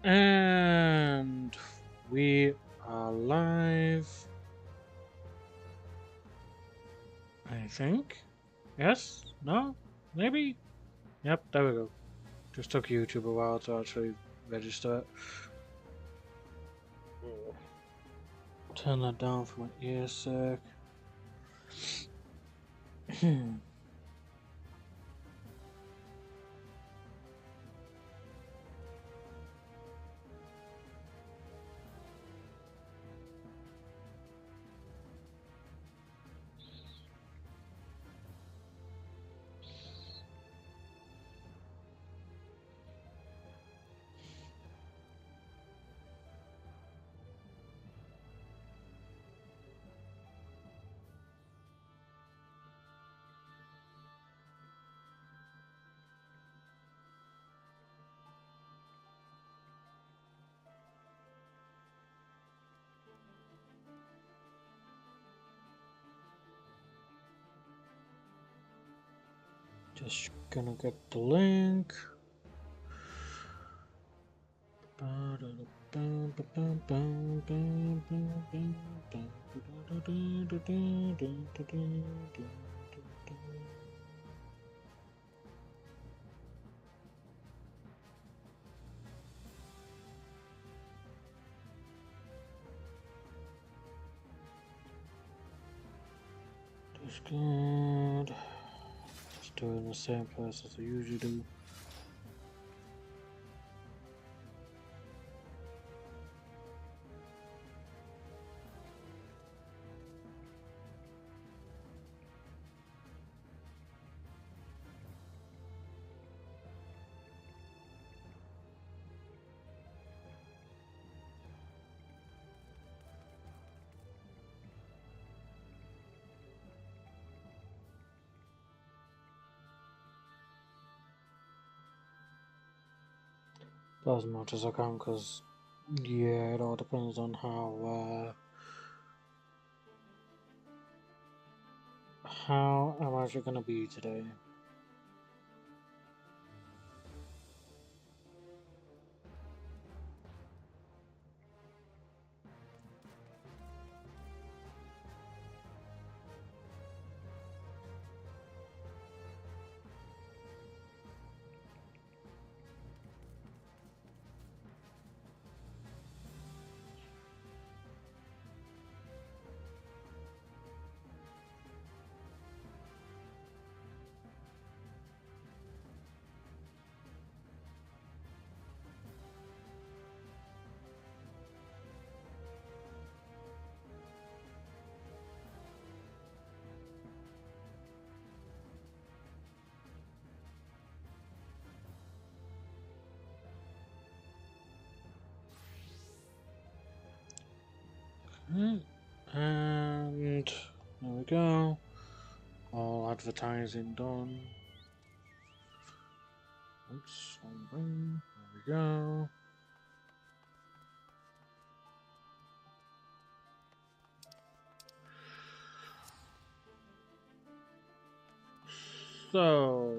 And we are live, I think. Yes? No? Maybe? Yep, there we go. Just took YouTube a while to actually register it. Turn that down for my ears sake. Just gonna get the link. Discord. Just do it in the same place as I usually do. As much as I can, because yeah, it all depends on how I'm actually gonna be today. And there we go. All advertising done. Oops, wrong button. There we go. So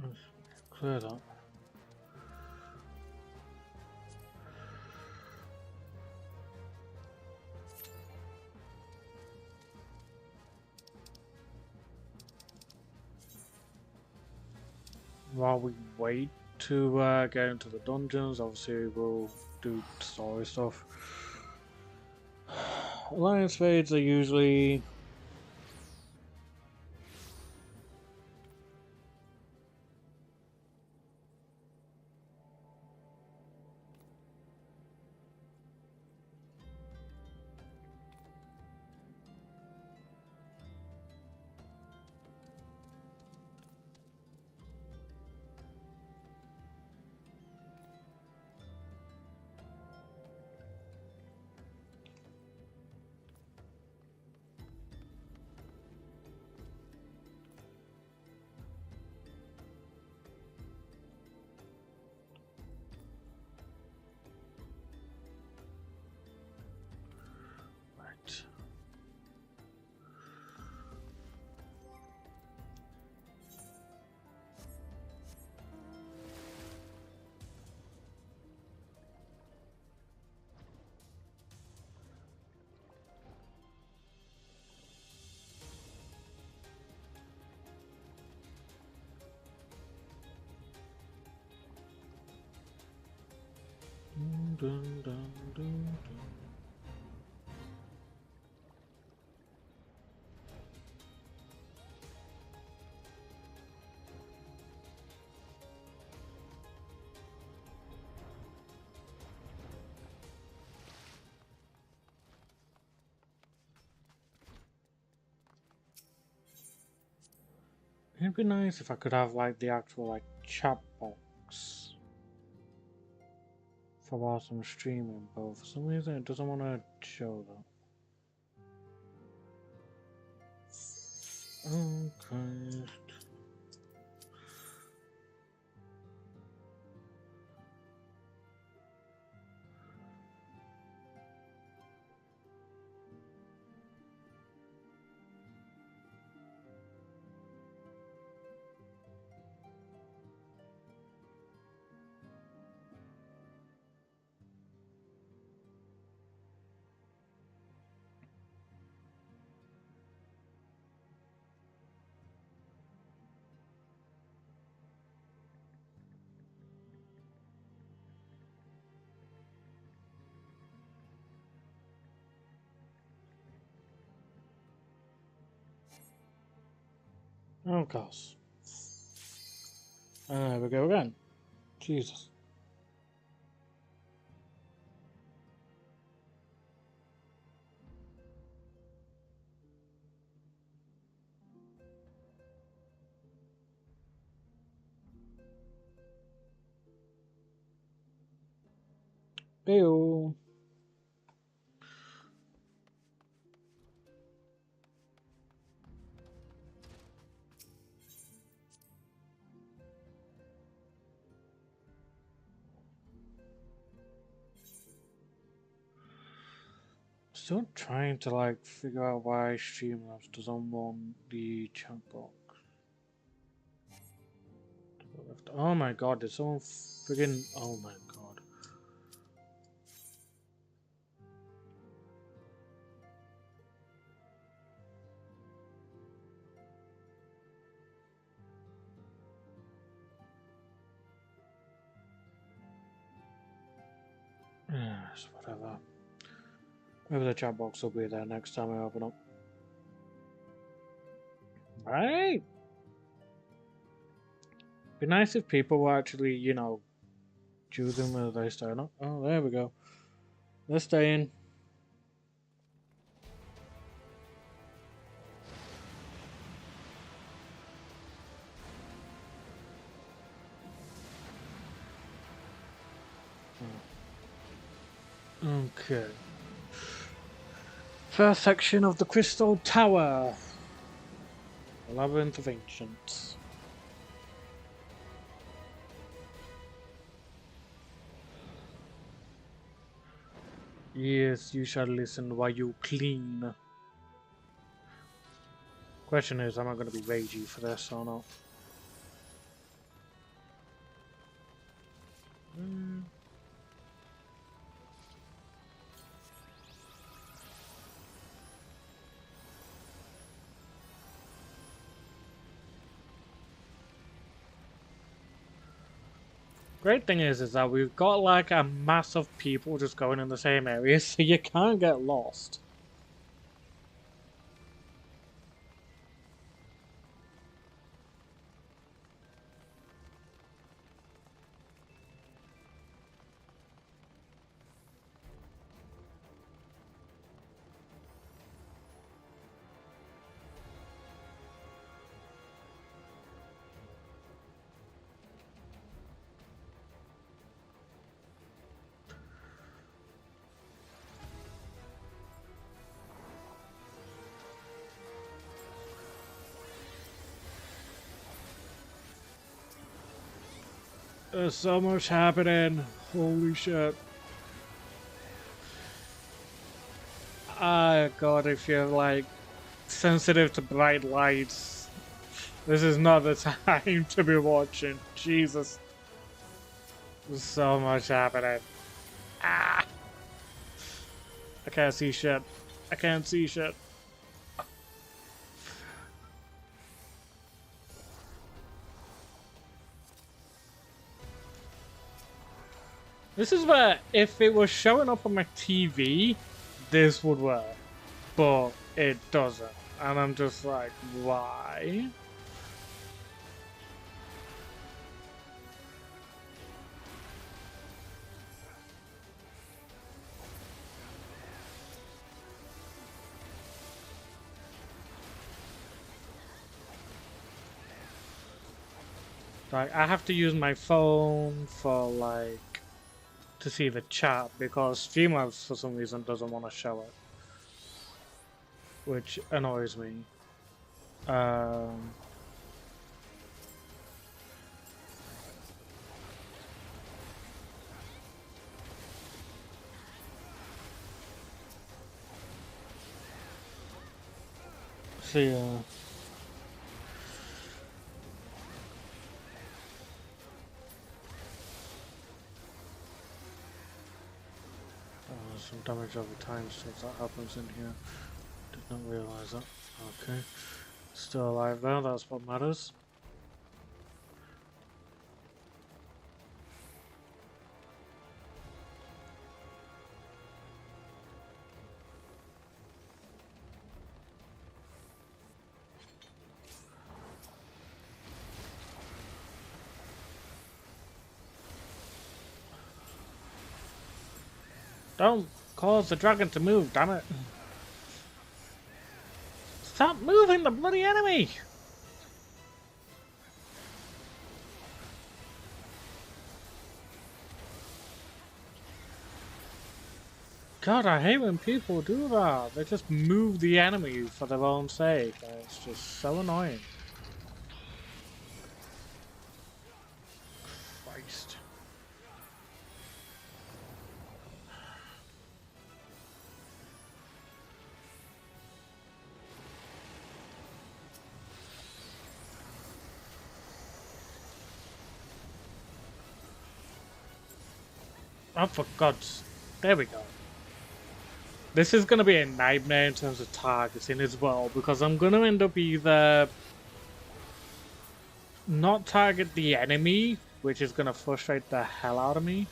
let's clear that. While we wait to get into the dungeons, obviously we'll do story stuff. Alliance raids are usually dun, dun, dun. It'd be nice if I could have like the actual like chat box for whilst I'm streaming, but for some reason it doesn't want to show that. Okay. Oh gosh. And there we go again. Jesus. Ew. Still trying to like figure out why Streamlabs doesn't want the chat box. Oh my god, did someone friggin' oh my god. Yes, whatever. Maybe the chat box will be there next time I open up. Right? Be nice if people were actually, you know, choosing whether they stay or not. Oh, there we go. They're staying. Okay. First section of the Crystal Tower. The Labyrinth of Ancients. Yes, you shall listen while you clean. Question is, am I going to be ragey for this or not? Great thing is that we've got like a mass of people just going in the same area, so you can't get lost. There's so much happening. Holy shit. Ah, God, if you're like sensitive to bright lights, this is not the time to be watching. Jesus. There's so much happening. Ah! I can't see shit. I can't see shit. This is where, if it was showing up on my TV, this would work. But it doesn't. And I'm just like, why? Like, I have to use my phone for, like, to see the chat because Streamlabs for some reason doesn't want to show it, which annoys me. See, some damage over time stuff that happens in here. Did not realize that. Okay. Still alive there, that's what matters. Don't cause the dragon to move, damn it. Stop moving the bloody enemy! God, I hate when people do that. They just move the enemy for their own sake. It's just so annoying. Christ. Oh, for God's... There we go. This is going to be a nightmare in terms of targeting as well, because I'm going to end up either not target the enemy, which is going to frustrate the hell out of me.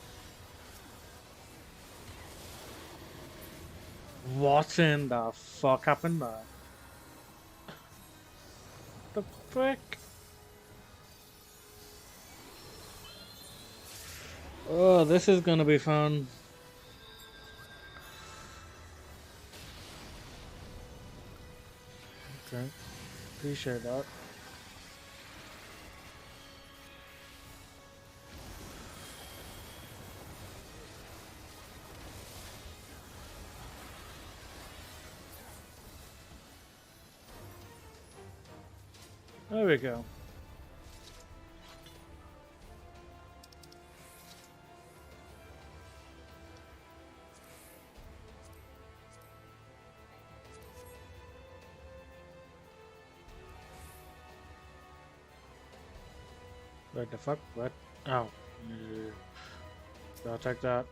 What in the fuck happened there? The frick? Oh, this is going to be fun. Okay, appreciate that. There we go. What the fuck? What? Oh. I'll take that.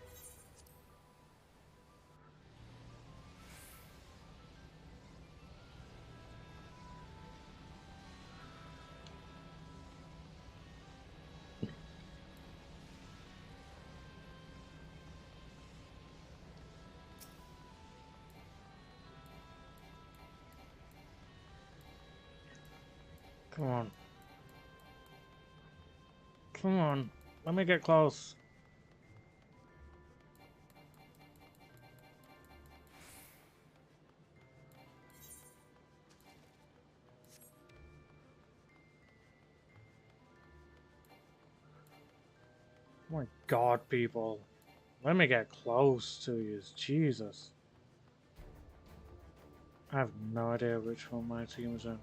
Come on. Come on. Let me get close. Oh my God, people. Let me get close to you. Jesus. I have no idea which one my team is in.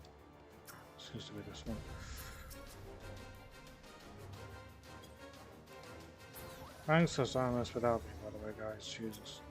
Seems to be this one. Thanks for signing this without me, by the way, guys. Jesus.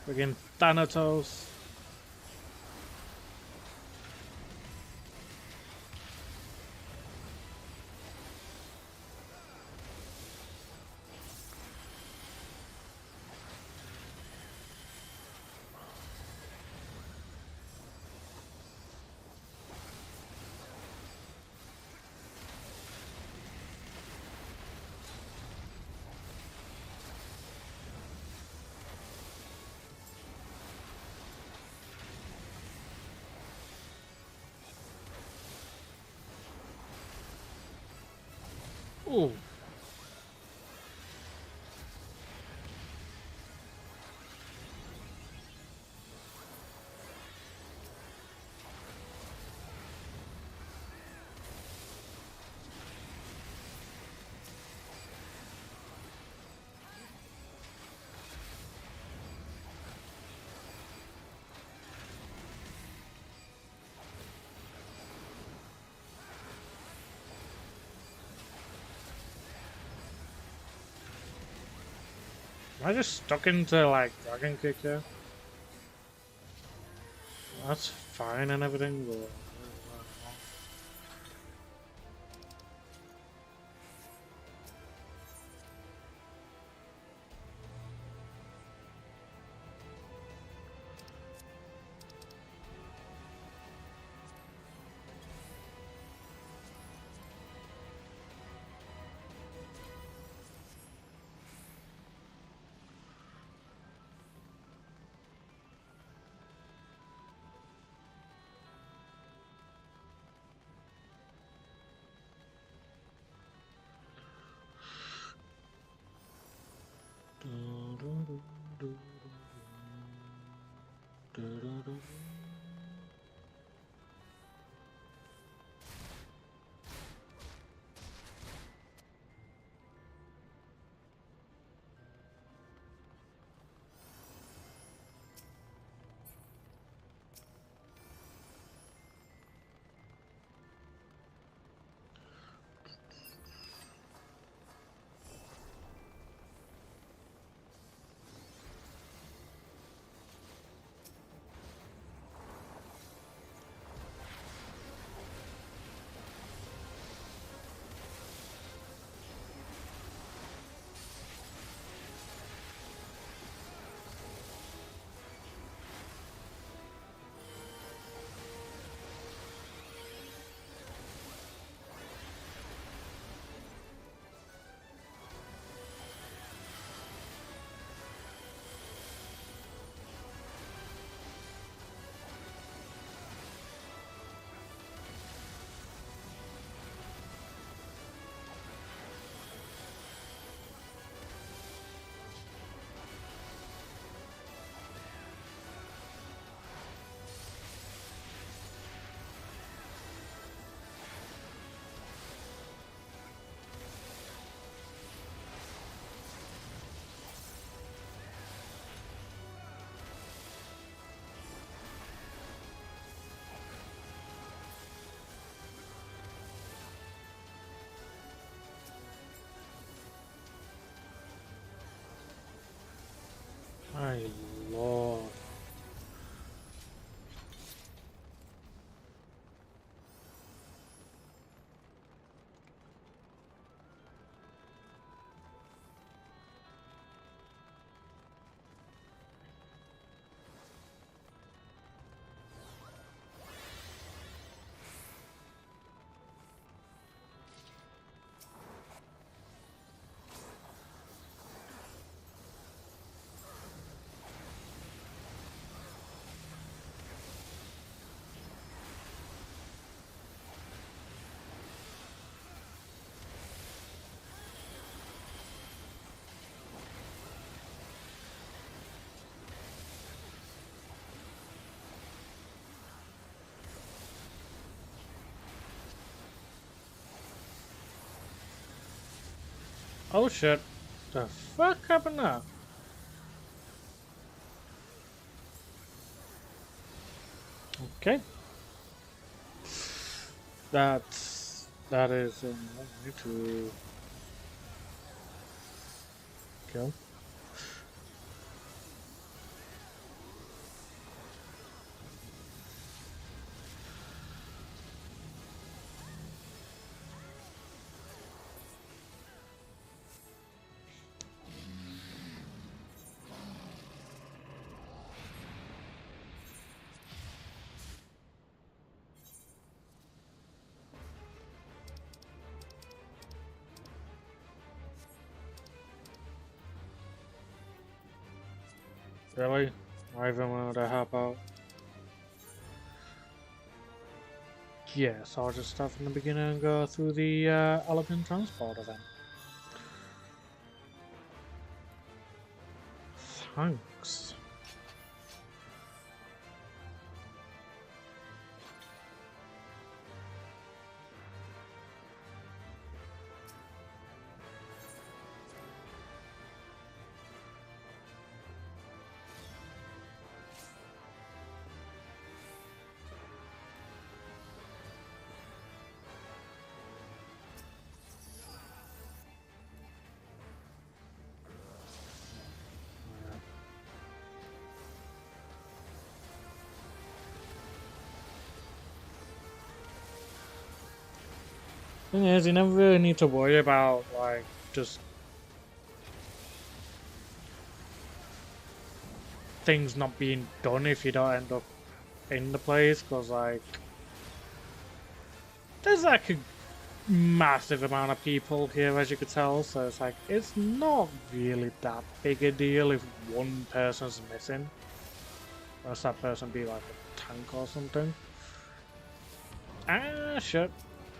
Friggin' Thanatos. Ooh. Am I just stuck into like Dragon Kick here? That's fine and everything, but my lord. Oh shit. The fuck happened now? Okay. That is I need to kill. Really? I even wanted to help out. Yes, I'll just start from the beginning and go through the elegant transporter then. Thanks. Thing is, you never really need to worry about, like, just things not being done if you don't end up in the place, because, like, there's, like, a massive amount of people here, as you could tell, so it's like, it's not really that big a deal if one person's missing. Unless that person be, like, a tank or something. Ah, shit.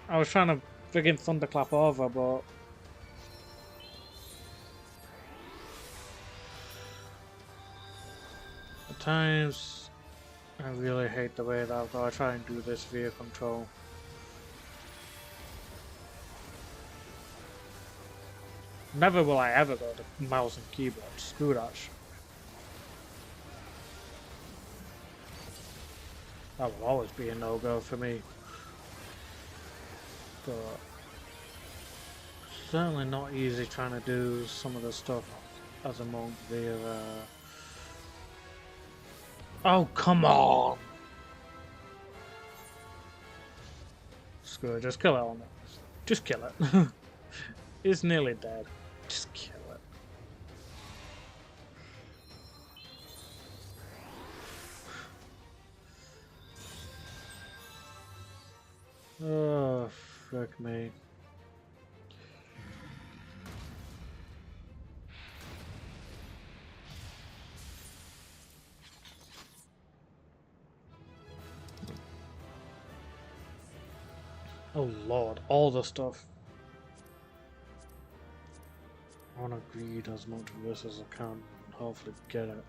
I was trying to friggin' thunderclap over, but at times I really hate the way that I've got to try and do this via control. Never will I ever go to mouse and keyboard. Screw that shit. That will always be a no-go for me. But certainly not easy trying to do some of the stuff as a monk via Oh, come on! Screw it, just kill it on it. Just kill it. It's nearly dead. Just kill it. Oh, frick me. Oh lord, all the stuff. I want to greed as much of this as I can and hopefully get it.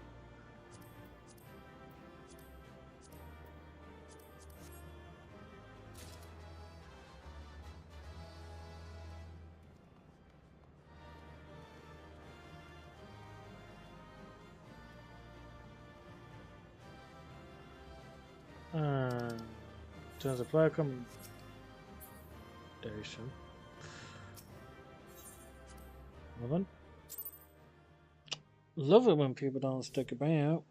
In terms of player accommodation. Well then. Love it when people don't stick it me out.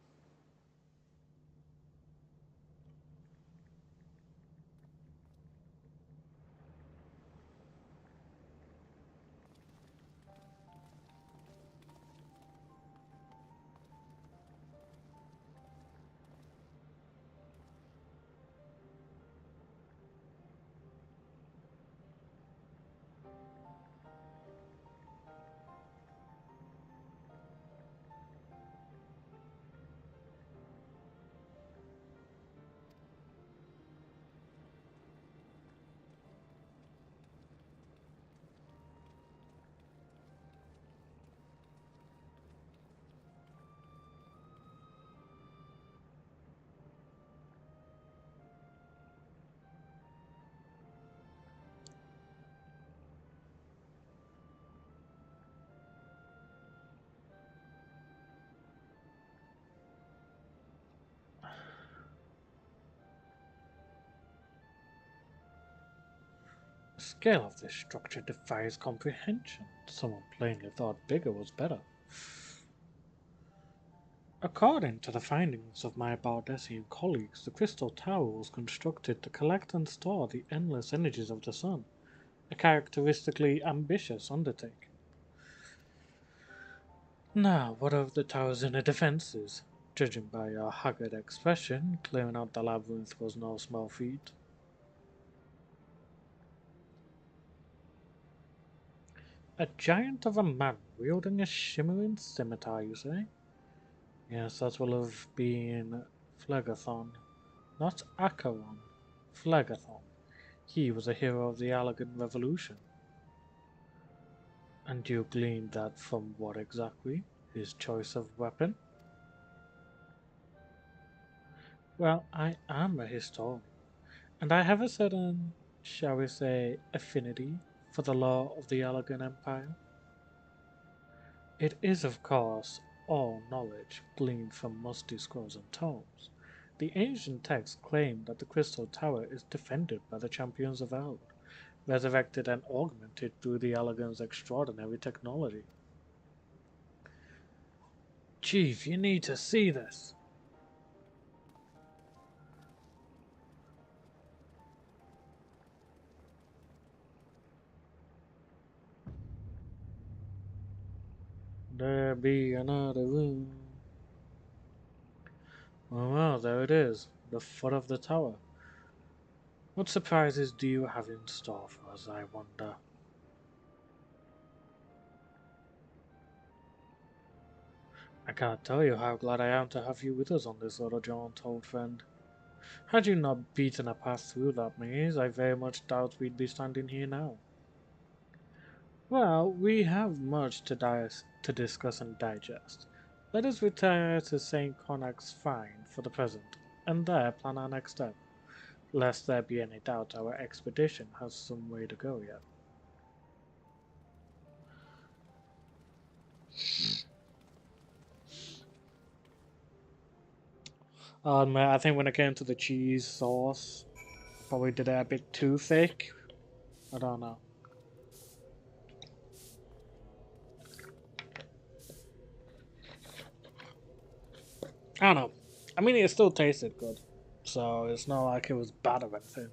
The scale of this structure defies comprehension. Someone plainly thought bigger was better. According to the findings of my Bardessian colleagues, the Crystal Tower was constructed to collect and store the endless energies of the sun, a characteristically ambitious undertaking. Now, what of the tower's inner defenses? Judging by your haggard expression, clearing out the labyrinth was no small feat. A giant of a man wielding a shimmering scimitar, you say? Yes, that will have been Phlegathon, not Acheron. Phlegathon. He was a hero of the Allegan Revolution. And you gleaned that from what exactly? His choice of weapon? Well, I am a historian, and I have a certain, shall we say, affinity for the law of the Allegan Empire. It is, of course, all knowledge gleaned from musty scrolls and tomes. The ancient texts claim that the Crystal Tower is defended by the champions of Eld, resurrected and augmented through the Allegan's extraordinary technology. Chief, you need to see this. There be another room. Oh well, there it is, the foot of the tower. What surprises do you have in store for us, I wonder? I can't tell you how glad I am to have you with us on this little jaunt, old friend. Had you not beaten a path through that maze, I very much doubt we'd be standing here now. Well, we have much to discuss and digest. Let us retire to St. Connacht's Fine for the present, and there plan our next step, lest there be any doubt our expedition has some way to go yet. I think when it came to the cheese sauce, probably did it a bit too thick. I don't know. I don't know. I mean, it still tasted good, so it's not like it was bad or anything.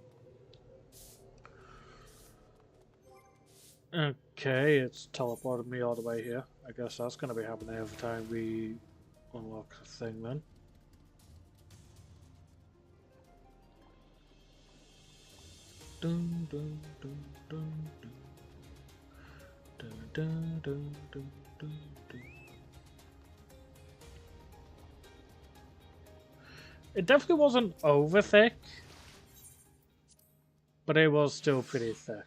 Okay, it's teleported me all the way here. I guess that's going to be happening every time we unlock the thing then. Dun, dun, dun, dun, dun. Dun, dun, dun, dun, dun, dun. It definitely wasn't over thick, but it was still pretty thick.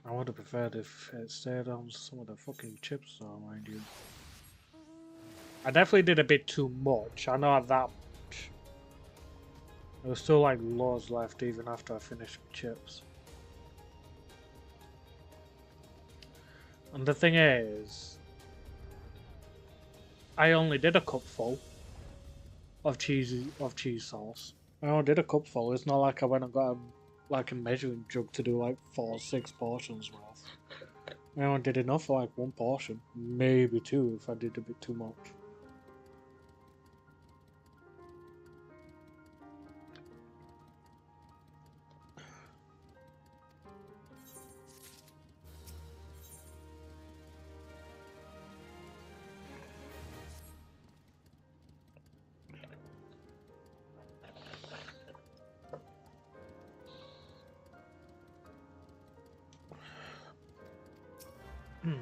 I would have preferred if it stayed on some of the fucking chips, though, mind you. I definitely did a bit too much. I know that much. There was still like loads left even after I finished with chips. And the thing is, I only did a cupful of cheese sauce. I only did a cupful. It's not like I went and got like a measuring jug to do like 4 or 6 portions worth. I only did enough for like 1 portion, maybe 2 if I did a bit too much. Hmm.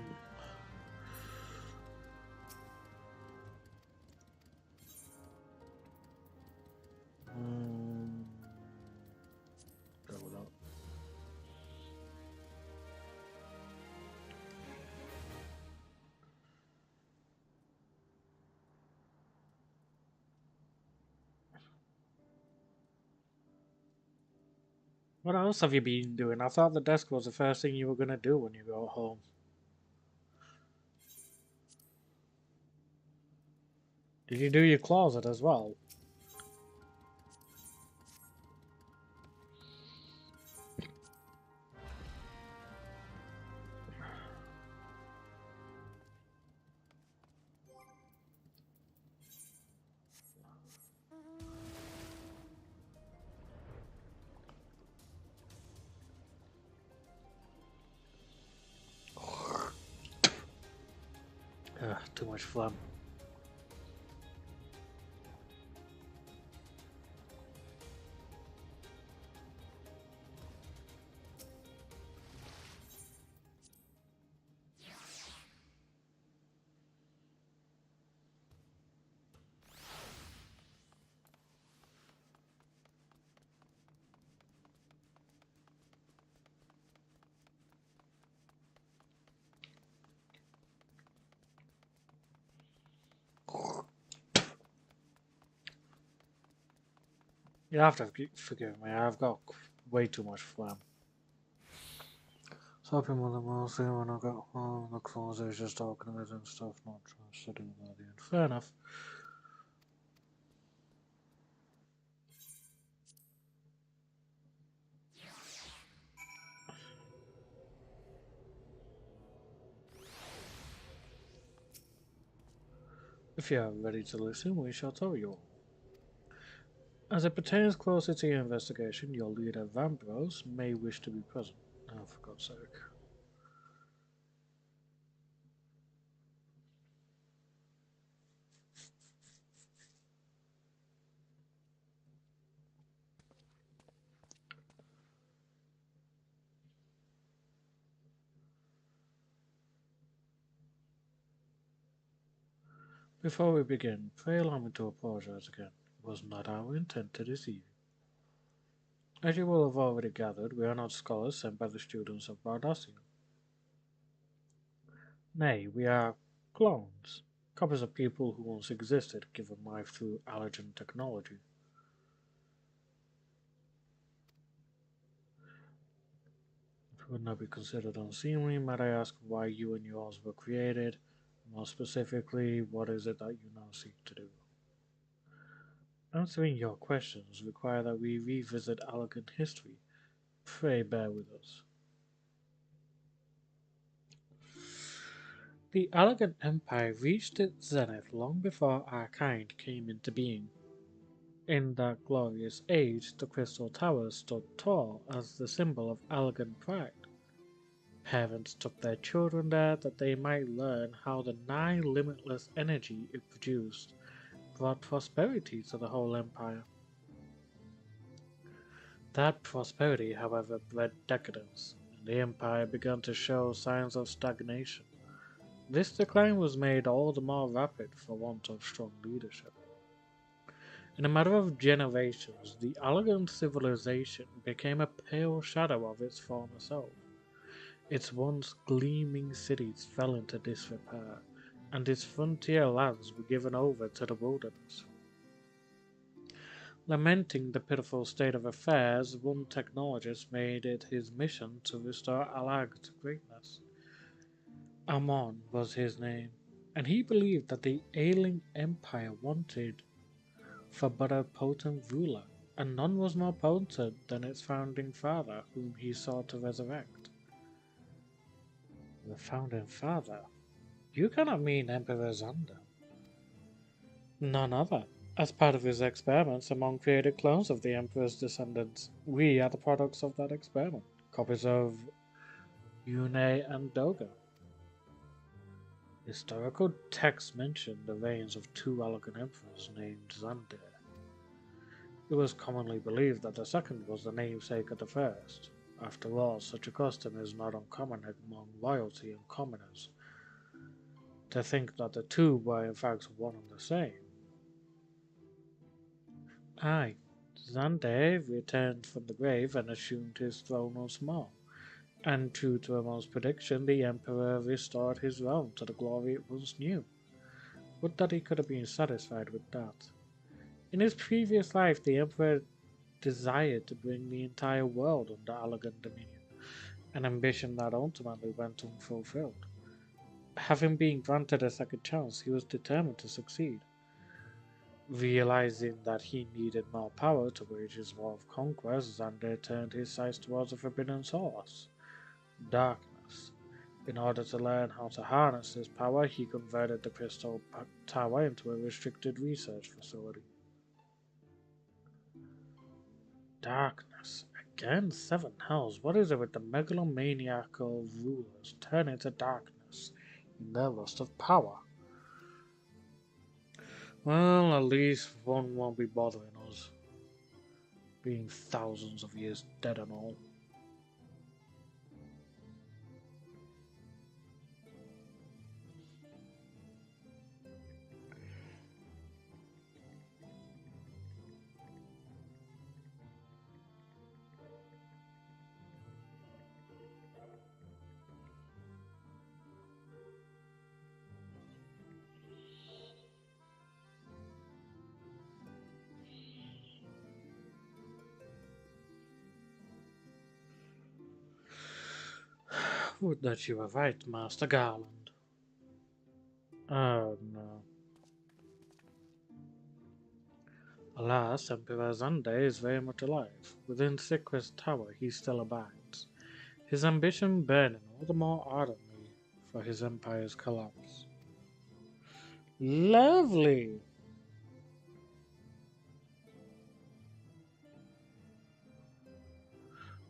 Go with that. What else have you been doing? I thought the desk was the first thing you were gonna do when you go home. Did you do your closet as well? Too much phlegm. You have to forgive me, I've got way too much phlegm. Stopping with the mostly when I got home, the closet just organized and stuff, not trying to study about it. Fair enough. If you are ready to listen, we shall tell you. As it pertains closer to your investigation, your leader Vambros may wish to be present. Oh, for God's sake. Before we begin, pray allow me to apologize again. It was not our intent to deceive you. As you will have already gathered, we are not scholars sent by the students of Bardacia. Nay, we are clones, copies of people who once existed, given life through allergen technology. If it would not be considered unseemly, might I ask why you and yours were created? More specifically, what is it that you now seek to do? Answering your questions require that we revisit Allergan history. Pray bear with us. The Allergan Empire reached its zenith long before our kind came into being. In that glorious age, the Crystal Towers stood tall as the symbol of Allergan pride. Parents took their children there that they might learn how the nigh limitless energy it produced brought prosperity to the whole empire. That prosperity, however, bred decadence, and the empire began to show signs of stagnation. This decline was made all the more rapid for want of strong leadership. In a matter of generations, the Allergan civilization became a pale shadow of its former self. Its once gleaming cities fell into disrepair, and its frontier lands were given over to the wilderness. Lamenting the pitiful state of affairs, one technologist made it his mission to restore Alag to greatness. Amon was his name, and he believed that the ailing empire wanted for but a potent ruler, and none was more potent than its founding father, whom he sought to resurrect. The founding father? You cannot mean Emperor Xander. None other. As part of his experiments, Amon created clones of the Emperor's descendants. We are the products of that experiment, copies of Yune and Doga. Historical texts mention the reigns of two elegant emperors named Xander. It was commonly believed that the second was the namesake of the first. After all, such a custom is not uncommon among royalty and commoners. To think that the two were in fact one and the same. Aye, Xander returned from the grave and assumed his throne once more, and true to Amon's prediction, the Emperor restored his realm to the glory it once knew. Would that he could have been satisfied with that. In his previous life, the Emperor desired to bring the entire world under Allergan dominion, an ambition that ultimately went unfulfilled. Having been granted a second chance, he was determined to succeed. Realizing that he needed more power to wage his war of conquest, Xander turned his sights towards a forbidden source, darkness. In order to learn how to harness his power, he converted the Crystal Tower into a restricted research facility. Darkness. Again, seven hells. What is it with the megalomaniacal rulers turn into darkness in their lust of power? Well, at least one won't be bothering us, being thousands of years dead and all. Would that you were right, Master Garland. Oh no. Alas, Emperor Zande is very much alive. Within Secret's tower he still abides, his ambition burning all the more ardently for his empire's collapse. Lovely!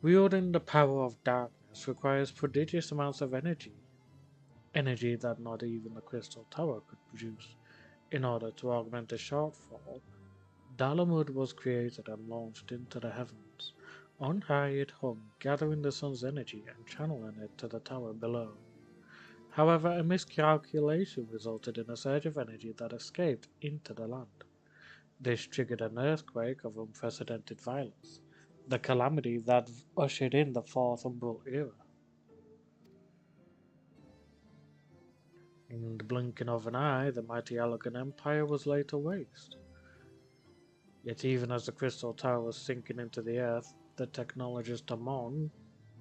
Wielding the power of darkness requires prodigious amounts of energy, energy that not even the Crystal Tower could produce. In order to augment the shortfall, Dalamud was created and launched into the heavens. On high it hung, gathering the sun's energy and channeling it to the tower below. However, a miscalculation resulted in a surge of energy that escaped into the land. This triggered an earthquake of unprecedented violence, the calamity that ushered in the Fourth Umbral Era. In the blinking of an eye, the mighty Elegant Empire was laid to waste. Yet even as the Crystal Tower was sinking into the earth, the technologist Amon,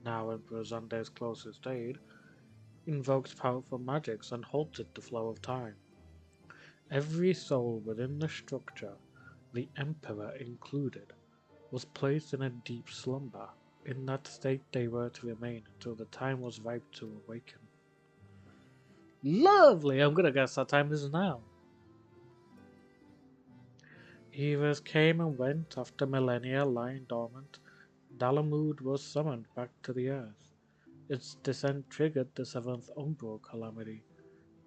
now Emperor Zande's closest aide, invoked powerful magics and halted the flow of time. Every soul within the structure, the Emperor included, was placed in a deep slumber. In that state they were to remain until the time was ripe to awaken. Lovely! I'm gonna guess that time is now. Eras came and went after millennia lying dormant. Dalamud was summoned back to the earth. Its descent triggered the seventh Umbral calamity,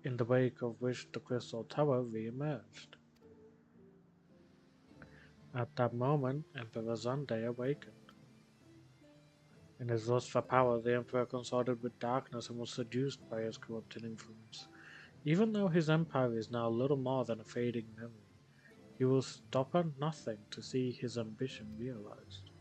in the wake of which the Crystal Tower re-emerged. At that moment, Emperor Zande awakened. In his lust for power, the Emperor consorted with darkness and was seduced by his corrupting influence. Even though his empire is now little more than a fading memory, he will stop at nothing to see his ambition realized.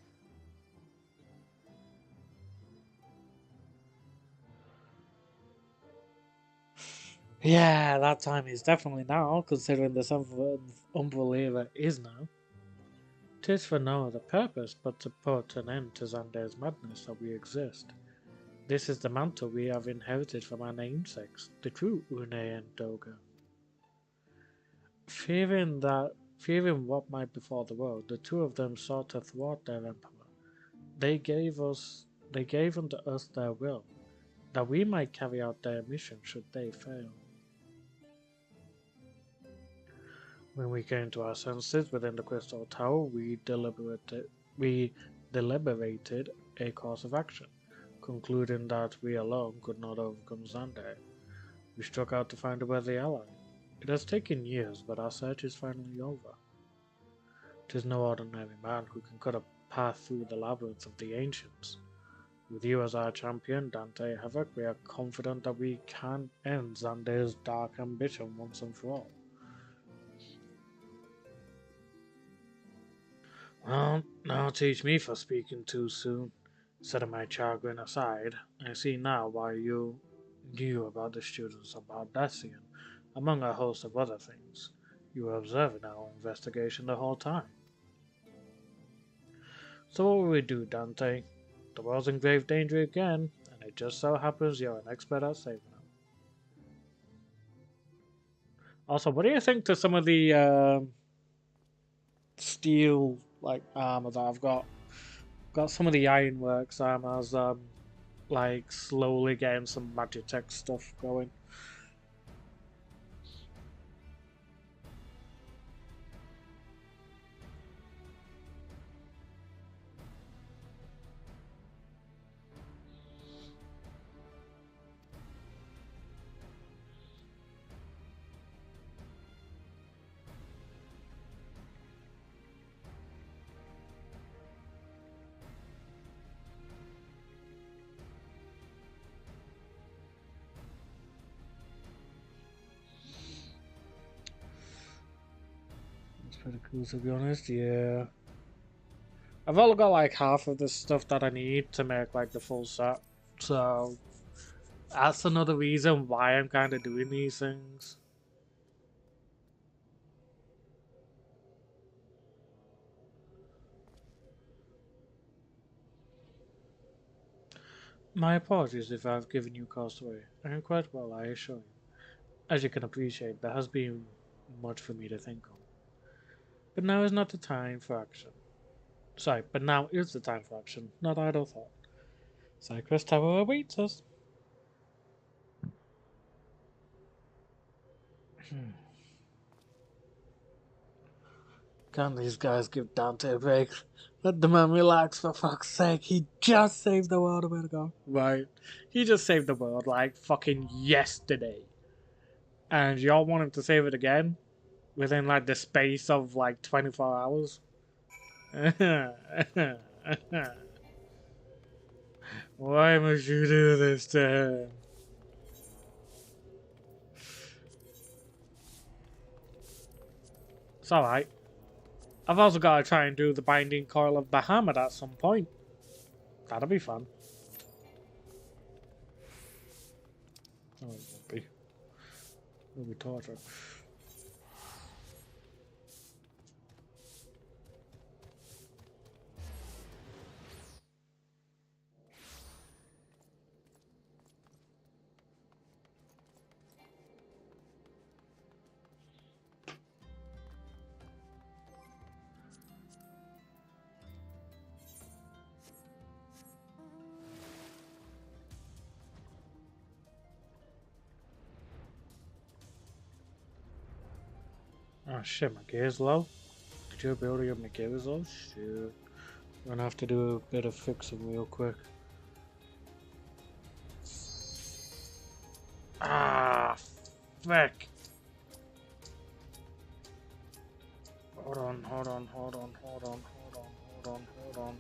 Yeah, that time is definitely now, considering the seventh Umbral era is now. 'Tis for no other purpose but to put an end to Zande's madness that we exist. This is the mantle we have inherited from our namesakes, the true Une and Doga. Fearing what might befall the world, the two of them sought to thwart their emperor. They gave unto us their will, that we might carry out their mission should they fail. When we came to our senses within the Crystal Tower, we deliberated a course of action, concluding that we alone could not overcome Xander. We struck out to find a worthy ally. It has taken years, but our search is finally over. 'Tis no ordinary man who can cut a path through the labyrinth of the ancients. With you as our champion, Dante Havoc, we are confident that we can end Xander's dark ambition once and for all. Well, now teach me for speaking too soon. Setting my chagrin aside, I see now why you knew about the students of Baldassian, among a host of other things. You were observing our investigation the whole time. So what will we do, Dante? The world's in grave danger again, and it just so happens you're an expert at saving them. Also, what do you think to some of the steel armor that I've got? Got some of the ironworks armors like slowly getting some Magitech stuff going. That's pretty cool to be honest, yeah. I've only got like half of the stuff that I need to make like the full set. So that's another reason why I'm kind of doing these things. My apologies if I've given you cause to worry. I am quite well, I assure you. As you can appreciate, there has been much for me to think on. But now is not the time for action. Sorry, but now is the time for action, not idle thought. Cypress Tower awaits us. Can't these guys give Dante a break? Let the man relax, for fuck's sake. He just saved the world a minute ago. Right. He just saved the world like fucking yesterday. And y'all want him to save it again? Within like the space of like 24 hours? Why must you do this to him? It's alright. I've also got to try and do the Binding Coil of Bahamut at some point. That'll be fun. Oh, it won't be. It'll be torture. Oh shit, my gear's low. The durability of my gear is low? Shit. I'm gonna have to do a bit of fixing real quick. Ah, frick. Hold on, hold on, hold on, hold on, hold on, hold on, hold on.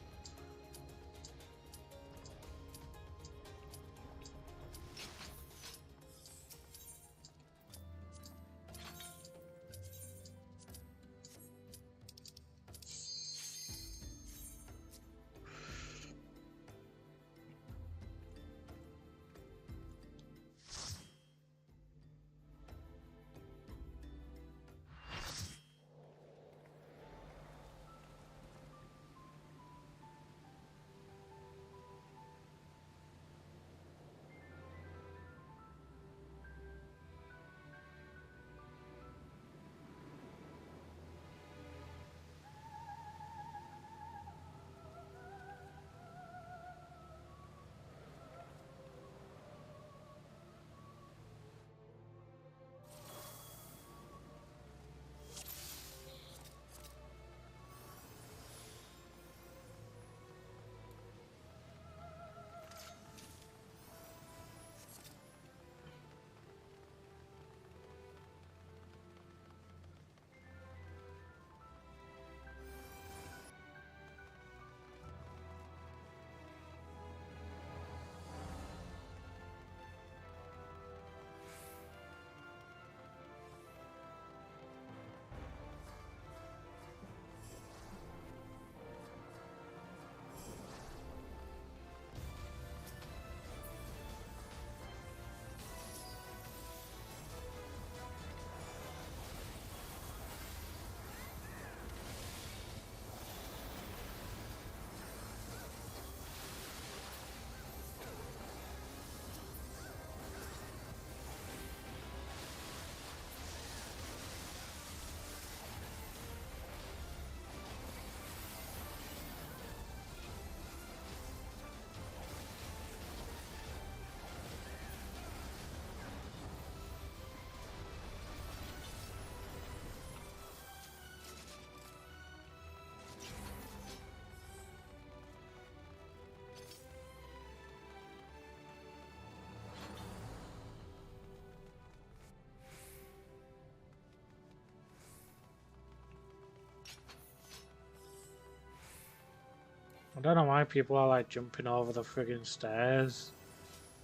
I don't know why people are like jumping over the friggin' stairs.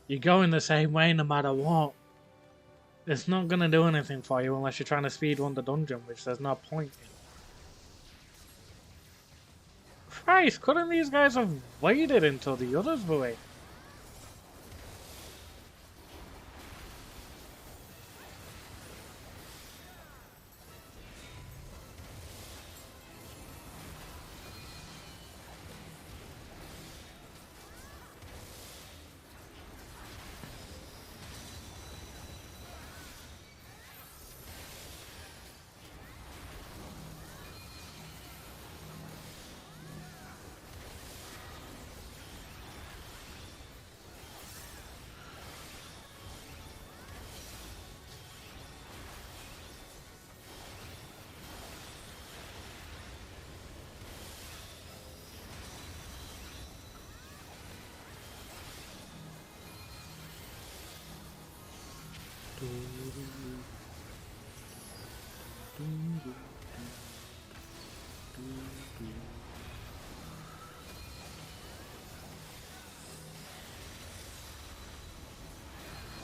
You're going the same way no matter what. It's not gonna do anything for you unless you're trying to speedrun the dungeon, which there's no point in. Christ, couldn't these guys have waited until the others were waiting?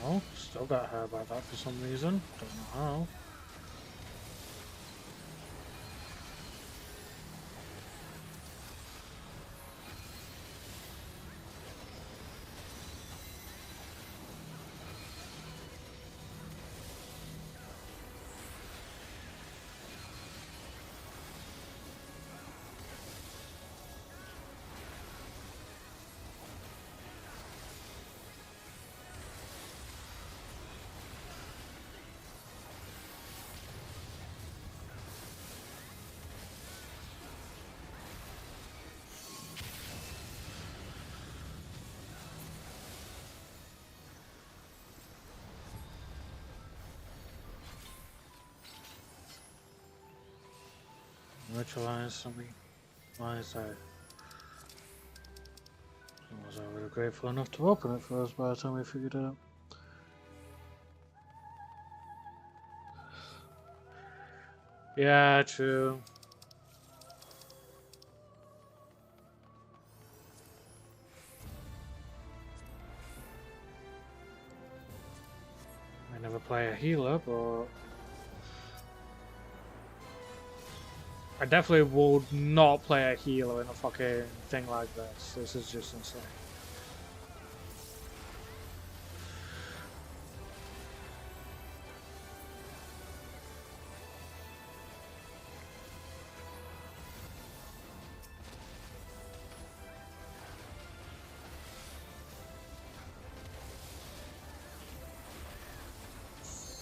Oh, still got hurt by that for some reason. Don't know how. Neutralize something. Why is that? I was already grateful enough to open it for us by the time we figured it out. Yeah, true. I never play a healer, but I definitely would not play a healer in a fucking thing like this. This is just insane.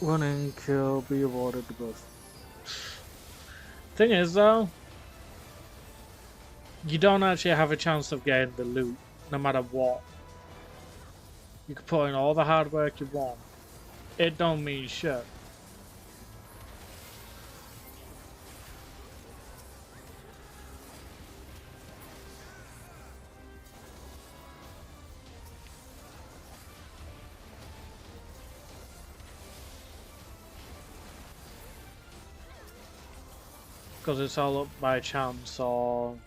Run and kill, be awarded the buff. Thing is though, you don't actually have a chance of getting the loot, no matter what. You can put in all the hard work you want. It don't mean shit. Because it's all up by chance or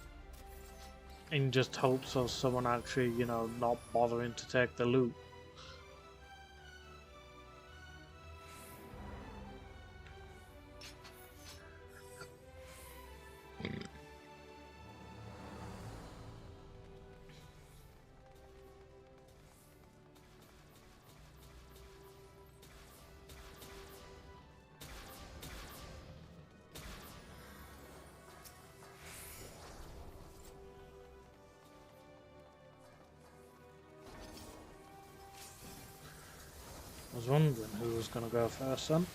in just hopes of someone actually, you know, not bothering to take the loot. I was wondering who was going to go first then.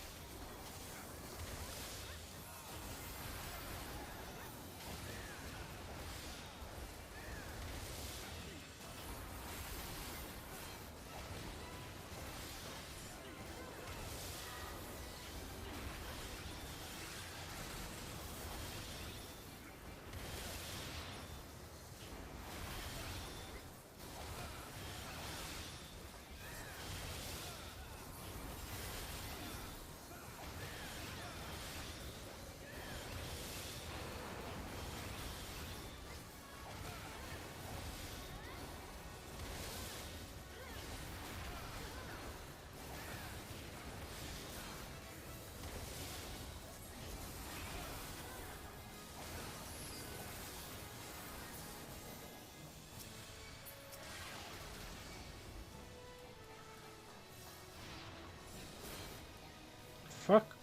Fuck.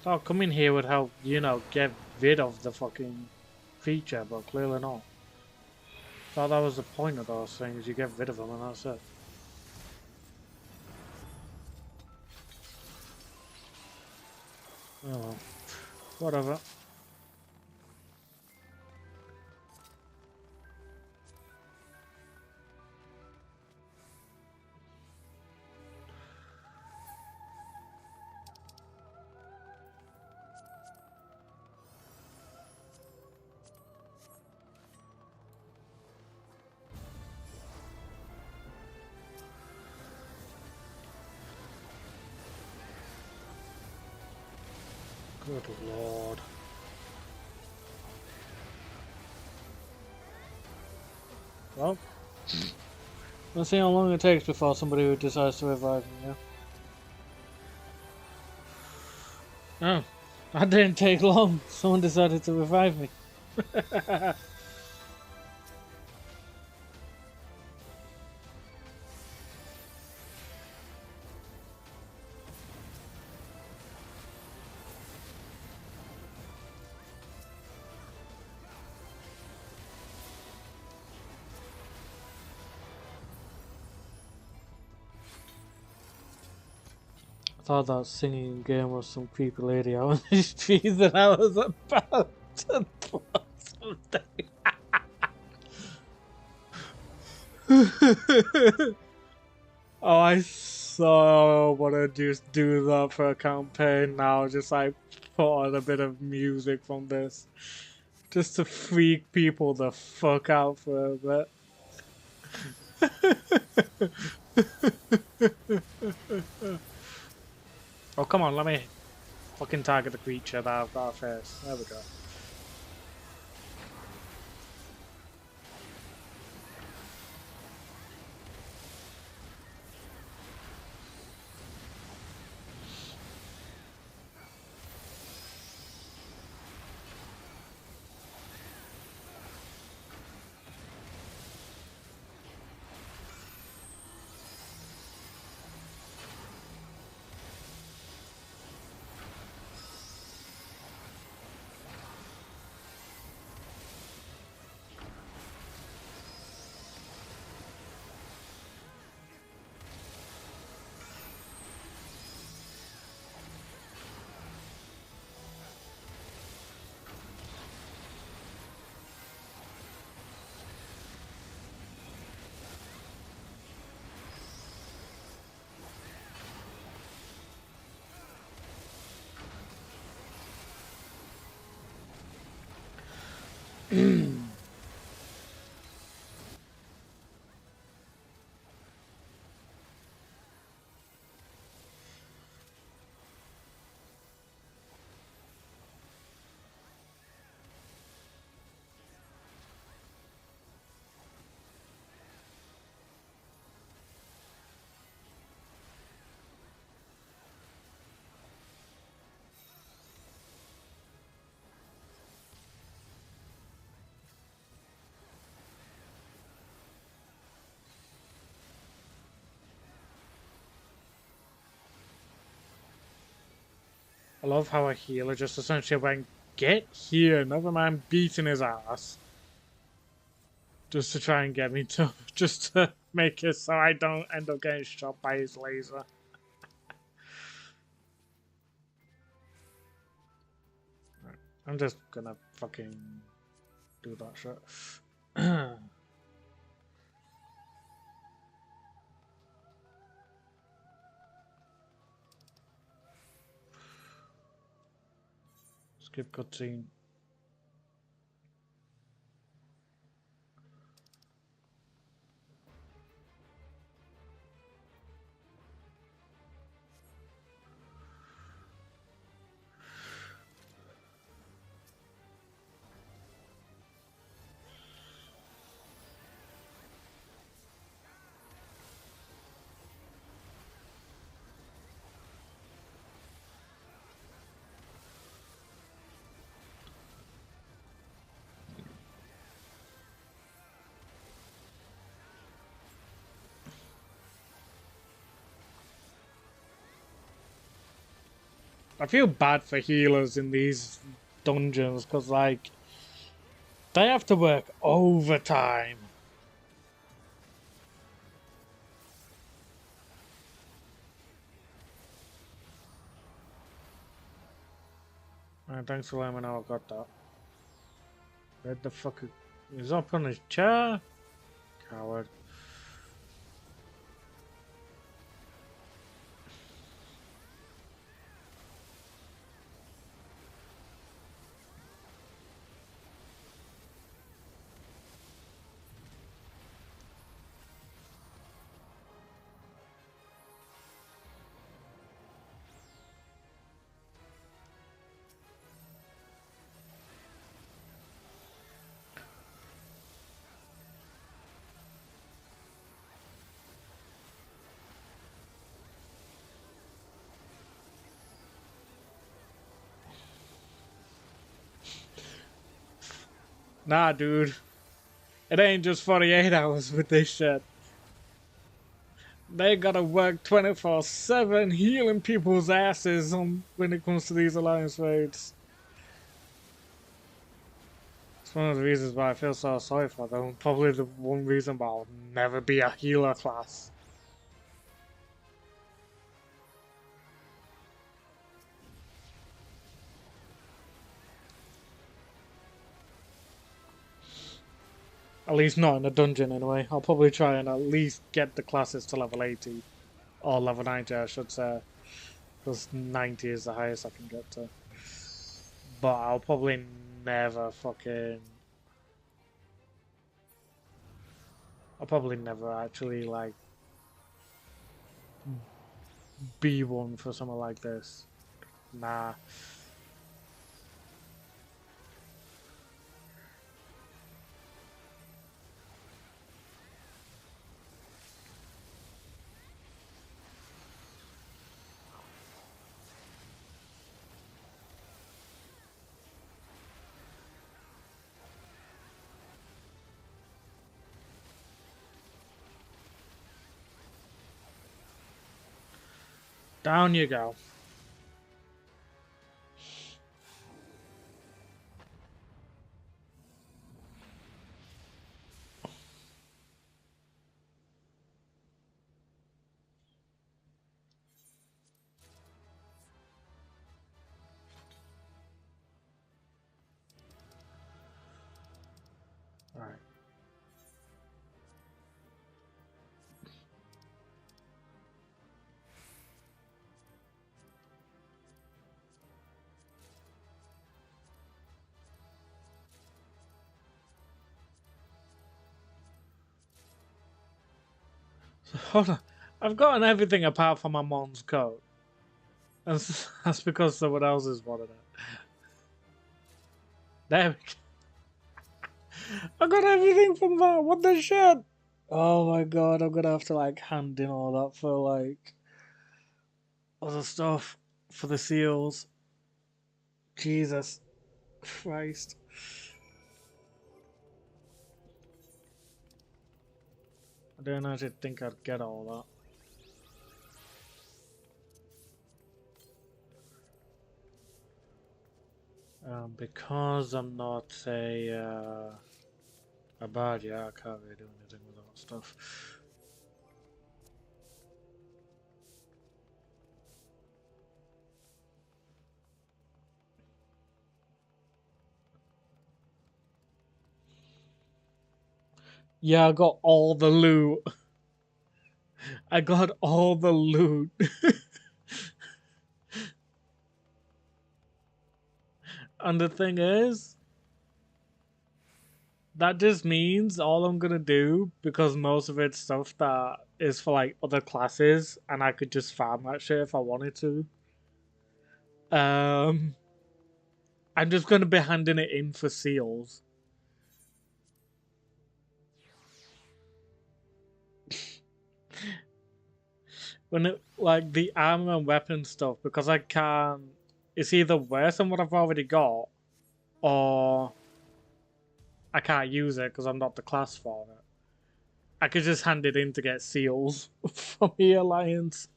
Thought coming here would help, you know, get rid of the fucking feature, but clearly not. Thought that was the point of those things, you get rid of them and that's it. Oh well. Whatever. Good lord. Well, let's see how long it takes before somebody decides to revive me, yeah? Oh, that didn't take long. Someone decided to revive me. I thought that singing game was some creepy lady out on the streets and I was about to pull something. Oh, I so wanna just do that for a campaign now, just like put on a bit of music from this. Just to freak people the fuck out for a bit. Oh, come on, let me fucking target the creature that I've got a face. There we go. I love how a healer just essentially went, get here, never mind beating his ass. Just to try and get me to, just to make it so I don't end up getting shot by his laser. I'm just gonna fucking do that shit. Skip cutscene. I feel bad for healers in these dungeons because, like, they have to work overtime. Thanks for letting me know I got that. Where the fuck is up on his chair? Coward. Nah, dude. It ain't just 48 hours with this shit. They gotta work 24/7 healing people's asses when it comes to these alliance raids. It's one of the reasons why I feel so sorry for them. Probably the one reason why I'll never be a healer class. At least not in a dungeon anyway. I'll probably try and at least get the classes to level 80. Or level 90 I should say. Because 90 is the highest I can get to. But I'll probably never fucking... I'll probably never actually like be one for something like this. Nah. Down you go. Alright. Hold on. I've gotten everything apart from my mom's coat. That's because someone else has wanted it. There we go. I got everything from that. What the shit? Oh my god, I'm gonna have to like hand in all that for like other stuff for the seals. Jesus Christ. I don't actually think I'd get all that. Because I'm not a bad, yeah, I can't really do anything with all that stuff. Yeah, I got all the loot. I got all the loot. And the thing is, that just means all I'm gonna do, because most of it's stuff that is for like other classes, and I could just farm that shit if I wanted to. I'm just gonna be handing it in for seals. When it like the armor and weapon stuff, because I can't. It's either worse than what I've already got, or I can't use it because I'm not the class for it. I could just hand it in to get seals from the Alliance.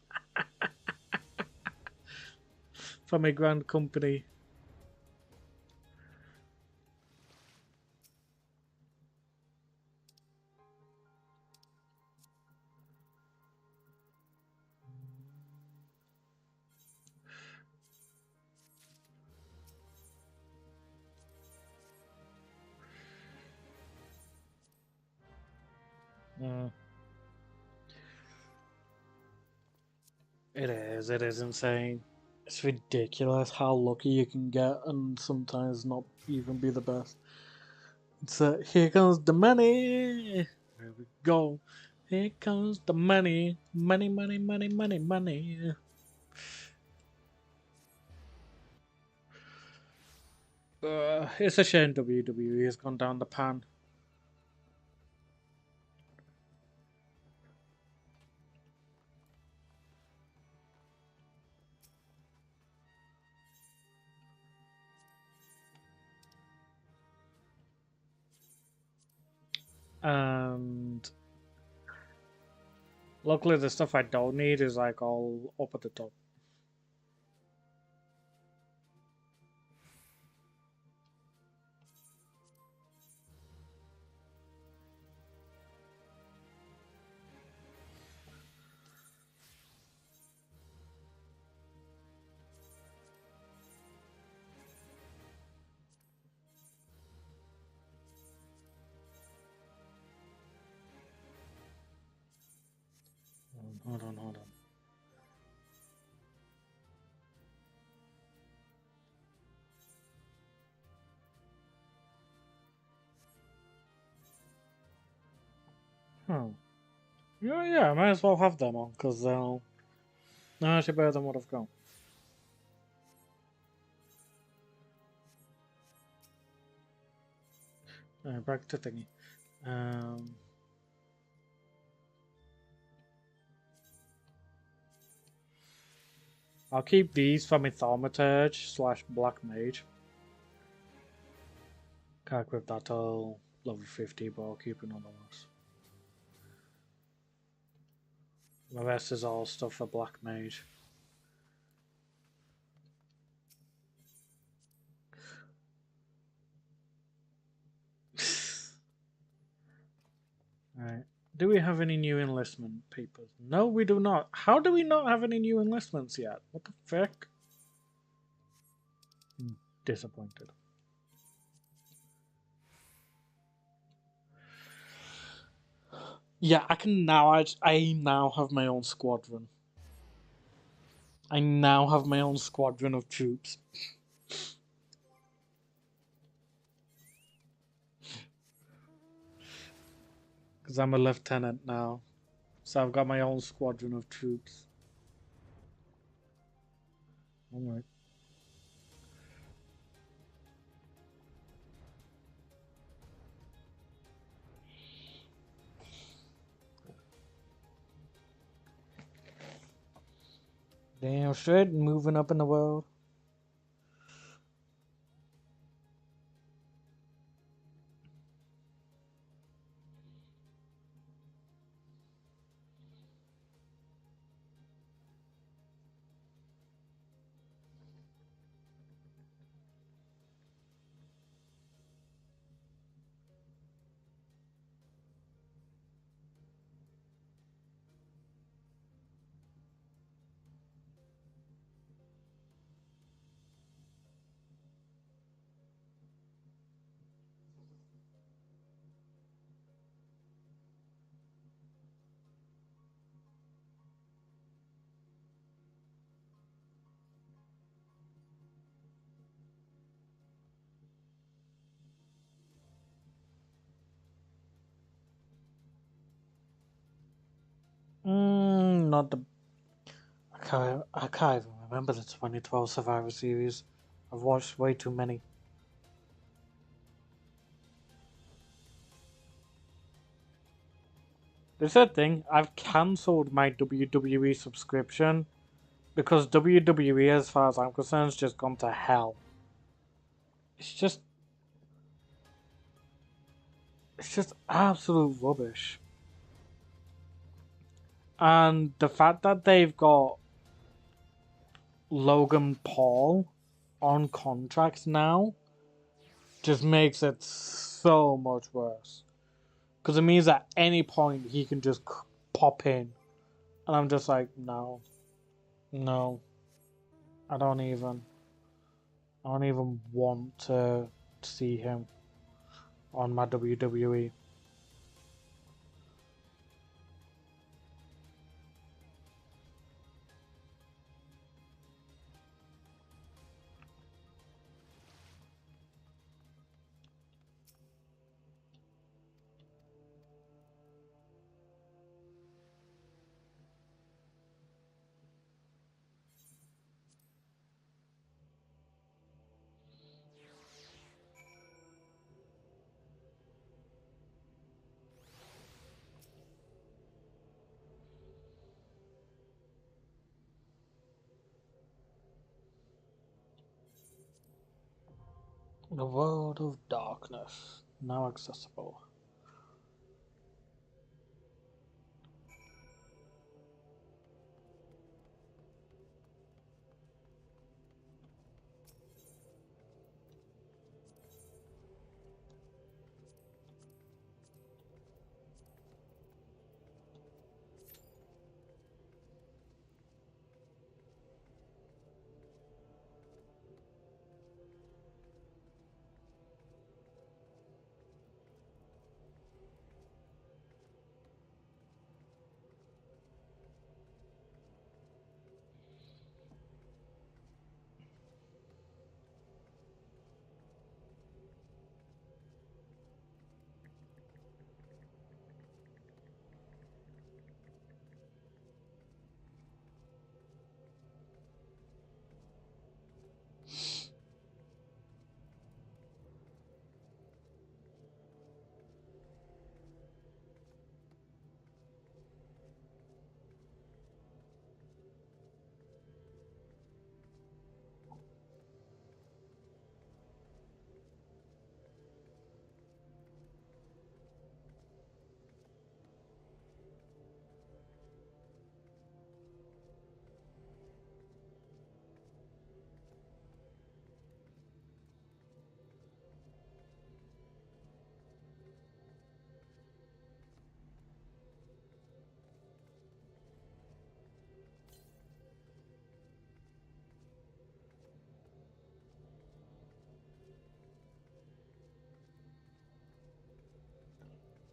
From a grand company. Mm. It is insane. It's ridiculous how lucky you can get and sometimes not even be the best. It's here comes the money. Here we go. Here comes the money. Money, money, money, money, money. It's a shame WWE has gone down the pan. And luckily the stuff I don't need is like all up at the top. Hold on, hold on. Hmm. Yeah, I might as well have them on, because they'll actually better than what I've got. Back to thingy. I'll keep these for my Thaumaturge / Black Mage. Can't equip that till level 50, but I'll keep it nonetheless. The rest is all stuff for Black Mage. Alright. Do we have any new enlistment papers? No, we do not. How do we not have any new enlistments yet? What the fuck? Disappointed. Yeah, I can now. I now have my own squadron. I now have my own squadron of troops. Because I'm a lieutenant now. So I've got my own squadron of troops. Alright. Damn straight, moving up in the world. Not the. I can't even remember the 2012 Survivor Series. I've watched way too many. This is the thing, I've cancelled my WWE subscription because WWE, as far as I'm concerned, has just gone to hell. It's just absolute rubbish. And the fact that they've got Logan Paul on contract now just makes it so much worse. Because it means at any point he can just pop in. And I'm just like, no. No. I don't even want to see him on my WWE. The World of Darkness, now accessible.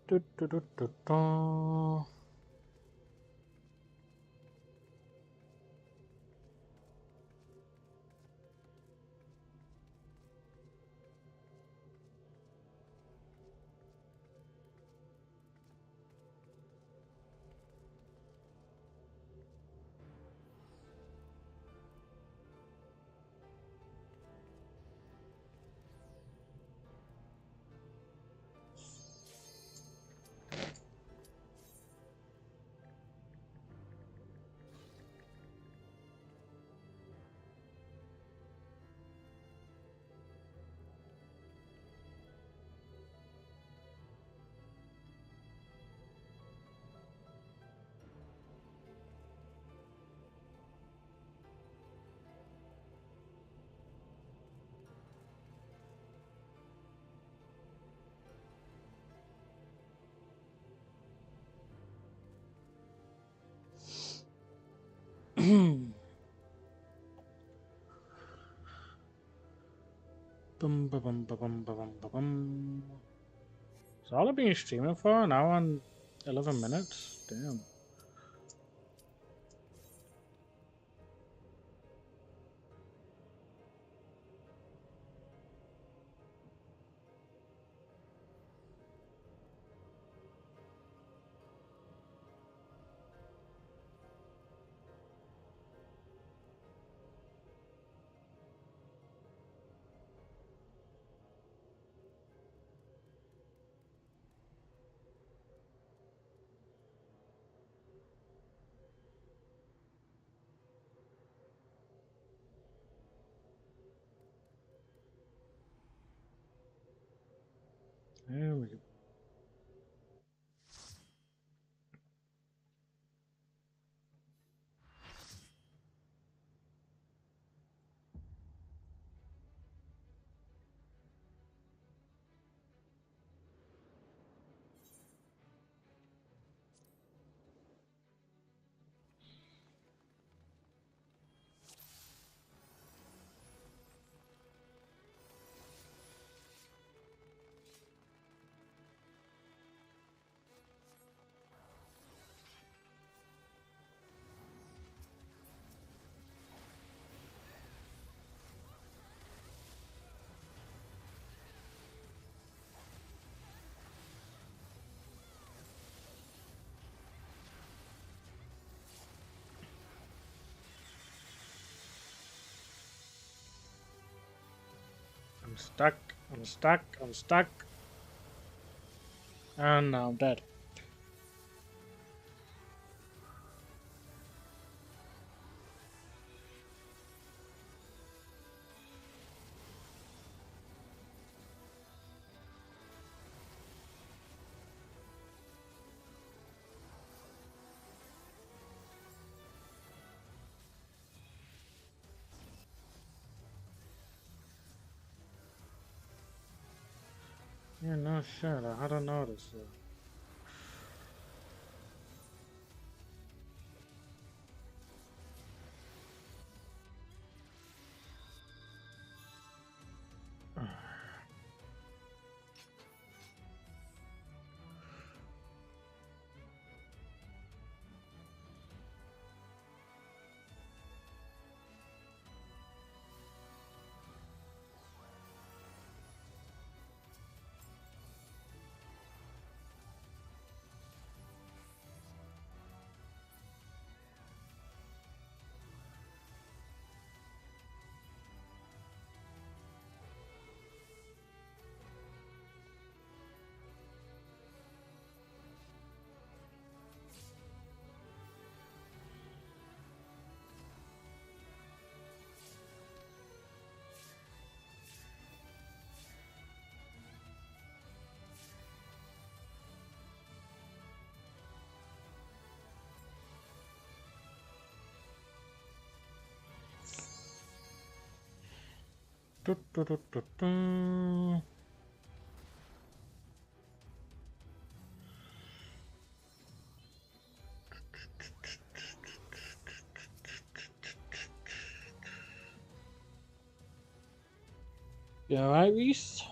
Du, du, du, du, du. Bum, ba, bum, ba, bum, ba, bum, ba, bum. So all I've been streaming for an hour and 11 minutes? Damn. There we go. I'm stuck. I'm stuck. I'm stuck. And now I'm dead. Yeah, no shit. I hadn't noticed. Du, du, du, du, du. You alright, Reese?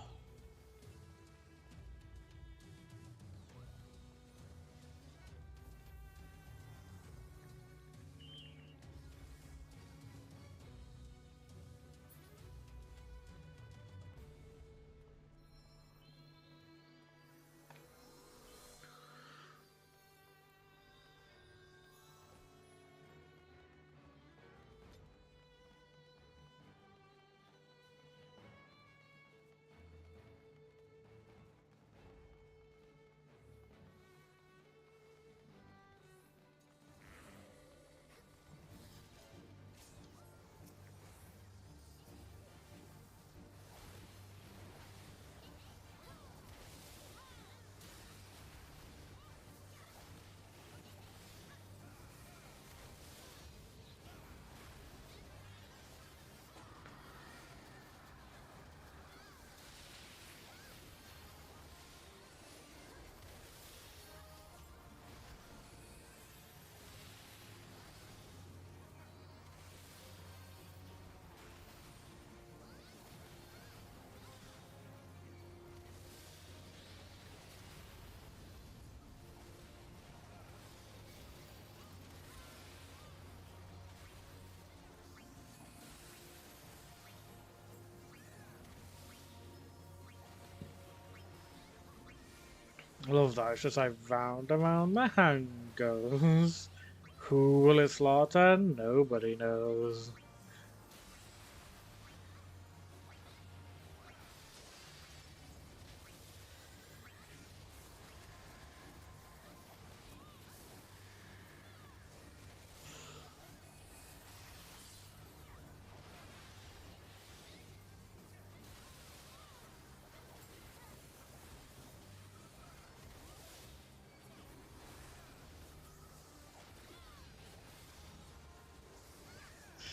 I love that. It's just like round and round the hand goes. Who will it slaughter? Nobody knows.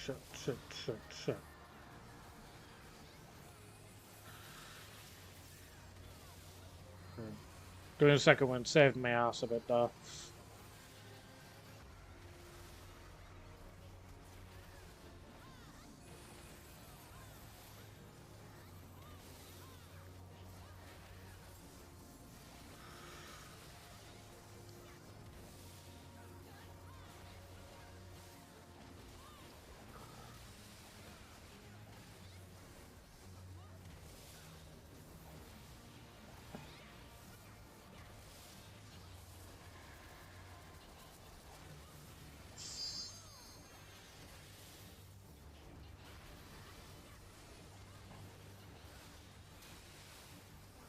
Shit, shit, shit, shit. Doing the second one saved my ass a bit though.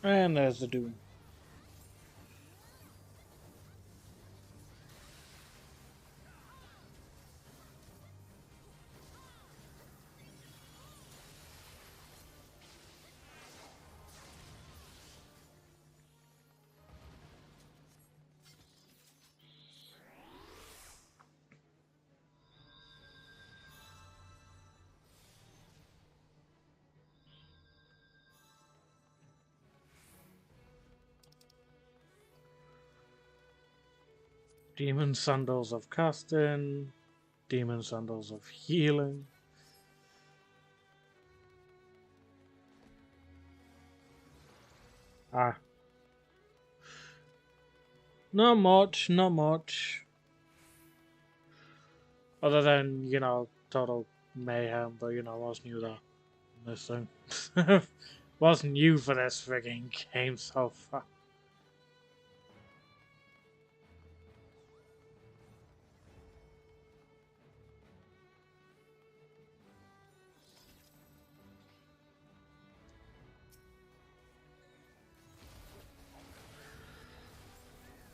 And there's the doom. Demon sandals of casting, demon sandals of healing. Ah. Not much, not much. Other than, total mayhem, but I was new that this thing. Wasn't new for this frigging game so far.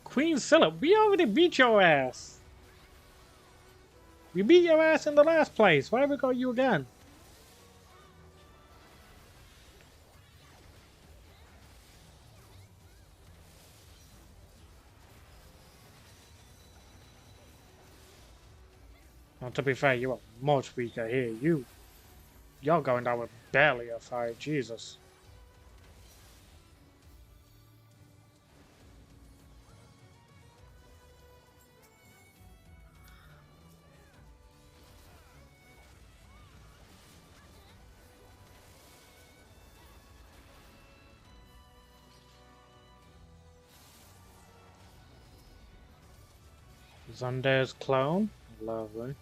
Queen Scylla, we already beat your ass. We beat your ass in the last place. Why have we got you again? Well, to be fair, you are much weaker here. You're going down with barely a fight. Jesus. Xander's clone. Lovely.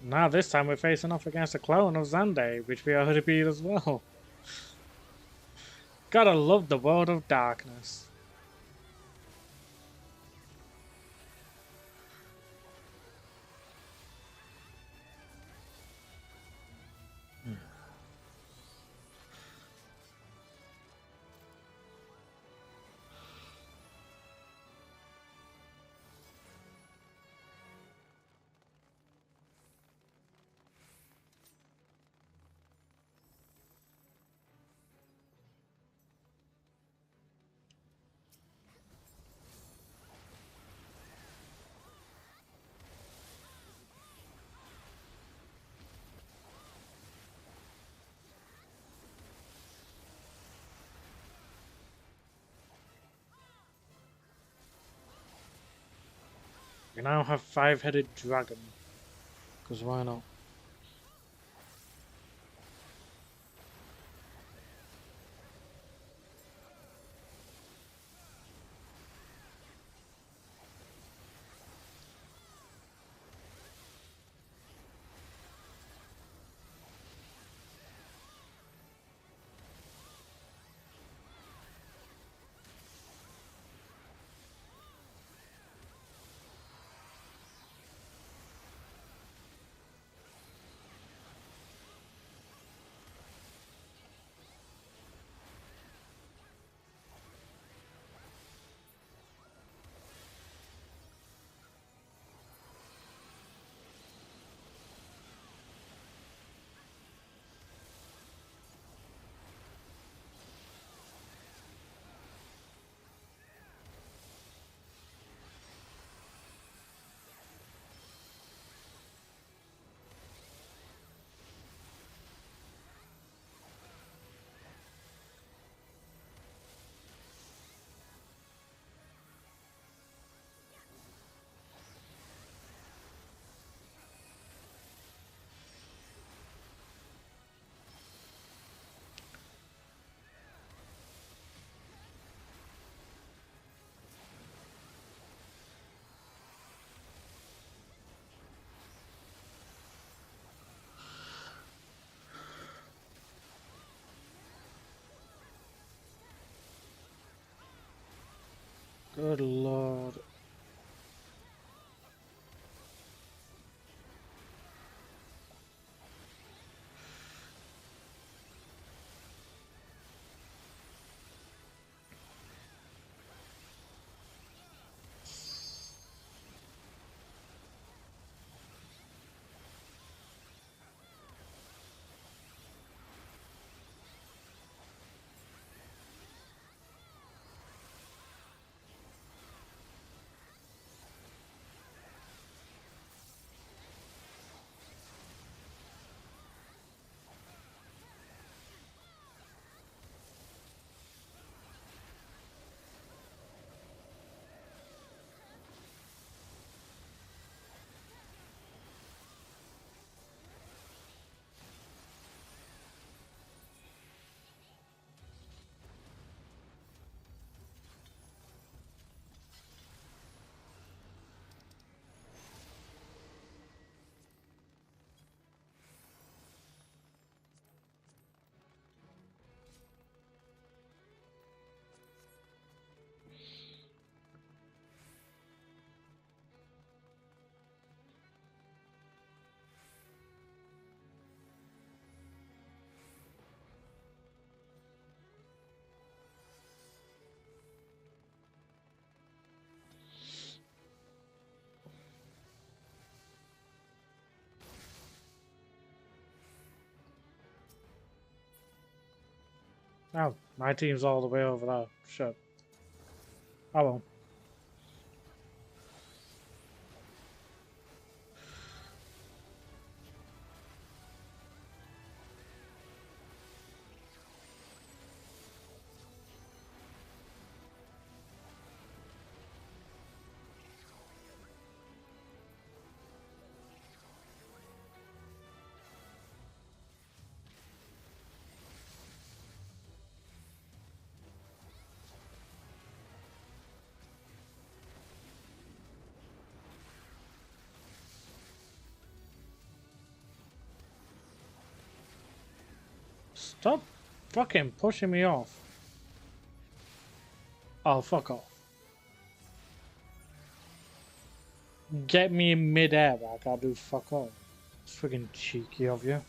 Now this time we're facing off against a clone of Xander, which we already beat as well. Gotta love the world of darkness. We now have five-headed dragon. Because why not? Good lord. Oh, my team's all the way over there. Shit. Oh well. Stop fucking pushing me off. Oh, fuck off. Get me in mid-air, but I can't do fuck all. It's freaking cheeky of you.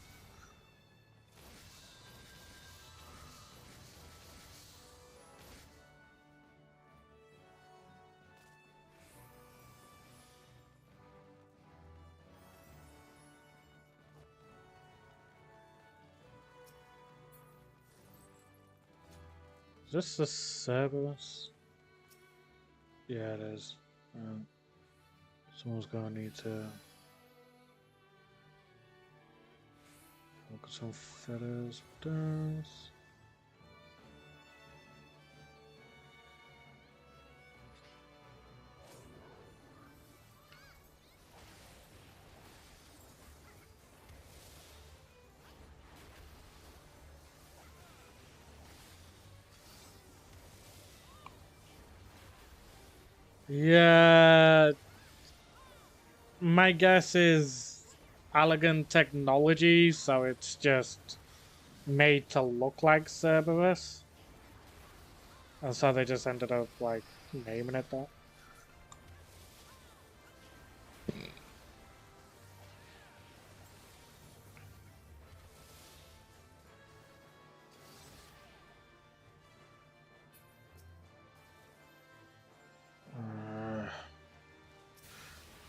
Is this the Cerberus? Yeah, it is. Someone's gonna need to focus on feathers. Does. Yeah, my guess is elegant technology, so it's just made to look like Cerberus. And so they just ended up like naming it that.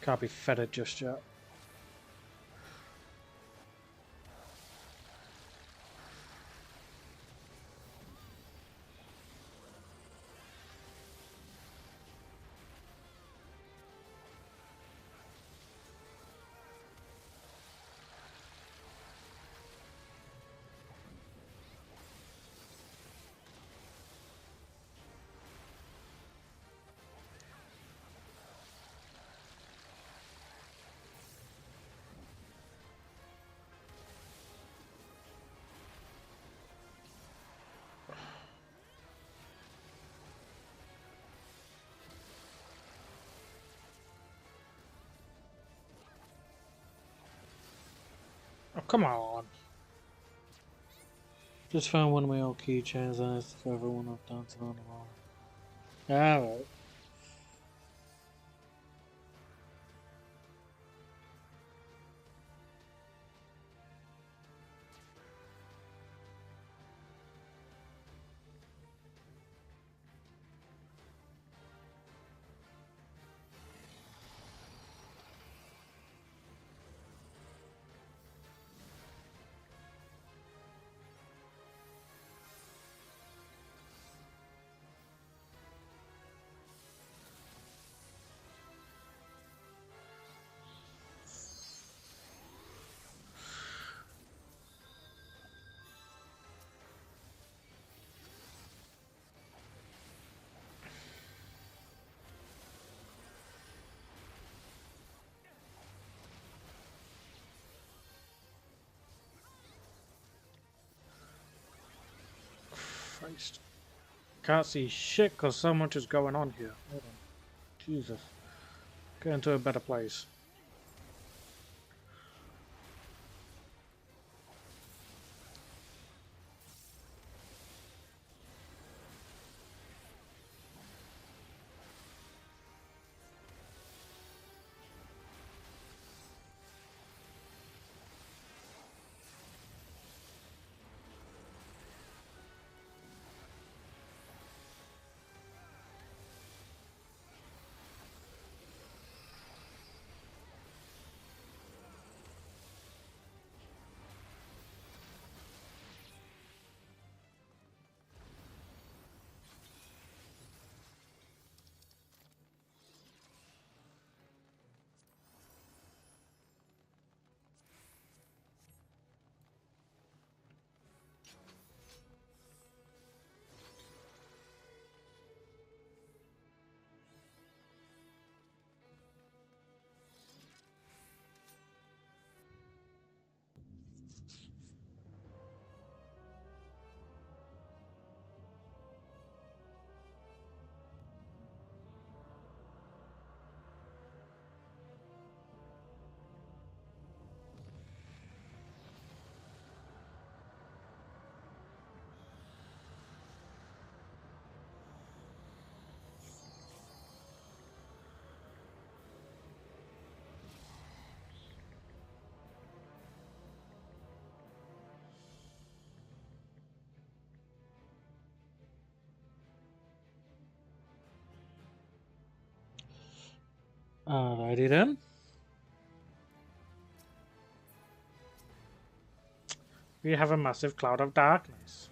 Can't be feathered just yet. Oh, come on. Just found one of my old keychains and it's the favorite one I've done to on the wall. Alright. Christ. Can't see shit because so much is going on here. Hold on. Jesus. Get into a better place. Alrighty then. We have a massive cloud of darkness.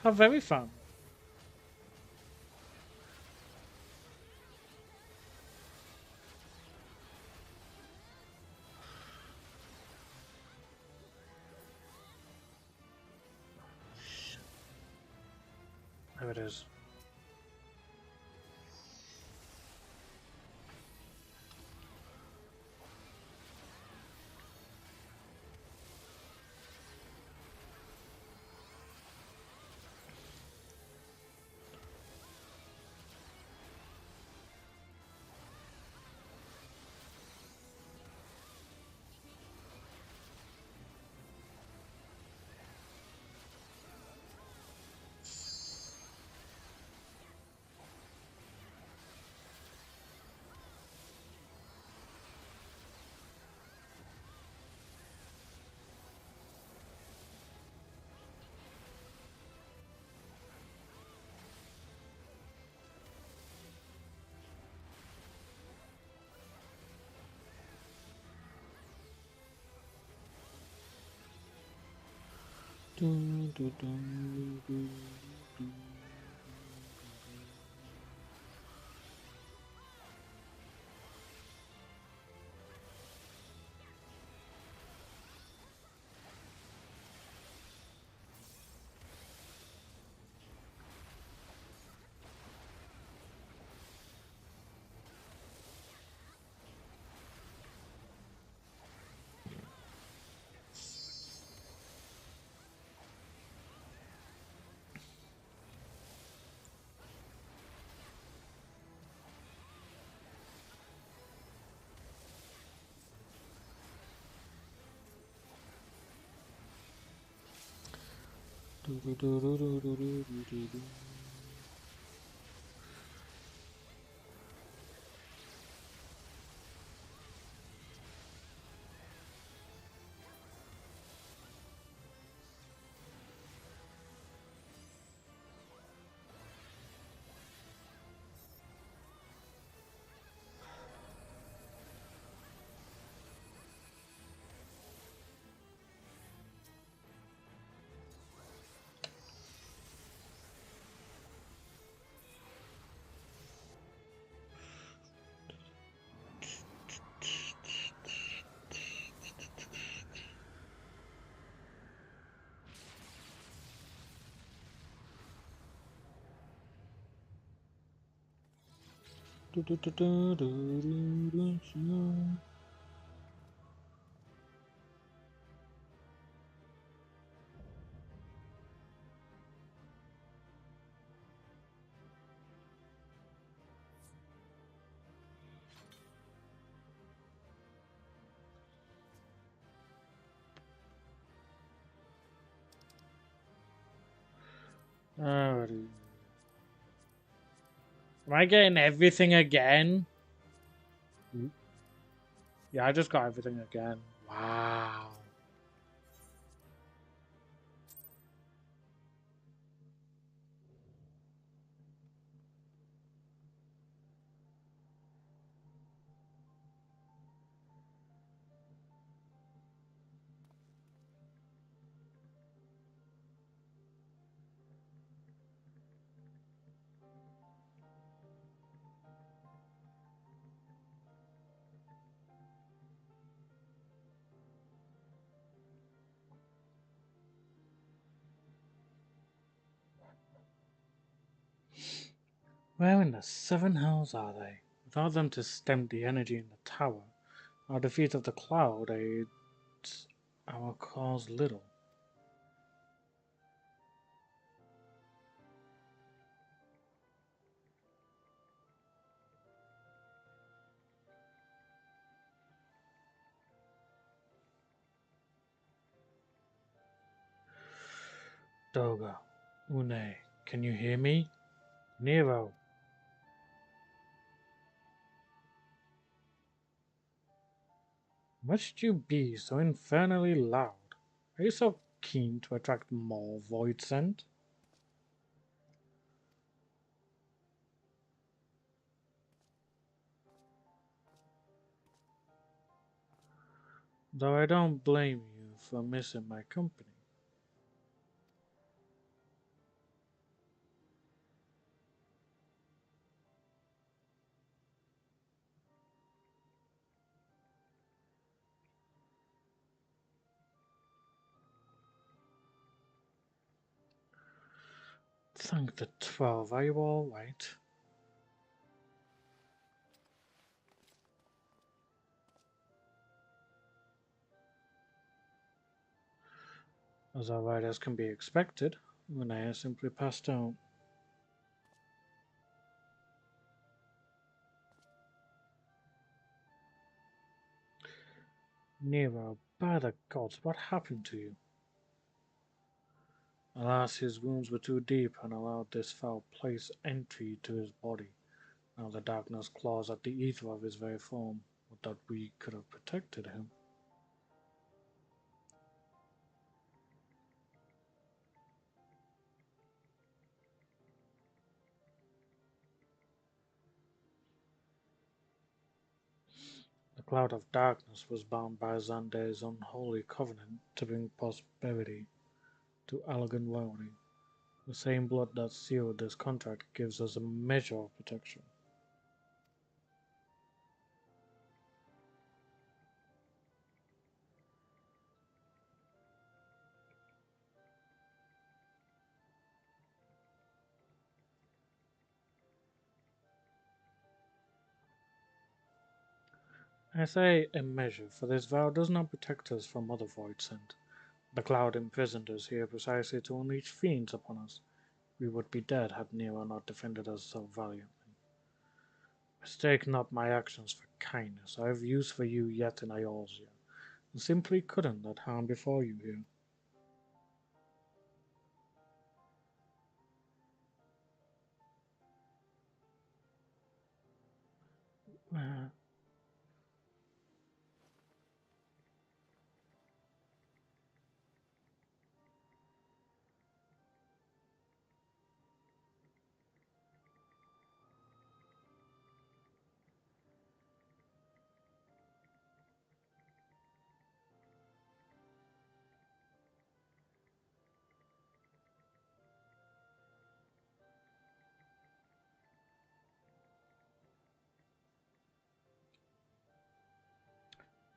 How very fun. There it is. Oh, am I getting everything again? Yeah, I just got everything again. Wow. Where in the seven hells are they? Without them to stem the energy in the tower, our defeat of the cloud aids our cause little. Doga, Une, can you hear me? Nero, must you be so infernally loud? Are you so keen to attract more void scent? Though I don't blame you for missing my company. Thank the 12, are you alright? As alright as can be expected, Renee simply passed out. Nero, by the gods, what happened to you? Alas, his wounds were too deep and allowed this foul place entry to his body. Now the darkness claws at the ether of his very form. Would that we could have protected him. The cloud of darkness was bound by Xander's unholy covenant to bring prosperity to elegant royalty. The same blood that sealed this contract gives us a measure of protection. I say a measure, for this vow does not protect us from other void sent. The cloud imprisoned us here precisely to unleash fiends upon us. We would be dead had Nero not defended us so valiantly. Mistake not my actions for kindness. I have use for you yet in Iolzia, and simply couldn't let harm befall you here. Uh,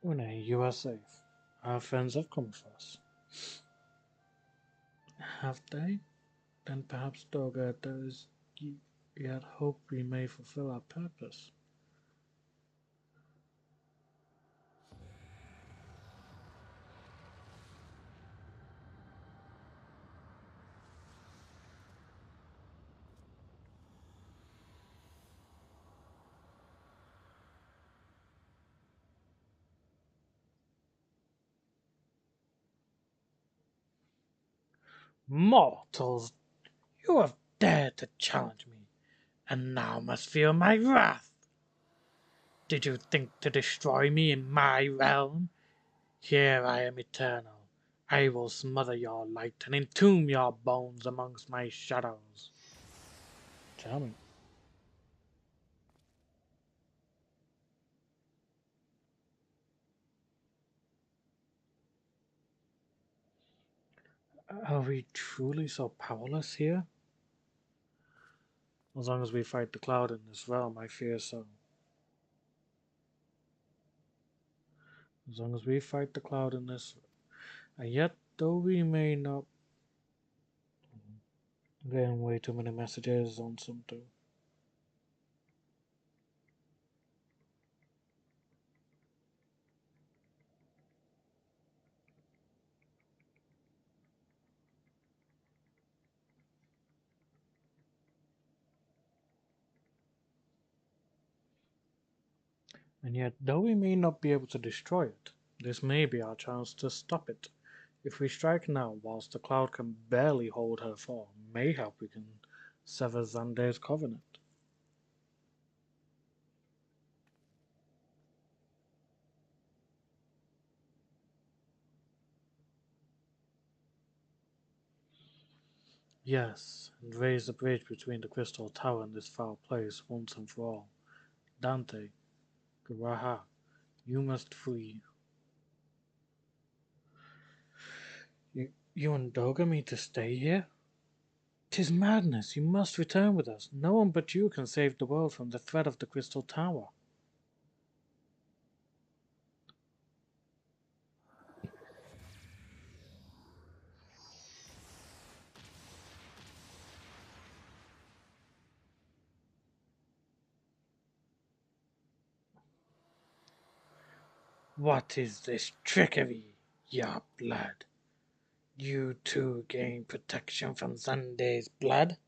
Une, you are safe. Our friends have come for us. Have they? Then perhaps, Doga, there is yet hope we may fulfill our purpose. Mortals, You have dared to challenge me, and now must feel my wrath. Did you think to destroy me in my realm? Here I am eternal. I will smother your light and entomb your bones amongst my shadows. Tell me. Are we truly so powerless here? As long as we fight the cloud in this realm, I fear so. As long as we fight the cloud in this, and yet, though we may not, getting way too many messages on something. And yet, though we may not be able to destroy it, this may be our chance to stop it. If we strike now, whilst the cloud can barely hold her form, mayhap we can sever Xander's covenant. Yes, and raise the bridge between the crystal tower and this foul place once and for all. Dante, Garaha, you must flee. You indulge me to stay here? 'Tis madness. You must return with us. No one but you can save the world from the threat of the crystal tower. What is this trickery, your blood? You too gain protection from Sunday's blood?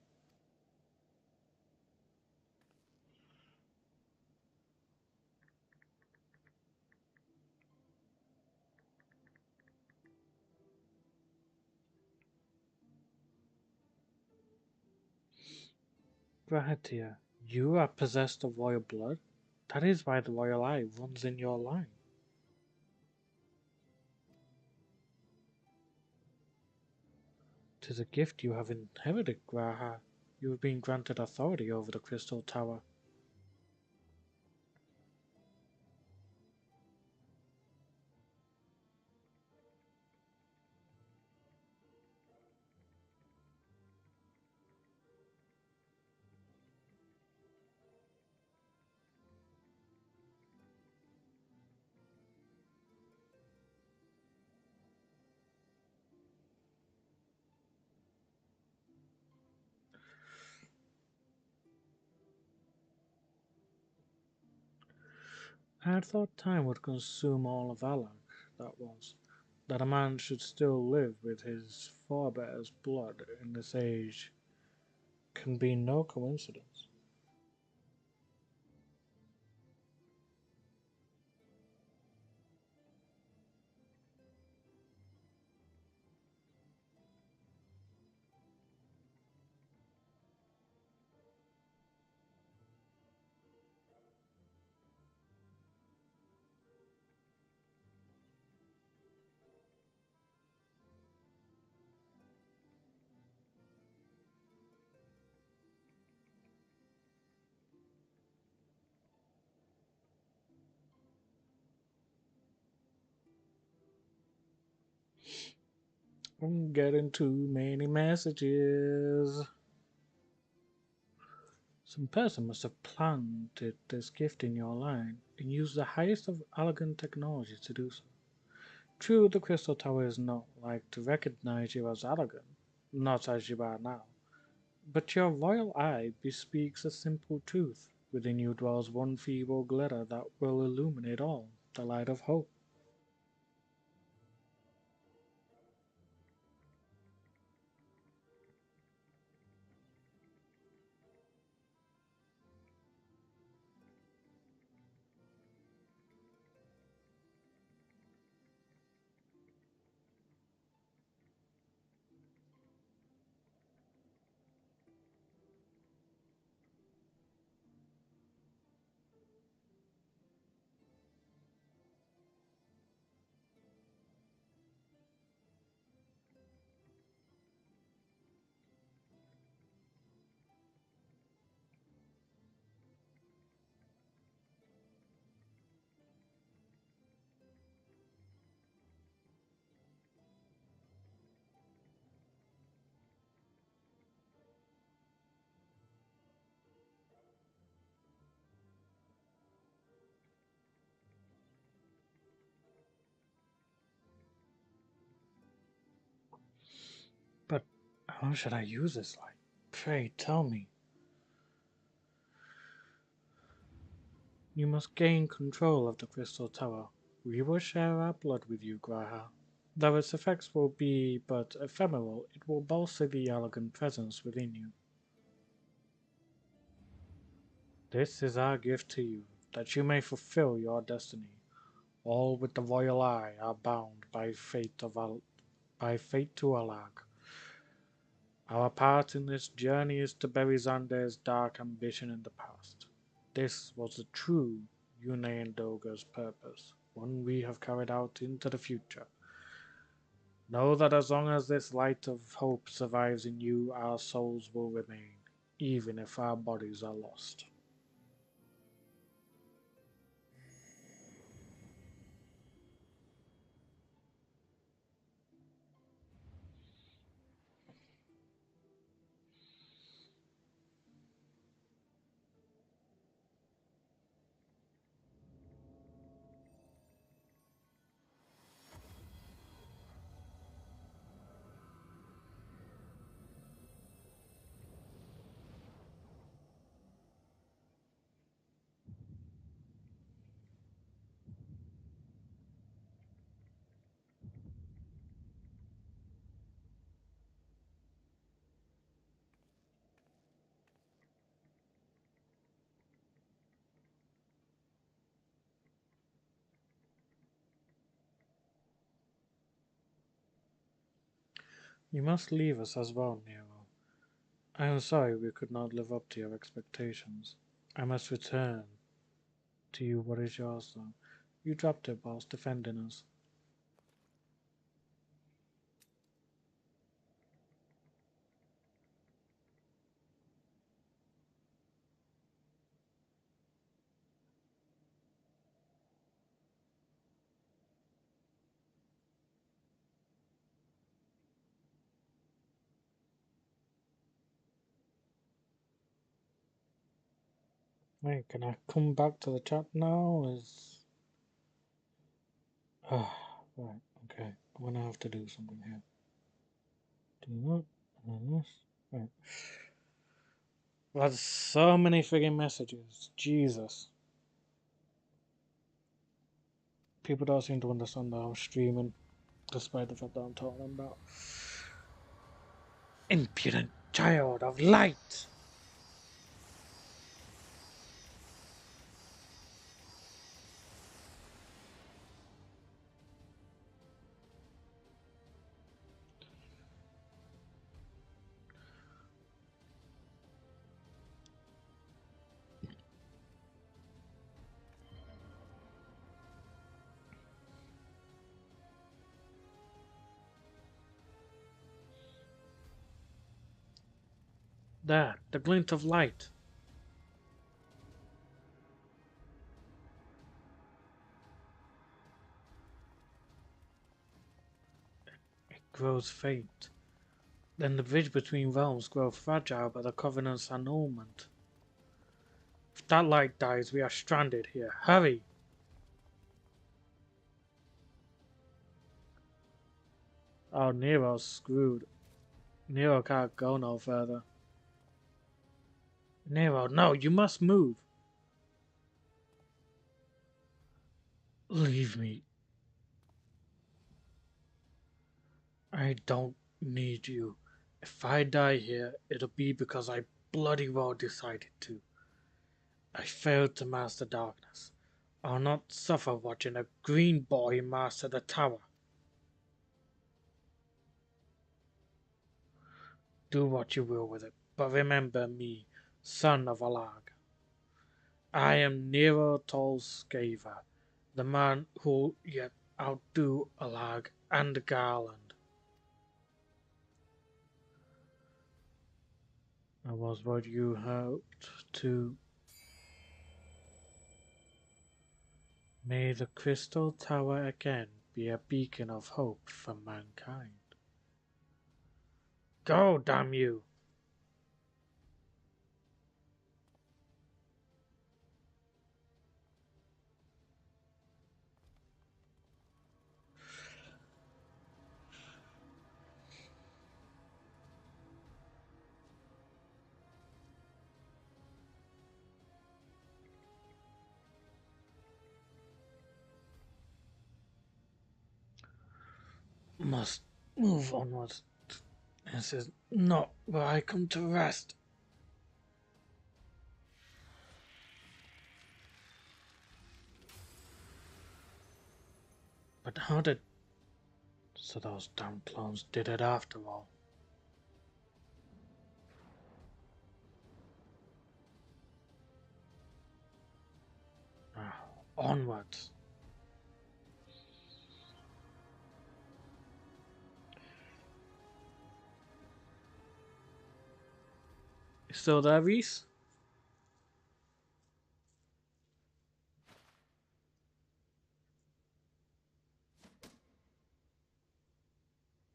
Brahatia, you are possessed of royal blood? That is why the royal eye runs in your line. 'Tis a gift you have inherited, Graha. You have been granted authority over the crystal tower. I had thought time would consume all of Alak, that was. That a man should still live with his forebears' blood in this age can be no coincidence. I'm getting too many messages. Some person must have planted this gift in your line and used the highest of elegant technology to do so. True, the crystal tower is not like to recognize you as elegant, not as you are now, but your royal eye bespeaks a simple truth. Within you dwells one feeble glitter that will illuminate all, the light of hope. How should I use this light? Pray tell me. You must gain control of the crystal tower. We will share our blood with you, Graha. Though its effects will be but ephemeral, it will bolster the elegant presence within you. This is our gift to you, that you may fulfill your destiny. All with the royal eye are bound by fate to Alag. Our part in this journey is to bury Xander's dark ambition in the past. This was the true Yune and Doga's purpose, one we have carried out into the future. Know that as long as this light of hope survives in you, our souls will remain, even if our bodies are lost. You must leave us as well, Nero. I am sorry we could not live up to your expectations. I must return to you what is yours, though. You dropped it whilst defending us. Wait, can I come back to the chat now? Right, okay. I'm gonna have to do something here. Do that, and then this. Right. That's so many friggin' messages. Jesus. People don't seem to understand that I'm streaming, despite the fact that I'm talking about. Impudent child of light! There, the glint of light. It grows faint. Then the bridge between realms grows fragile by the Covenant's annulment. If that light dies, we are stranded here. Hurry! Oh, Nero's screwed. Nero can't go no further. Nero, no, you must move. Leave me. I don't need you. If I die here, it'll be because I bloody well decided to. I failed to master darkness. I'll not suffer watching a green boy master the tower. Do what you will with it, but remember me, son of Alag. I am Nero Tolskava, the man who'll yet outdo Alag and Garland. I was what you hoped to. May the Crystal Tower again be a beacon of hope for mankind. Go, damn you! must move onwards. This is not where I come to rest. But how did... So those damn clones did it after all. Ah, onwards. You still there, Reese?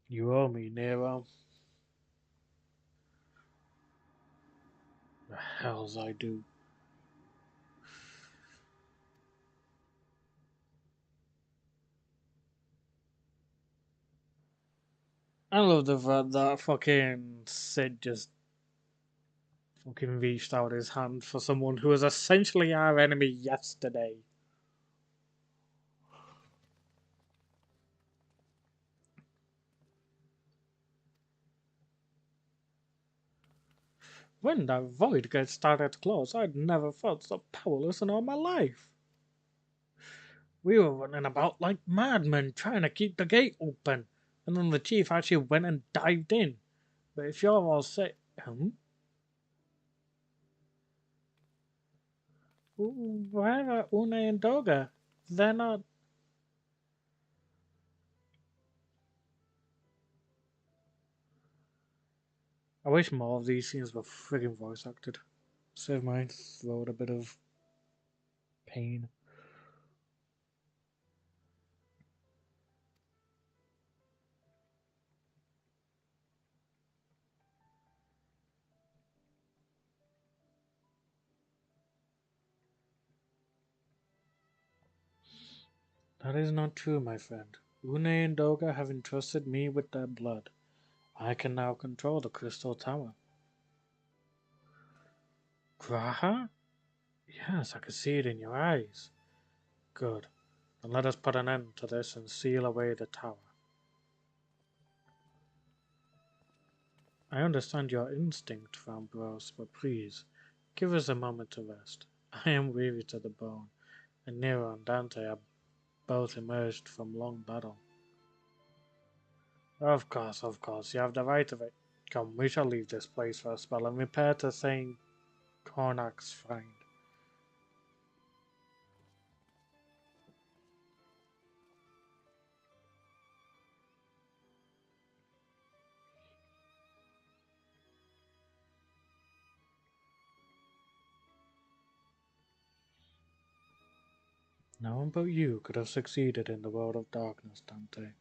You owe me, Nero. The hells I do. I love the fact that fucking Sid just fucking reached out his hand for someone who was essentially our enemy yesterday. When that void gate started to close, I'd never felt so powerless in all my life. We were running about like madmen trying to keep the gate open, and then the chief actually went and dived in. But if you're all say, where are Une and Doga? They're not. I wish more of these scenes were friggin' voice acted. Save my throat a bit of pain. That is not true, my friend. Une and Doga have entrusted me with their blood. I can now control the Crystal Tower. Graha? Yes, I can see it in your eyes. Good. Then let us put an end to this and seal away the tower. I understand your instinct, Vambros, but please, give us a moment to rest. I am weary to the bone, and Nero and Dante are both emerged from long battle. Of course, you have the right of it. Come, we shall leave this place for a spell and repair to Saint Cornac's shrine. No one but you could have succeeded in the world of darkness, Dante.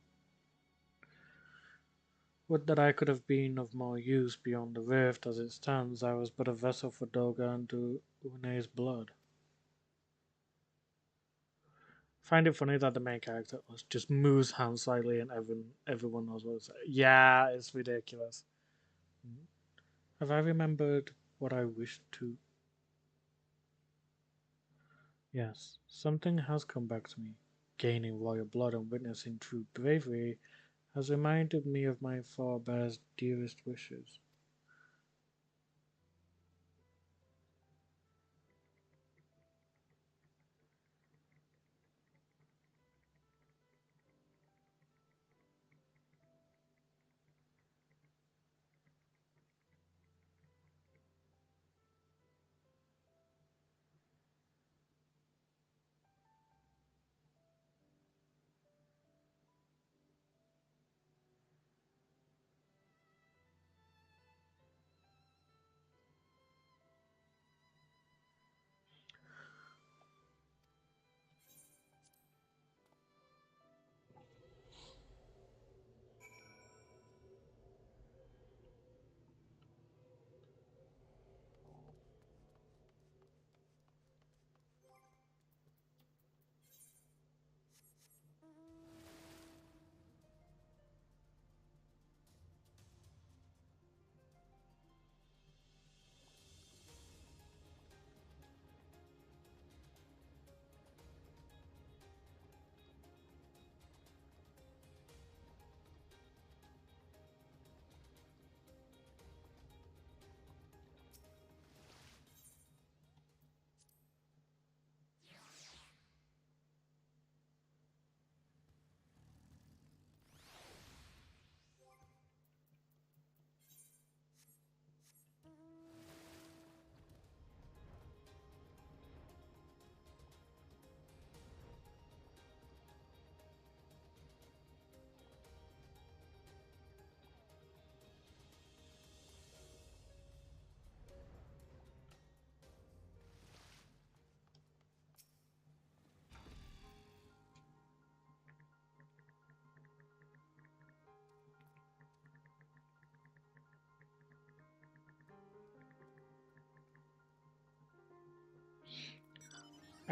Would that I could have been of more use beyond the rift. As it stands, I was but a vessel for Doga and Une's blood. Find it funny that the main character just moves hands slightly and everyone knows what to say. Yeah, it's ridiculous. Have I remembered what I wished to? Yes, something has come back to me. Gaining royal blood and witnessing true bravery has reminded me of my forebears' dearest wishes.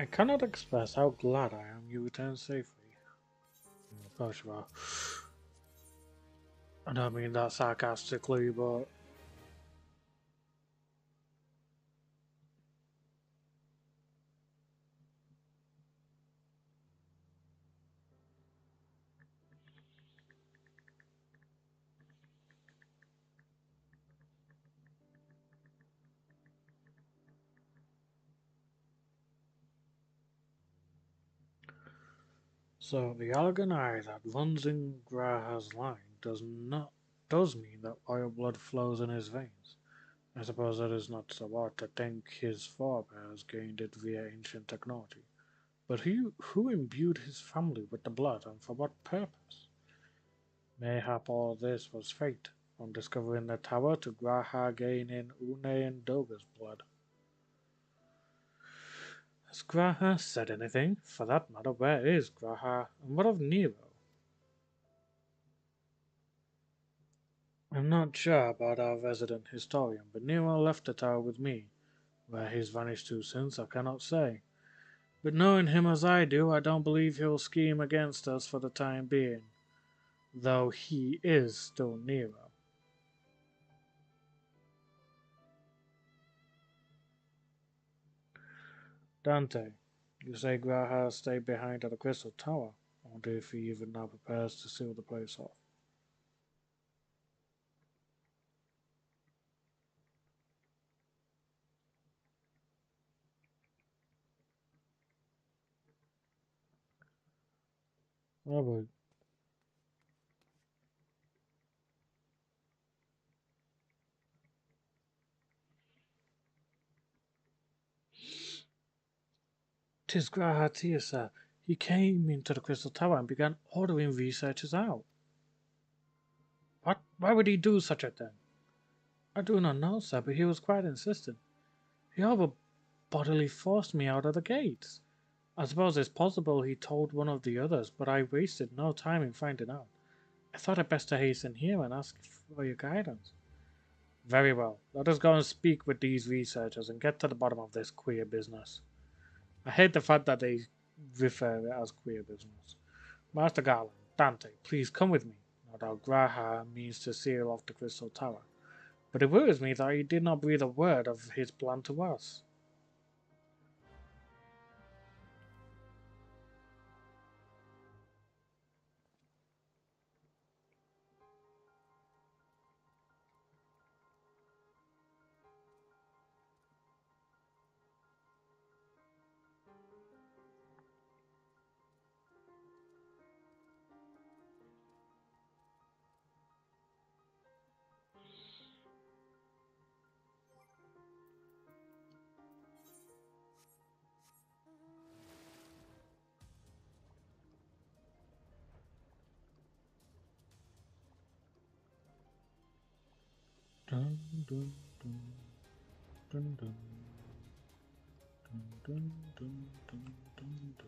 I cannot express how glad I am you returned safely. Of course you are. I don't mean that sarcastically, but so the elegant eye that runs in Graha's line does mean that royal blood flows in his veins. I suppose that is not so odd to think his forebears gained it via ancient technology. But who imbued his family with the blood, and for what purpose? Mayhap all this was fate, from discovering the tower to Graha gaining Une and Doga's blood. Has Graha said anything? For that matter, where is Graha, and what of Nero? I'm not sure about our resident historian, but Nero left the tower with me. Where he's vanished to since, I cannot say. But knowing him as I do, I don't believe he'll scheme against us for the time being, though he is still Nero. Dante, you say Graha stayed behind at the Crystal Tower. I wonder if he even now prepares to seal the place off. Oh boy. 'Tis Graha Tirsa. He came into the Crystal Tower and began ordering researchers out. What? Why would he do such a thing? I do not know, sir, but he was quite insistent. He over bodily forced me out of the gates. I suppose it's possible he told one of the others, but I wasted no time in finding out. I thought it best to hasten here and ask for your guidance. Very well. Let us go and speak with these researchers and get to the bottom of this queer business. I hate the fact that they refer it as queer business. Master Garland, Dante, please come with me. No doubt Graha means to seal off the Crystal Tower, but it worries me that he did not breathe a word of his plan to us. Dun, dun, dun, dun, dun, dun, dun, dun, dun, dun, dun.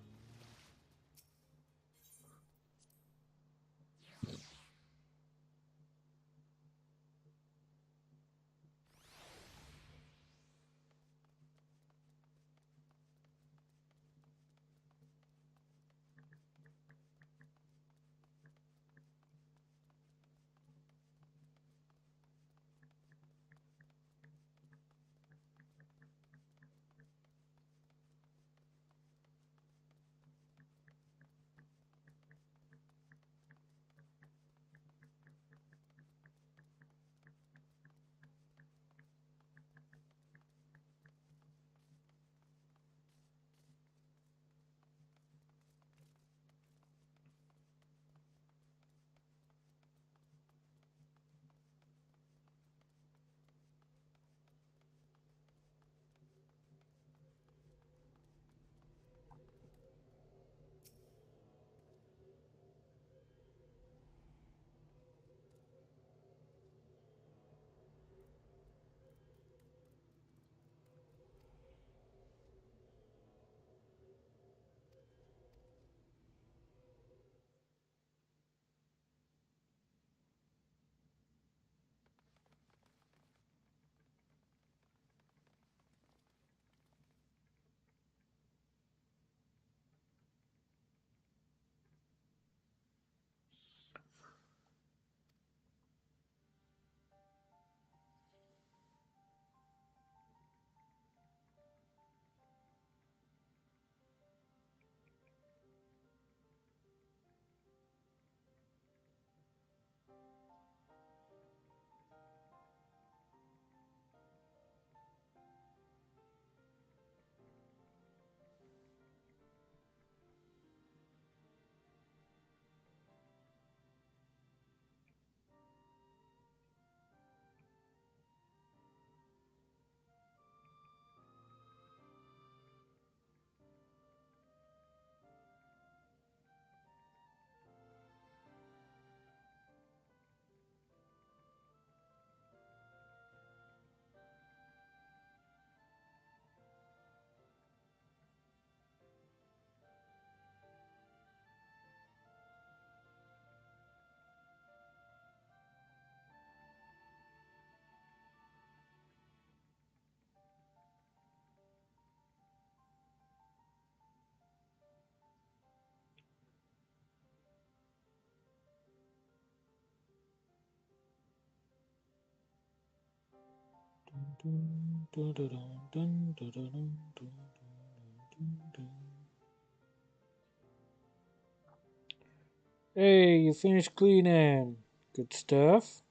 Hey, you finished cleaning. Good stuff.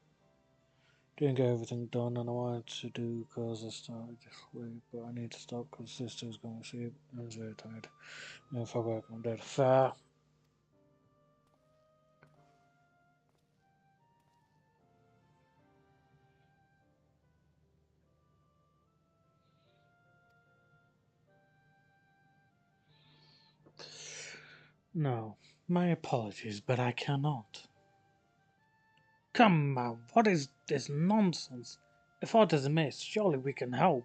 Didn't get everything done and I wanted to do because I started late, but I need to stop because sister's going to sleep. I'm very tired. And if I work, I'm dead. Fair. No, my apologies, but I cannot. Come on, what is this nonsense? If order is missed, surely we can help.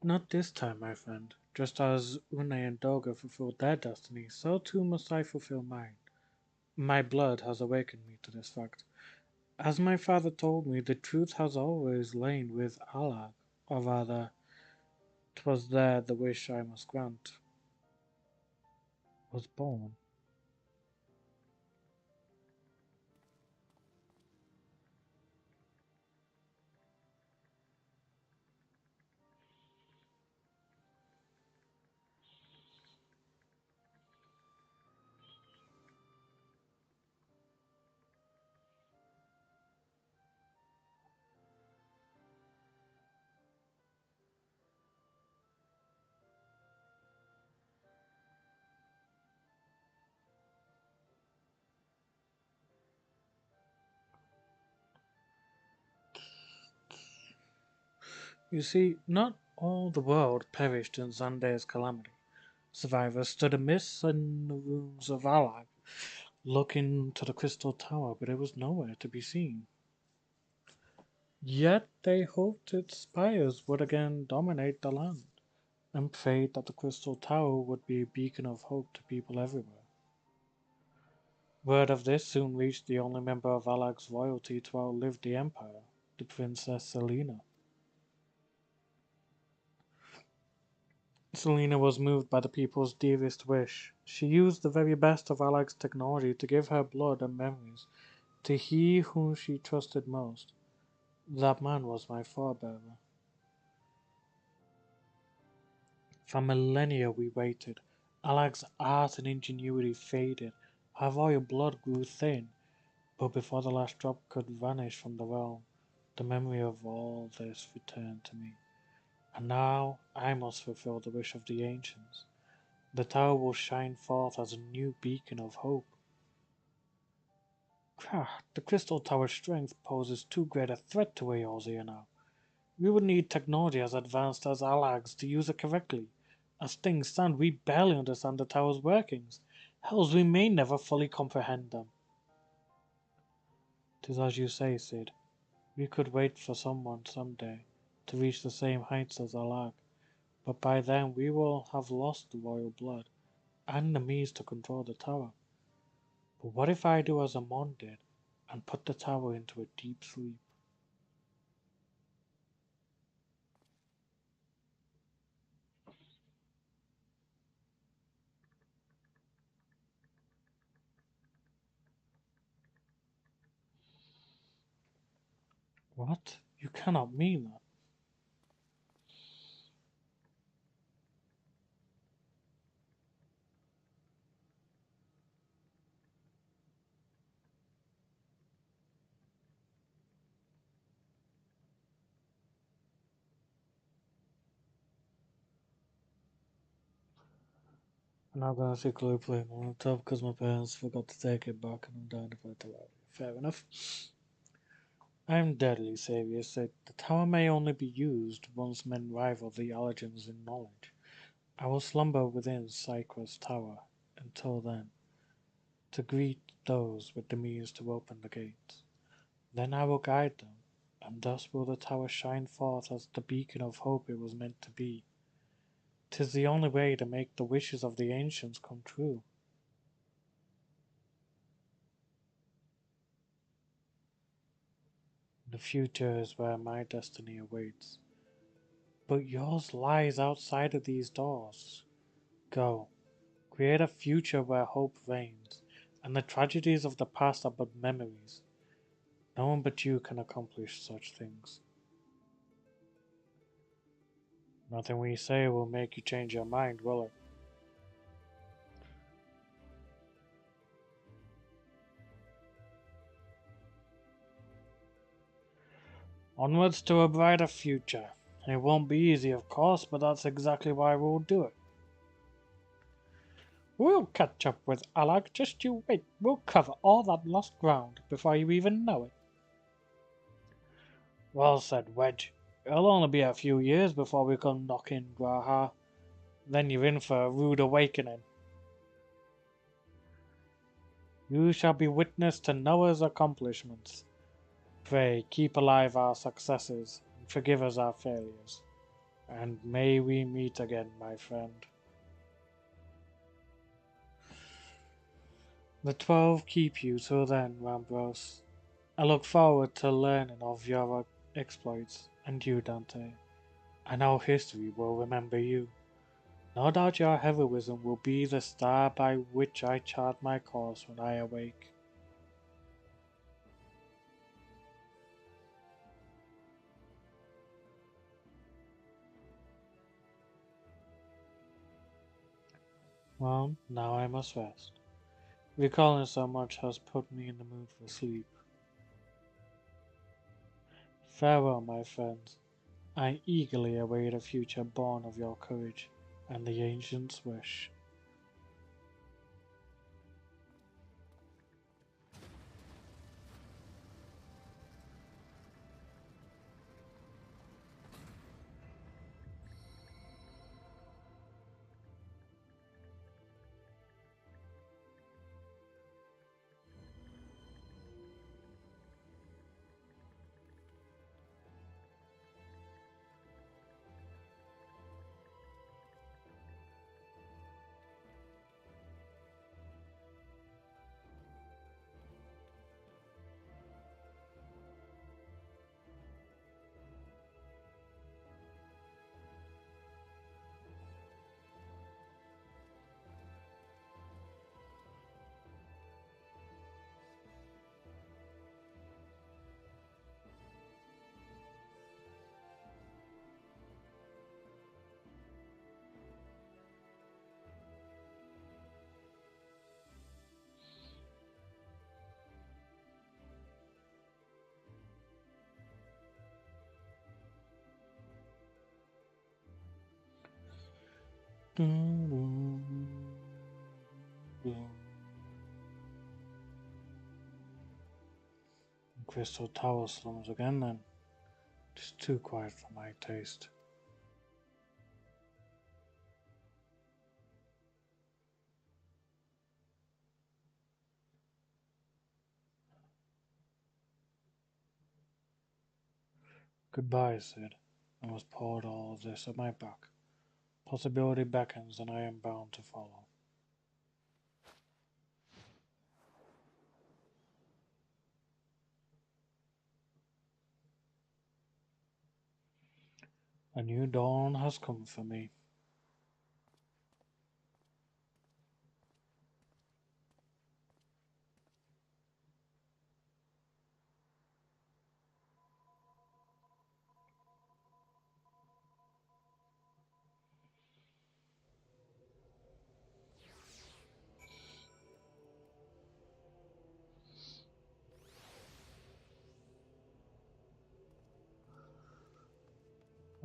Not this time, my friend. Just as Une and Doga fulfilled their destiny, so too must I fulfill mine. My blood has awakened me to this fact. As my father told me, the truth has always lain with Allah, or rather, 'twas there the wish I must grant was born. You see, not all the world perished in Zande's calamity. Survivors stood amiss in the rooms of Allah, looking to the crystal tower, but it was nowhere to be seen. Yet they hoped its spires would again dominate the land, and prayed that the crystal tower would be a beacon of hope to people everywhere. Word of this soon reached the only member of Alag's royalty to outlive the empire, the Princess Selena. Selena was moved by the people's dearest wish. She used the very best of Alag's technology to give her blood and memories to he whom she trusted most. That man was my forebearer. For millennia we waited. Alag's art and ingenuity faded. Our royal blood grew thin. But before the last drop could vanish from the realm, the memory of all this returned to me. And now I must fulfill the wish of the ancients. The tower will shine forth as a new beacon of hope. The crystal tower's strength poses too great a threat to Eorzea now. We would need technology as advanced as Alag's to use it correctly. As things stand, we barely understand the tower's workings. Hells, we may never fully comprehend them. 'Tis as you say, Sid. We could wait for someone someday to reach the same heights as Alag, but by then we will have lost the royal blood and the means to control the tower. But what if I do as Amon did and put the tower into a deep sleep? What? You cannot mean that. I'm now gonna secretly play my laptop because my parents forgot to take it back and I'm dying to play it. Fair enough. I am deadly serious that the tower may only be used once men rival the Allergens in knowledge. I will slumber within Cycra's tower until then, to greet those with the means to open the gates. Then I will guide them, and thus will the tower shine forth as the beacon of hope it was meant to be. 'Tis the only way to make the wishes of the ancients come true. The future is where my destiny awaits. But yours lies outside of these doors. Go, create a future where hope reigns, and the tragedies of the past are but memories. No one but you can accomplish such things. Nothing we say will make you change your mind, will it? Onwards to a brighter future. It won't be easy, of course, but that's exactly why we'll do it. We'll catch up with Alec, just you wait. We'll cover all that lost ground before you even know it. Well said, Wedge. It'll only be a few years before we come knocking, Graha. Then you're in for a rude awakening. You shall be witness to Noah's accomplishments. Pray, keep alive our successes, and forgive us our failures. And may we meet again, my friend. The 12 keep you till then, Rambros. I look forward to learning of your exploits, and you, Dante. I know history will remember you. No doubt your heroism will be the star by which I chart my course when I awake. Well, now I must rest. Recalling so much has put me in the mood for sleep. Farewell, my friends. I eagerly await a future born of your courage and the ancient's wish. Crystal Tower slums again then. It's too quiet for my taste. Goodbye, Sid. I must pour all of this at my back. Possibility beckons, and I am bound to follow. A new dawn has come for me.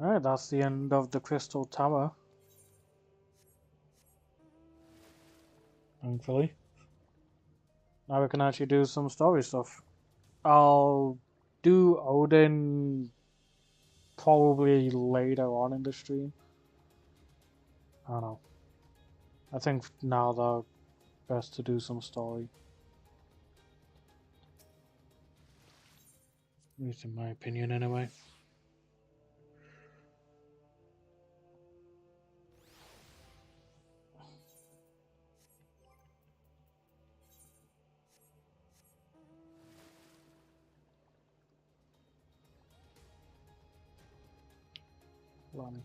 Alright, that's the end of the Crystal Tower. Thankfully. Now we can actually do some story stuff. I'll do Odin probably later on in the stream. I don't know. I think now the best to do some story. At least in my opinion anyway. Lonnie.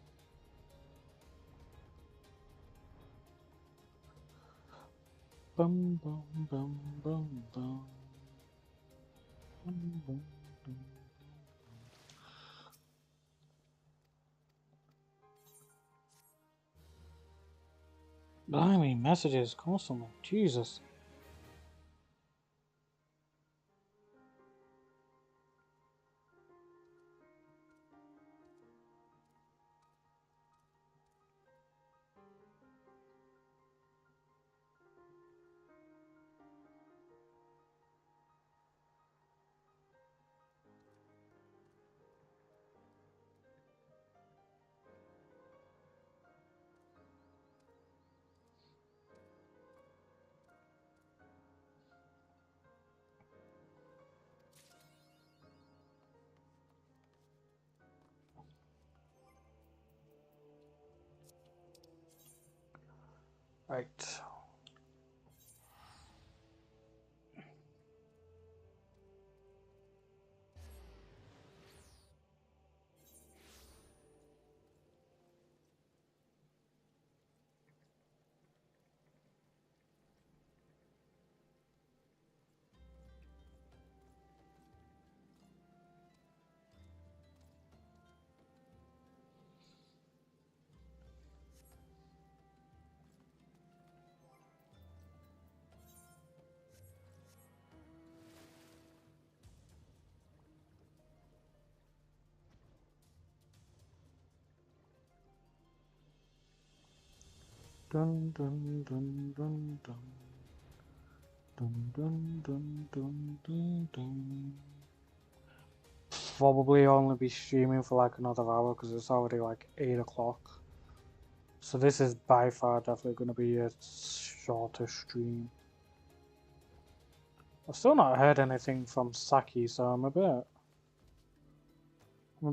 Bum bum bum bum bum. Blimey, messages constantly. Jesus. Right. Dun dun dun dun dun. Dun dun dun dun dun dun. Probably only be streaming for like another hour because it's already like 8 o'clock. So this is by far definitely going to be a shorter stream. I've still not heard anything from Saki, so I'm a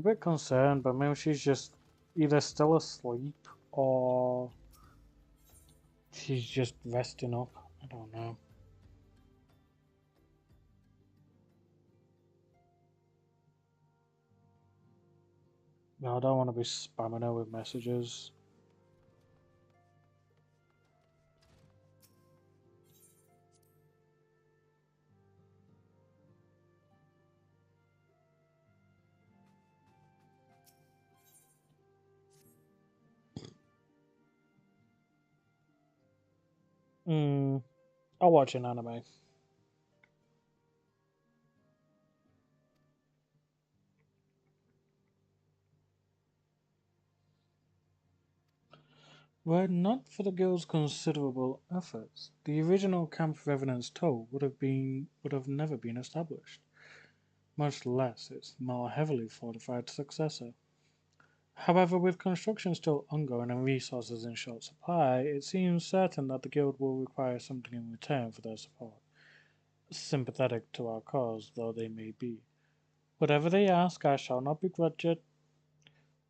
bit concerned, but maybe she's just either still asleep or she's just resting up. I don't know. No, I don't want to be spamming her with messages. I'll watch an anime. Were it not for the guild's considerable efforts, the original Camp Revenant's Toe would have never been established, much less its more heavily fortified successor. However, with construction still ongoing and resources in short supply, it seems certain that the guild will require something in return for their support, sympathetic to our cause though they may be. Whatever they ask, I shall not begrudge it.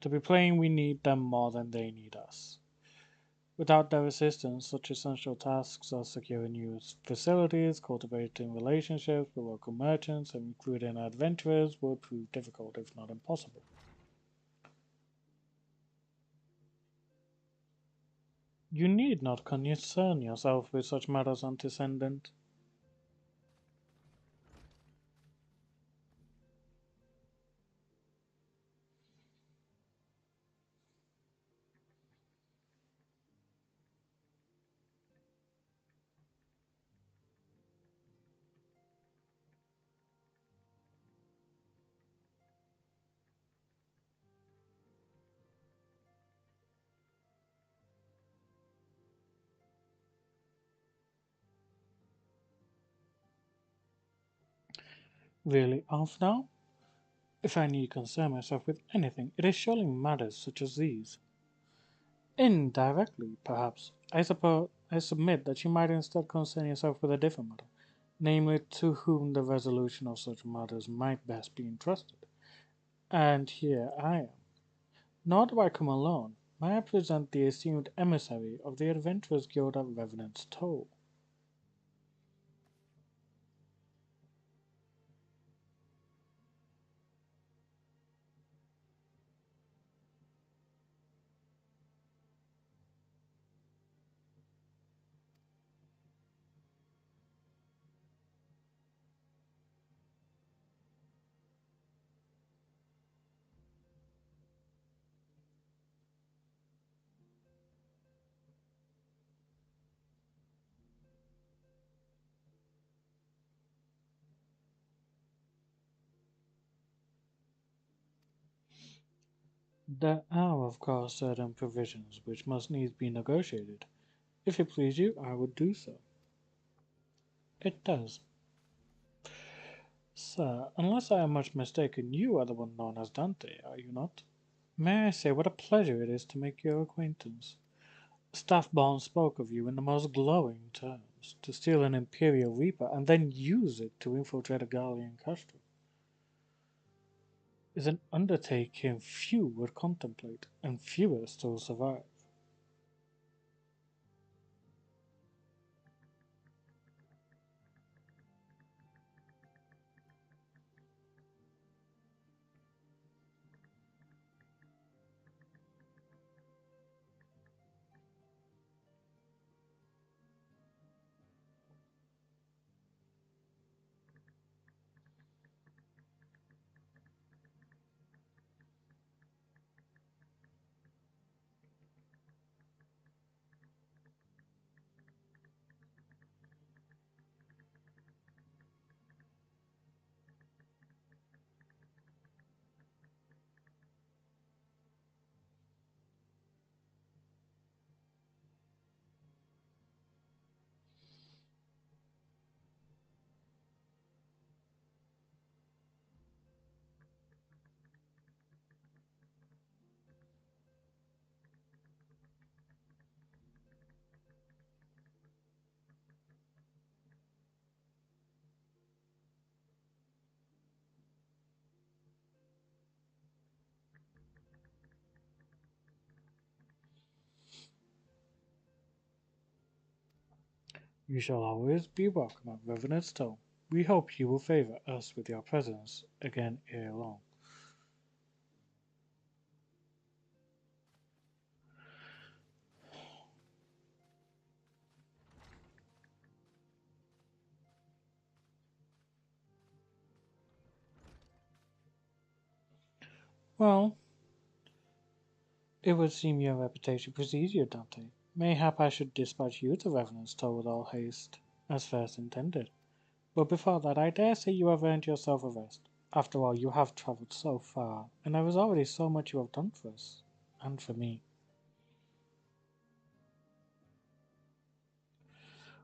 To be plain, we need them more than they need us. Without their assistance, such essential tasks as securing new facilities, cultivating relationships with local merchants, and recruiting adventurers would prove difficult, if not impossible. You need not concern yourself with such matters, Antecedent. Really, off now? If I need concern myself with anything, it is surely matters such as these. Indirectly, perhaps. I submit that you might instead concern yourself with a different matter, namely to whom the resolution of such matters might best be entrusted. And here I am. Nor do I come alone. I represent the esteemed emissary of the Adventurers Guild at Revenant's Toll. There are, of course, certain provisions which must needs be negotiated. If it please you, I would do so. It does. Sir, unless I am much mistaken, you are the one known as Dante, are you not? May I say what a pleasure it is to make your acquaintance? Staffborn spoke of you in the most glowing terms. To steal an Imperial Reaper and then use it to infiltrate a Gallian custom is an undertaking few would contemplate, and fewer still survive. You shall always be welcome at Revenant's Stone. We hope you will favor us with your presence again ere long. Well, it would seem your reputation precedes you, Dante. Mayhap I should dispatch you to Revenant's Stone with all haste, as first intended. But before that, I dare say you have earned yourself a rest. After all, you have travelled so far, and there is already so much you have done for us, and for me.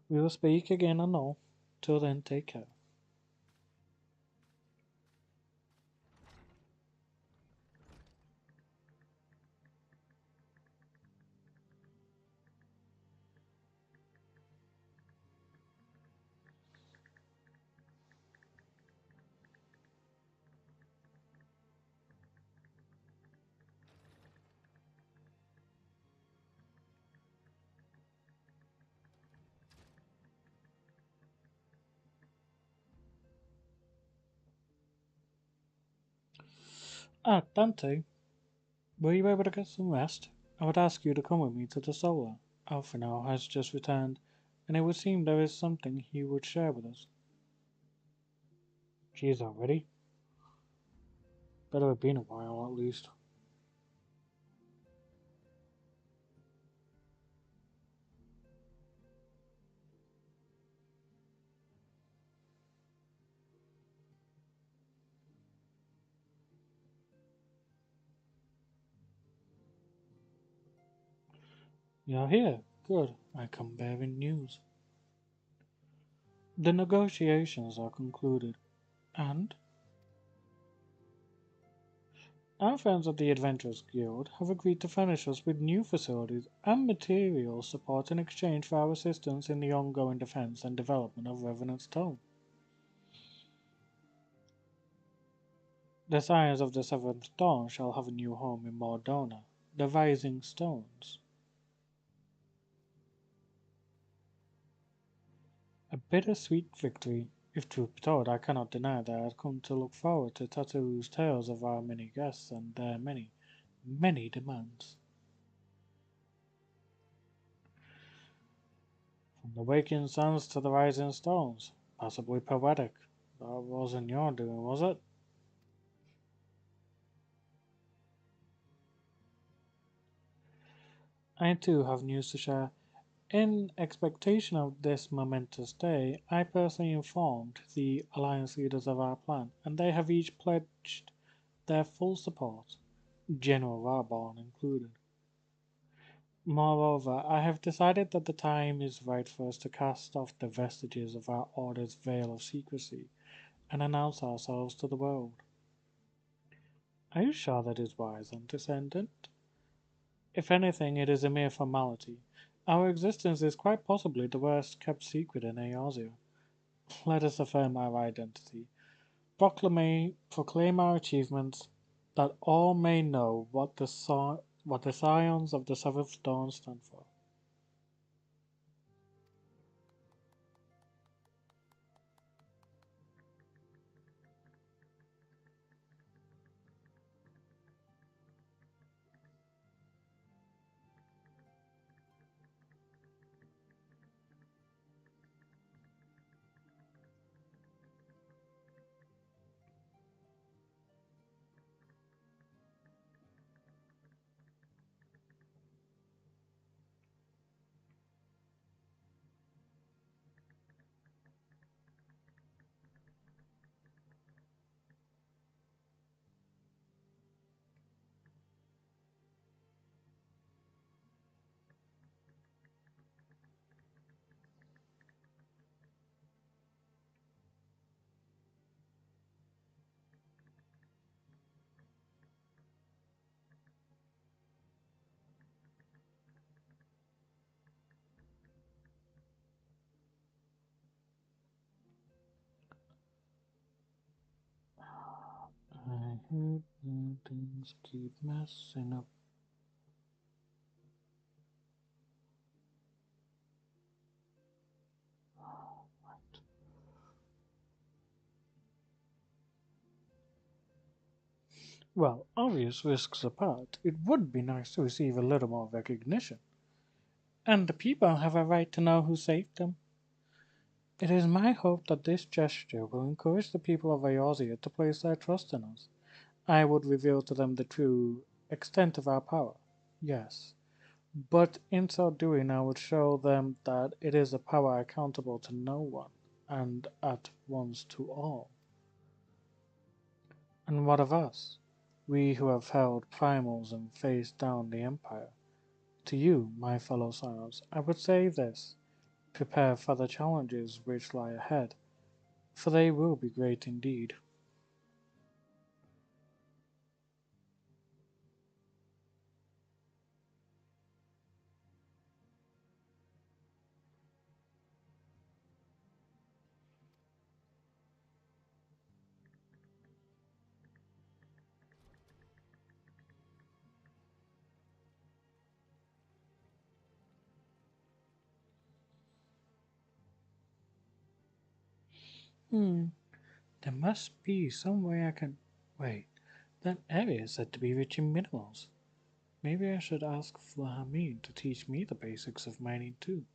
We will speak again anon. Till then, take care. Ah, Dante, were you able to get some rest? I would ask you to come with me to the Solar. Alphinaud has just returned, and it would seem there is something he would share with us. Geez, already? Better have been a while, at least. You're here. Good. I come bearing news. The negotiations are concluded, and our friends of the Adventurers Guild have agreed to furnish us with new facilities and material support in exchange for our assistance in the ongoing defense and development of Revenant's Tome. The Scions of the Seventh Dawn shall have a new home in Mordona, the Rising Stones. A bittersweet victory. If truth be told, I cannot deny that I had come to look forward to Tataru's tales of our many guests and their many, many demands. From the waking suns to the rising stones. Possibly poetic. That wasn't your doing, was it? I too have news to share. In expectation of this momentous day, I personally informed the Alliance leaders of our plan, and they have each pledged their full support. General Reborn included. Moreover, I have decided that the time is right for us to cast off the vestiges of our order's veil of secrecy and announce ourselves to the world. Are you sure that is wise, Descendant? If anything, it is a mere formality. Our existence is quite possibly the worst kept secret in Eorzea. Let us affirm our identity, proclaim our achievements, that all may know what the Scions of the Seventh Dawn stand for. I hate when things keep messing up. Well, obvious risks apart, it would be nice to receive a little more recognition. And the people have a right to know who saved them. It is my hope that this gesture will encourage the people of Eorzea to place their trust in us. I would reveal to them the true extent of our power, yes, but in so doing I would show them that it is a power accountable to no one, and at once to all. And what of us, we who have held primals and faced down the Empire? To you, my fellow sires, I would say this: prepare for the challenges which lie ahead, for they will be great indeed. Hmm, there must be some way I can. Wait, that area is said to be rich in minerals. Maybe I should ask Flahameen to teach me the basics of mining too.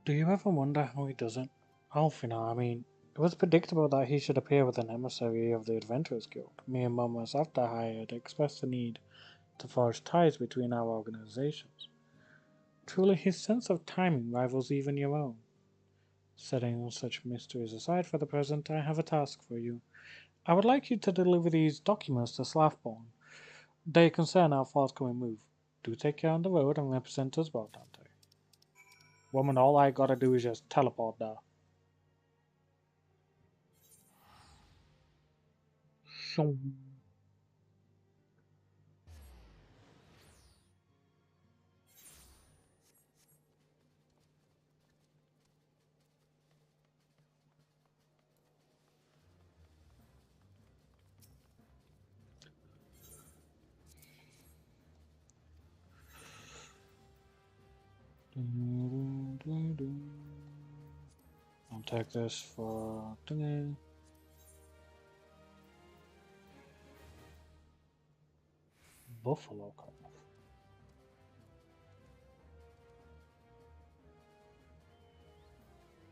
Do you ever wonder how he does it? It was predictable that he should appear with an emissary of the Adventurers Guild, mere moments after I had expressed the need to forge ties between our organizations. Truly, his sense of timing rivals even your own. Setting such mysteries aside for the present, I have a task for you. I would like you to deliver these documents to Slathborn. They concern our forthcoming move. Do take care on the road and represent us well, Dante. Woman, all I gotta do is just teleport there. So, Take this for thingy. Buffalo calf.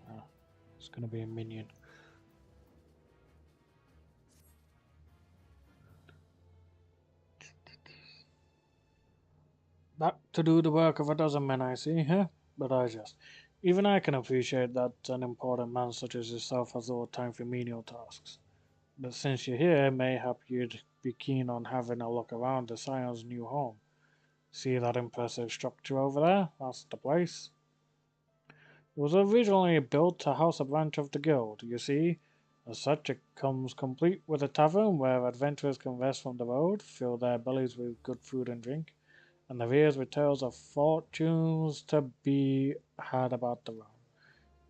Ah, it's gonna be a minion. That to do the work of a dozen men, I see, huh? But I just. Even I can appreciate that an important man such as yourself has little time for menial tasks. But since you're here, mayhap you'd be keen on having a look around the Scion's new home. See that impressive structure over there? That's the place. It was originally built to house a branch of the guild, you see. As such, it comes complete with a tavern where adventurers can rest from the road, fill their bellies with good food and drink, and the ears with tales of fortunes to be had about the realm.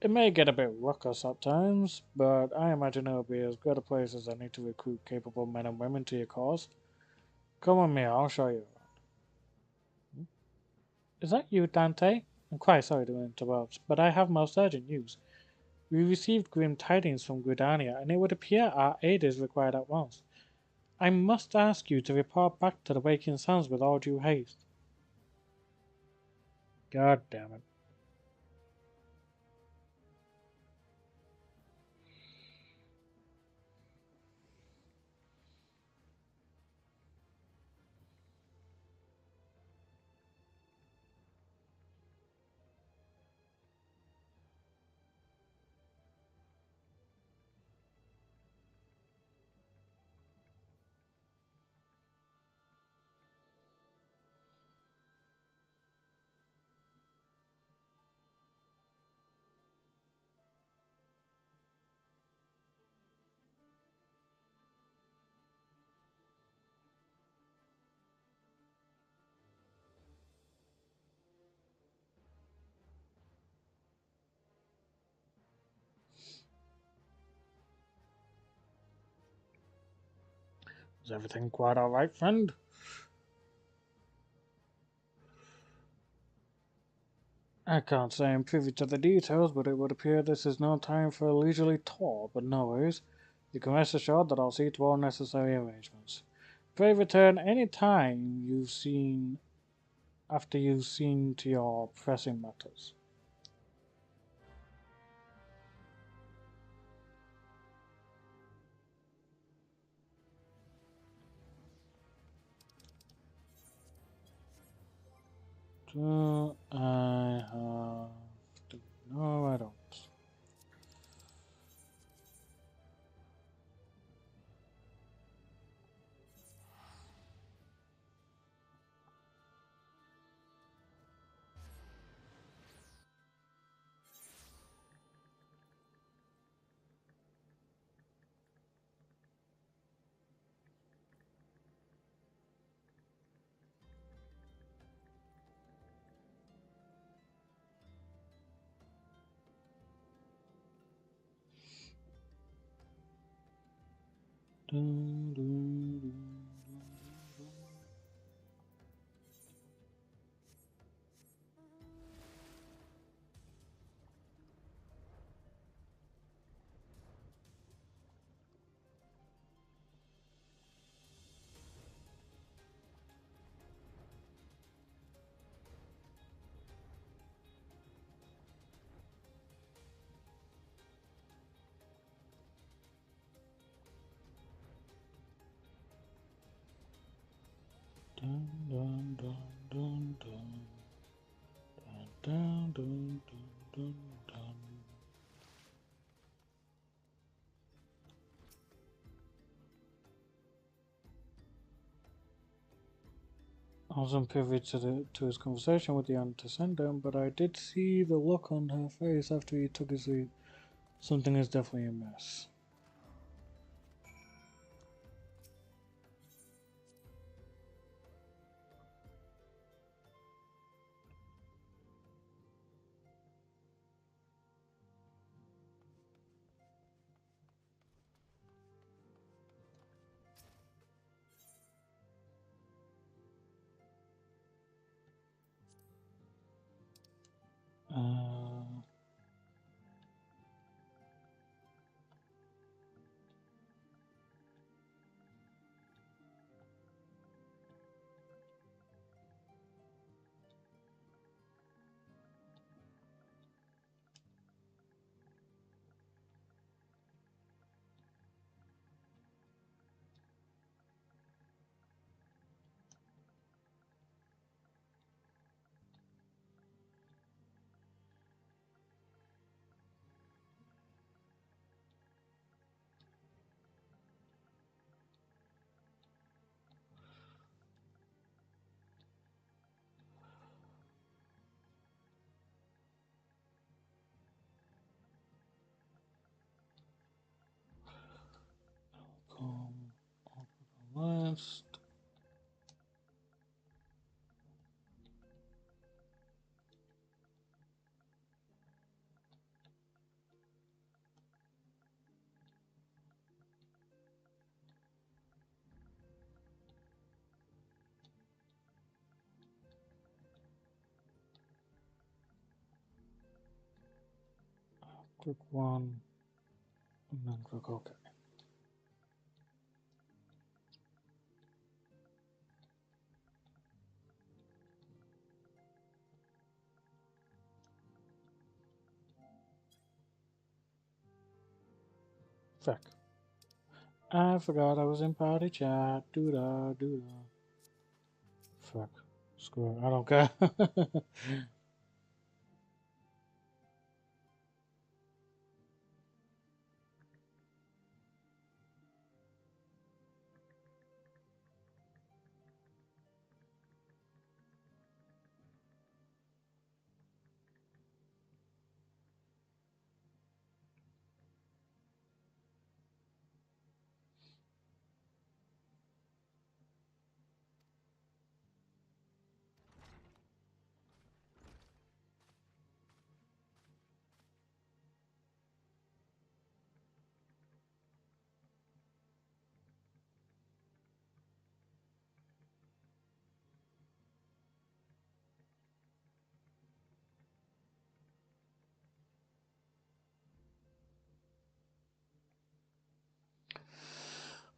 It may get a bit ruckus at times, but I imagine it'll be as good a place as any to recruit capable men and women to your cause. Come with me, I'll show you around. Is that you, Dante? I'm quite sorry to interrupt, but I have most urgent news. We received grim tidings from Gridania, and it would appear our aid is required at once. I must ask you to report back to the Waking Suns with all due haste. God damn it. Is everything quite alright, friend? I can't say I'm privy to the details, but it would appear this is no time for a leisurely tour, but no worries. You can rest assured that I'll see to all necessary arrangements. Pray return any time you've seen after you've seen to your pressing matters. Do I have to? No, I don't. Dun, dun, dun. Dun, dun, dun, dun, dun. Dun, dun, dun, dun, dun. I wasn't privy to his conversation with the antecedent, but I did see the look on her face after he took his leave. Something is definitely amiss. Uh, list. Click one, and then click OK. Fuck. I forgot I was in party chat. Doo-da, doo-da. Fuck. Screw it. I don't care.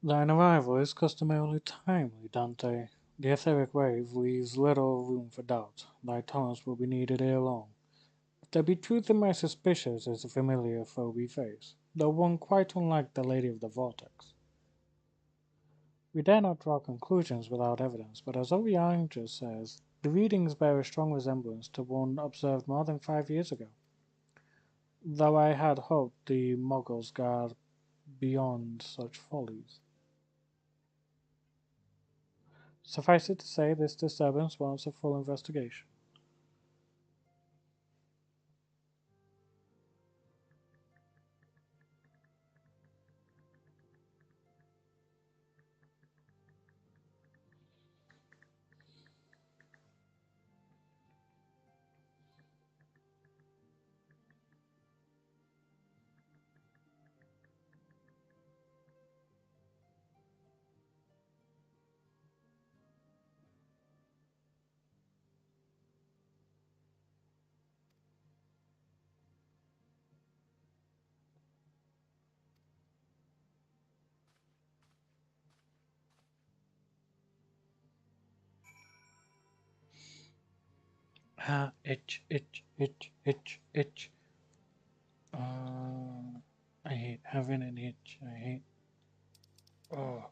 Thine arrival is customarily timely, Dante. The etheric wave leaves little room for doubt. Thy talents will be needed ere long. If there be truth in my suspicions, as a familiar foe we face, though one quite unlike the Lady of the Vortex. We dare not draw conclusions without evidence, but as Oriange says, the readings bear a strong resemblance to one observed more than 5 years ago. Though I had hoped the Muggles guard beyond such follies. Suffice it to say, this disturbance warrants a full investigation. Ah, itch, itch, itch, itch, itch. I hate having an itch. I hate. Oh.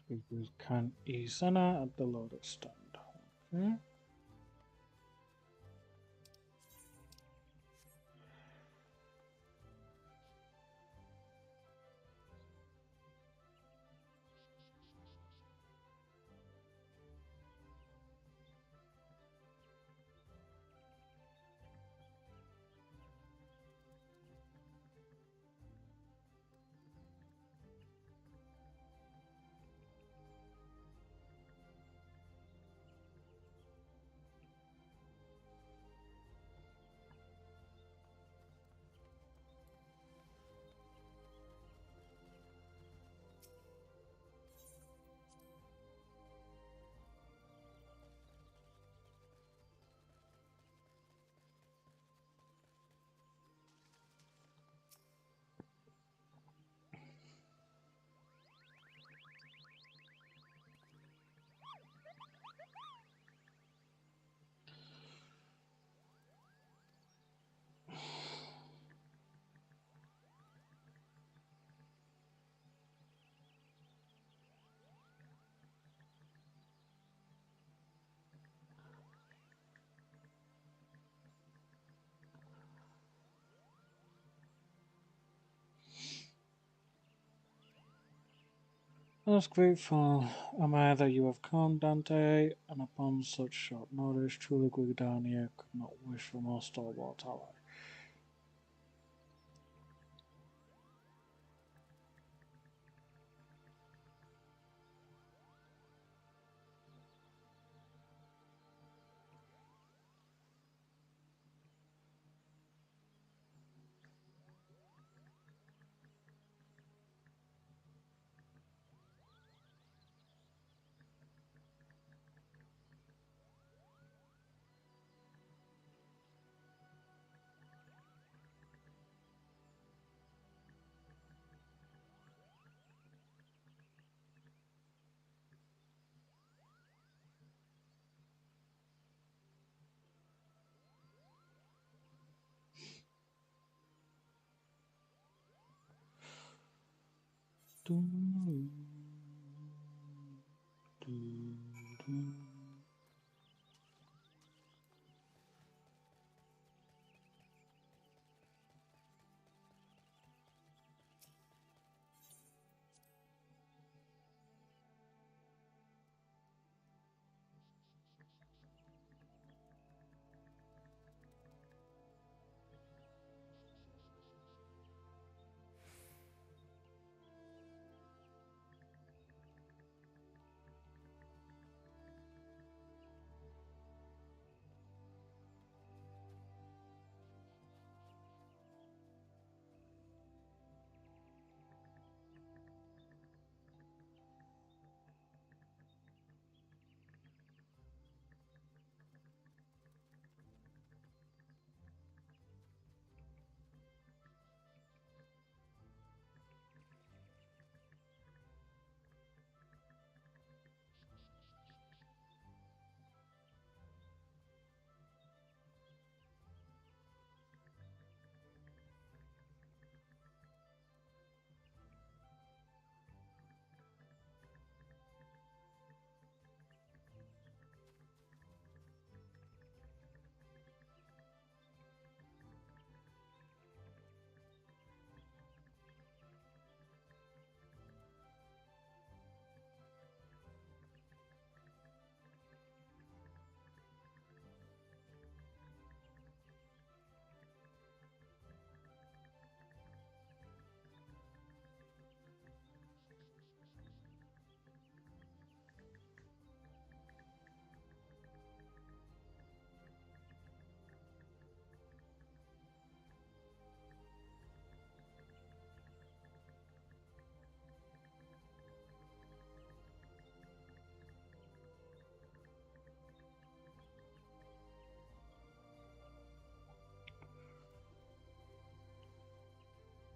Speak with Khan Isana at the Lotus stand. Okay. Most grateful am I that you have come, Dante, and upon such short notice, truly Guidania could not wish for more stalwart ally. Doo, doo, doo.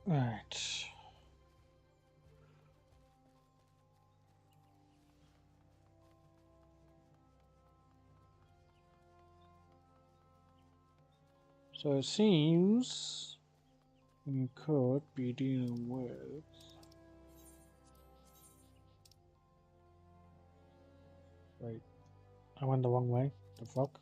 Right. So it seems we could be dealing with Wait, I went the wrong way. The fuck?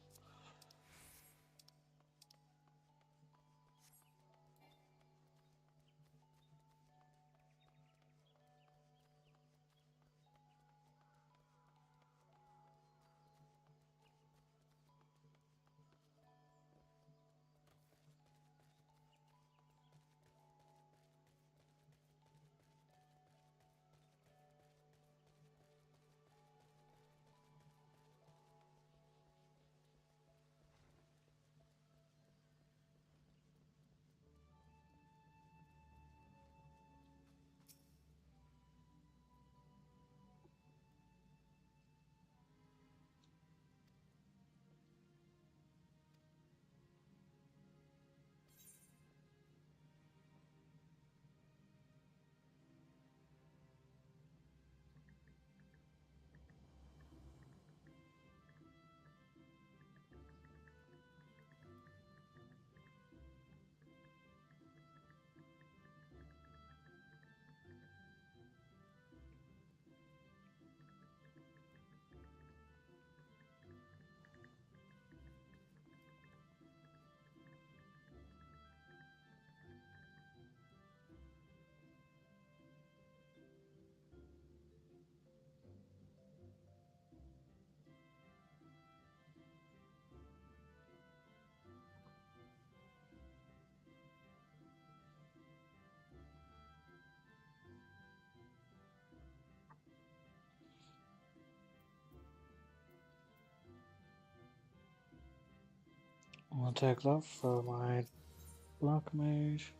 I'm gonna take that for my black mage.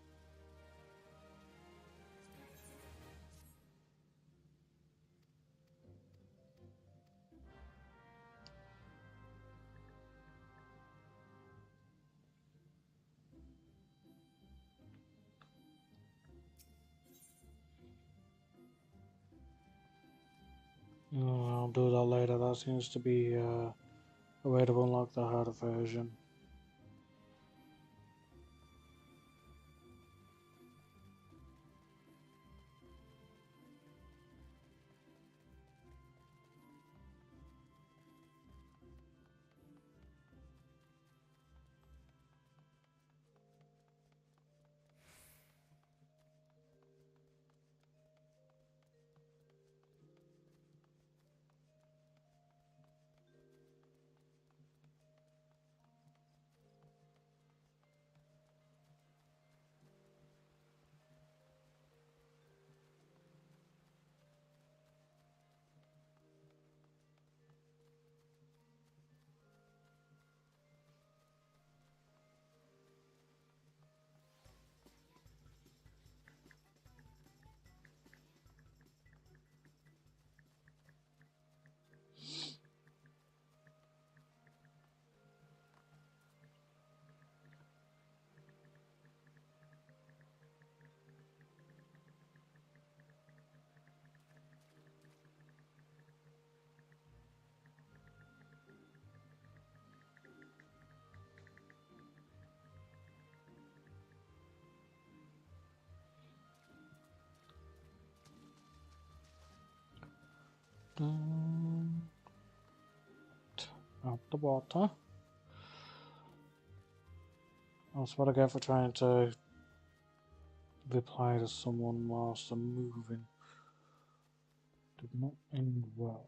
I'll do that later. That seems to be a way to unlock the harder version. Out the water. That's what I get for trying to reply to someone whilst I'm moving. Did not end well.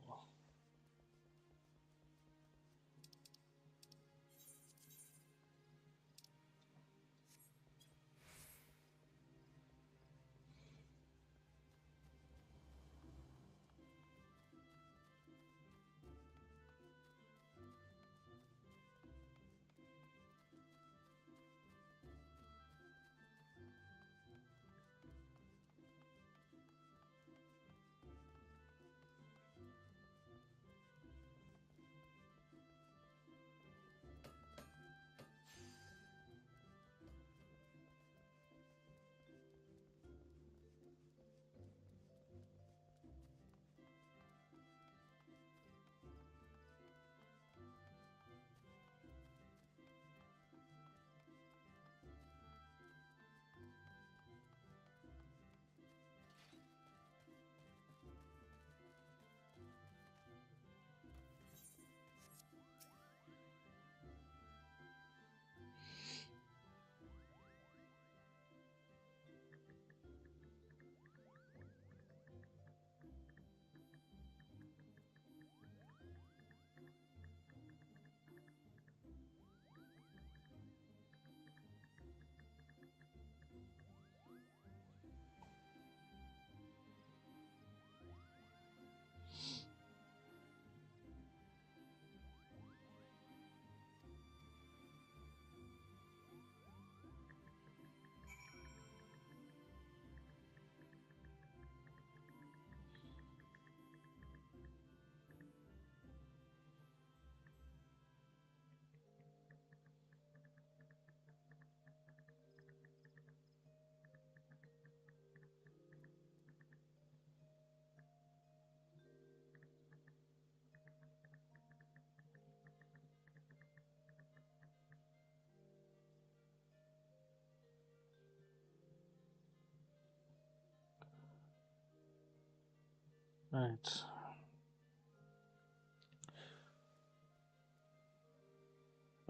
Right.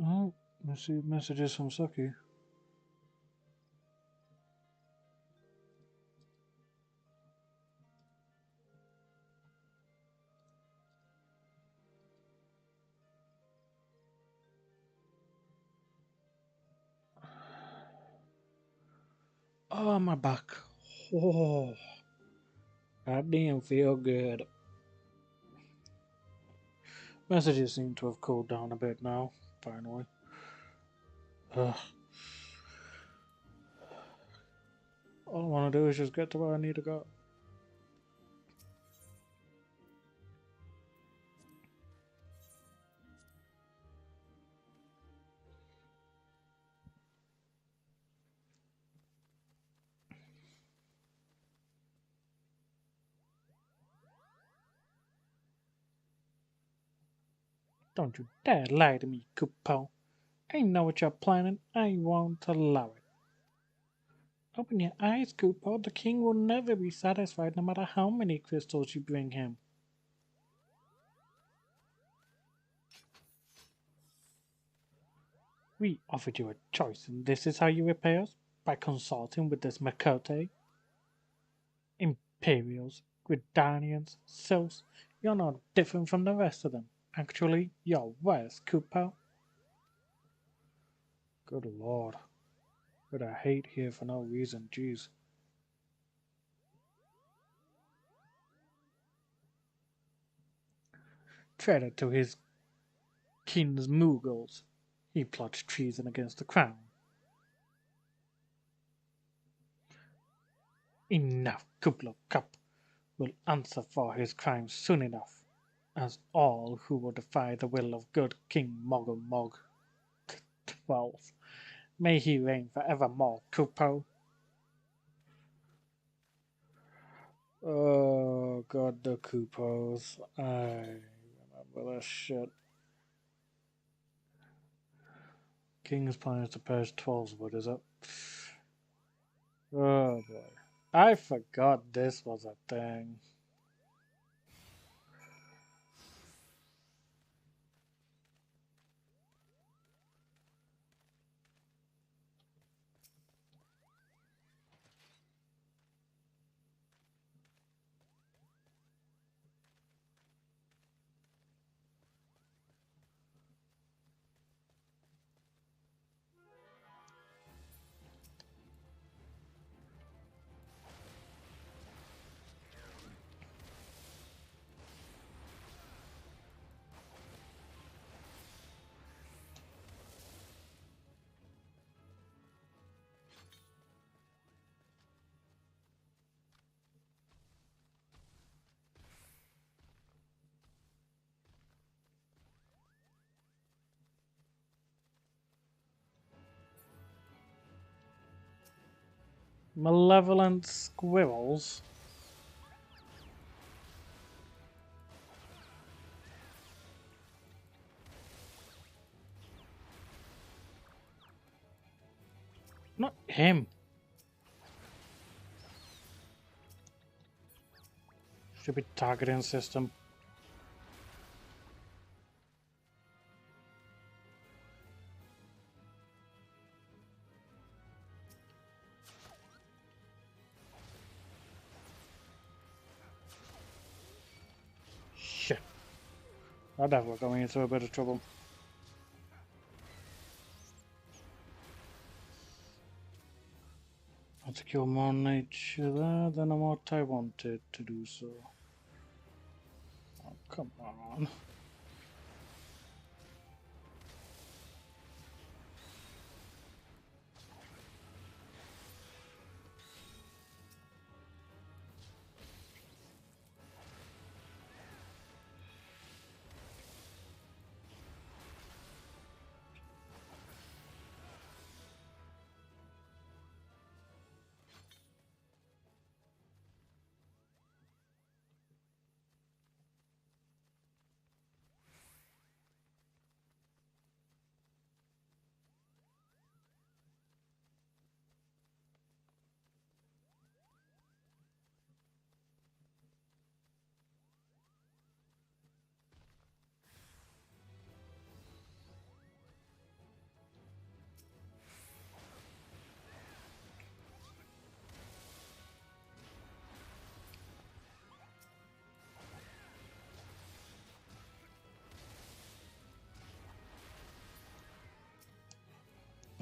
Oh, let's see messages from Suki. Oh, my back. Oh, that didn't feel good. Messages seem to have cooled down a bit now, finally. Ugh. All I want to do is just get to where I need to go. Don't you dare lie to me, Kupo. I know what you're planning. I won't allow it. Open your eyes, Kupo. The king will never be satisfied no matter how many crystals you bring him. We offered you a choice, and this is how you repay us? By consulting with this Makote? Imperials, Gridanians, Sils, you're not different from the rest of them. Actually, you're worse, Kupo. Good lord. But I hate here for no reason, jeez. Traitor to his king's Mughals. He plots treason against the crown. Enough, Kublo Kup will answer for his crimes soon enough, as all who will defy the will of good King Mogul Mog 12. May he reign forevermore, Kupo. Oh god, the Kupos. I remember this shit. King's plan is to purge 12's wood, is it? Oh boy. I forgot this was a thing. Malevolent squirrels? Not him. Should be targeting system. Shit. I doubt we're going into a bit of trouble. I'll secure more nature there than what I wanted to do so. Oh, come on.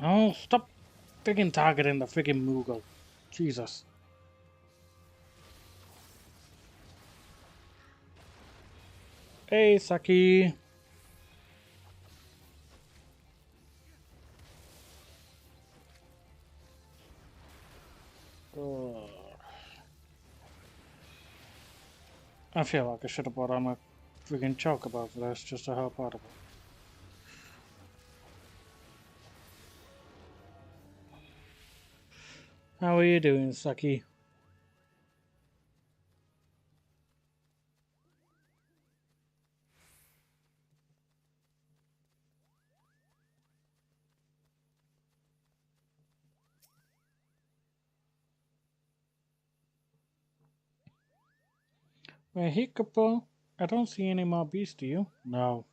No, stop freaking targeting the freaking Moogle. Jesus. Hey, Saki. Ugh. I feel like I should have brought on a freaking chocobo for this just to help out a bit. How are you doing, Saki? Well, Hiccupo, I don't see any more beasts, do you? No.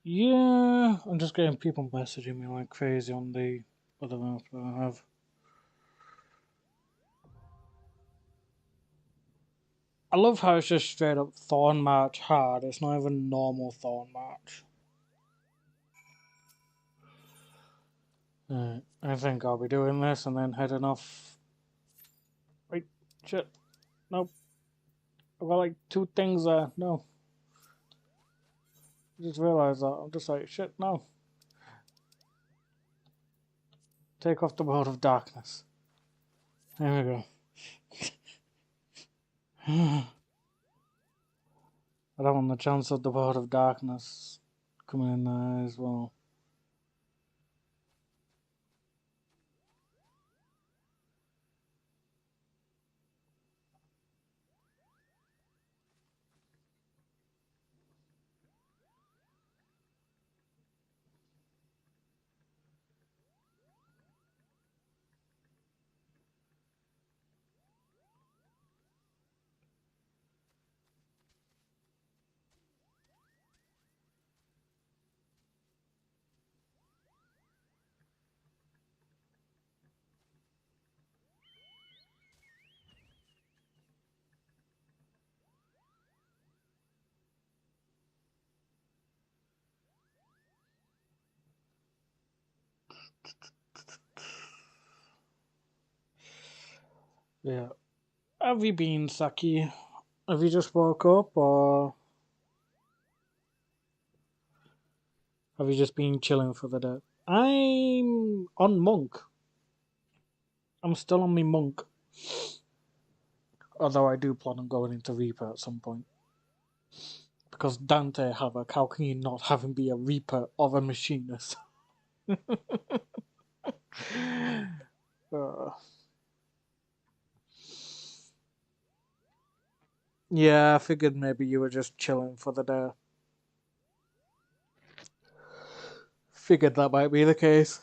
Yeah, I'm just getting people messaging me like crazy on the other app that I have. I love how it's just straight up Thorn March hard. It's not even normal Thorn March. I think I'll be doing this and then heading off. Wait, shit. Nope. I've got like two things there. No. I just realised that. I'm just like, shit, no. Take off the World of Darkness. There we go. I don't want the chance of the World of Darkness coming in there as well. Yeah. Have you been, Saki? Have you just woke up or have you just been chilling for the day? I'm on Monk. I'm still on my Monk. Although I do plan on going into Reaper at some point. Because Dante Havoc, how can you not have him be a Reaper of a machinist? uh, yeah, I figured maybe you were just chilling for the day. Figured that might be the case.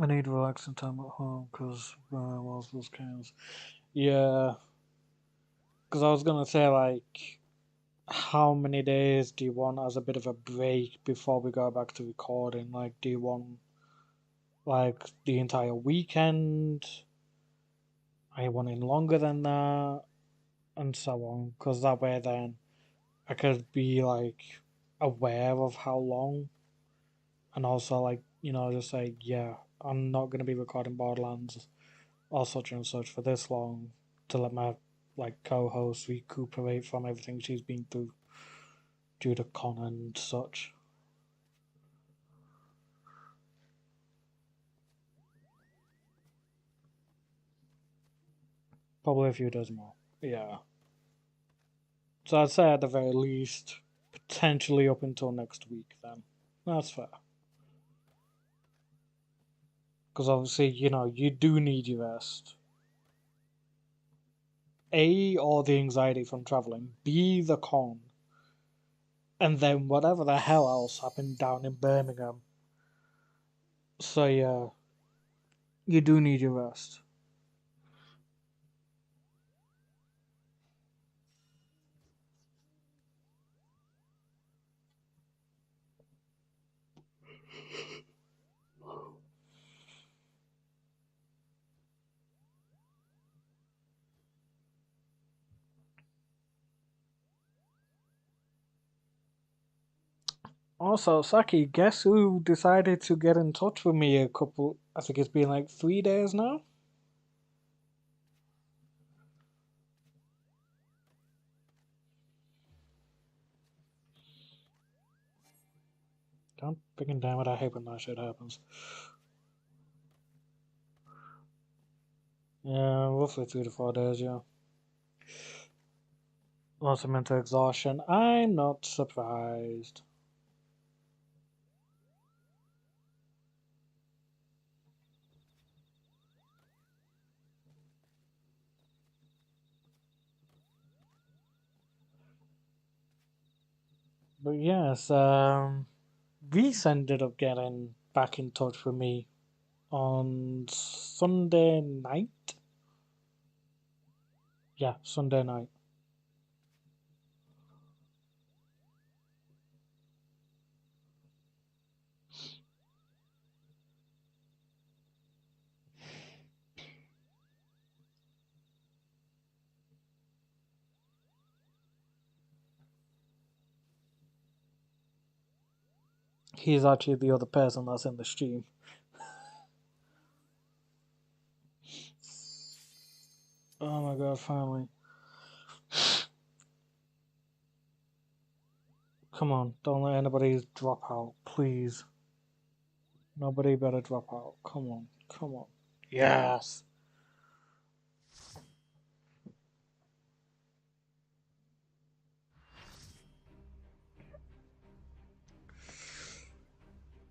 I need relaxing time at home because whilst those chaos. Yeah, because I was gonna say like, how many days do you want as a bit of a break before we go back to recording? Like, do you want like the entire weekend? Are you wanting longer than that? And so on, because that way then I could be like aware of how long, and also like just say yeah, I'm not gonna be recording Borderlands or such and such for this long to let my like co-host recuperate from everything she's been through due to con and such. Probably a few dozen more. Yeah. So I'd say at the very least, potentially up until next week then. That's fair. Because obviously, you do need your rest. A, all the anxiety from travelling. B, the con. And then whatever the hell else happened down in Birmingham. So yeah, you do need your rest. Also, Saki, guess who decided to get in touch with me I think it's been like 3 days now? Don't freaking damn it, I hate when that shit happens. Yeah, roughly 3 to 4 days, yeah. Lots of mental exhaustion. I'm not surprised. But yes, Reese ended up getting back in touch with me on Sunday night. Yeah, Sunday night. He's actually the other person that's in the stream. Oh my god, finally. Come on, don't let anybody drop out, please. Nobody better drop out. Come on, come on. Yes!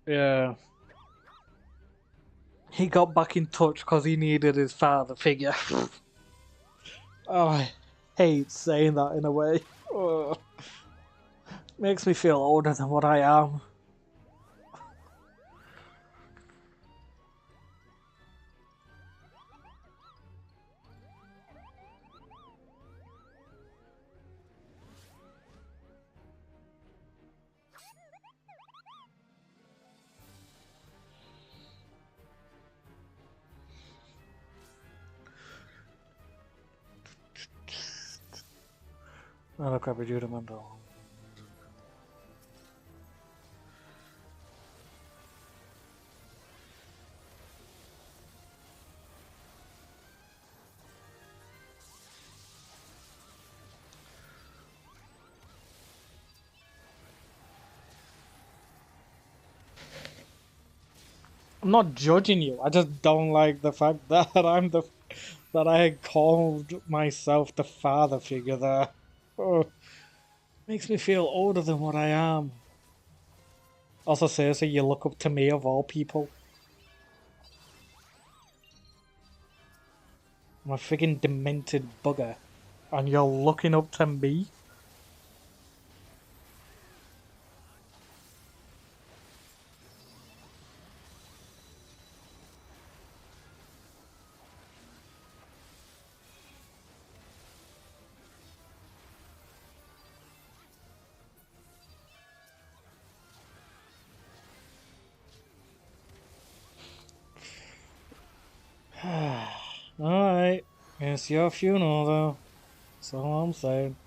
Yeah. He got back in touch because he needed his father figure. Oh, I hate saying that in a way. Oh, makes me feel older than what I am. Not a crappy Judamando. I'm not judging you. I just don't like the fact that that I called myself the father figure there. Oh, makes me feel older than what I am. Also, seriously, you look up to me of all people. I'm a friggin' demented bugger, and you're looking up to me. Alright, it's your funeral though. That's all I'm saying.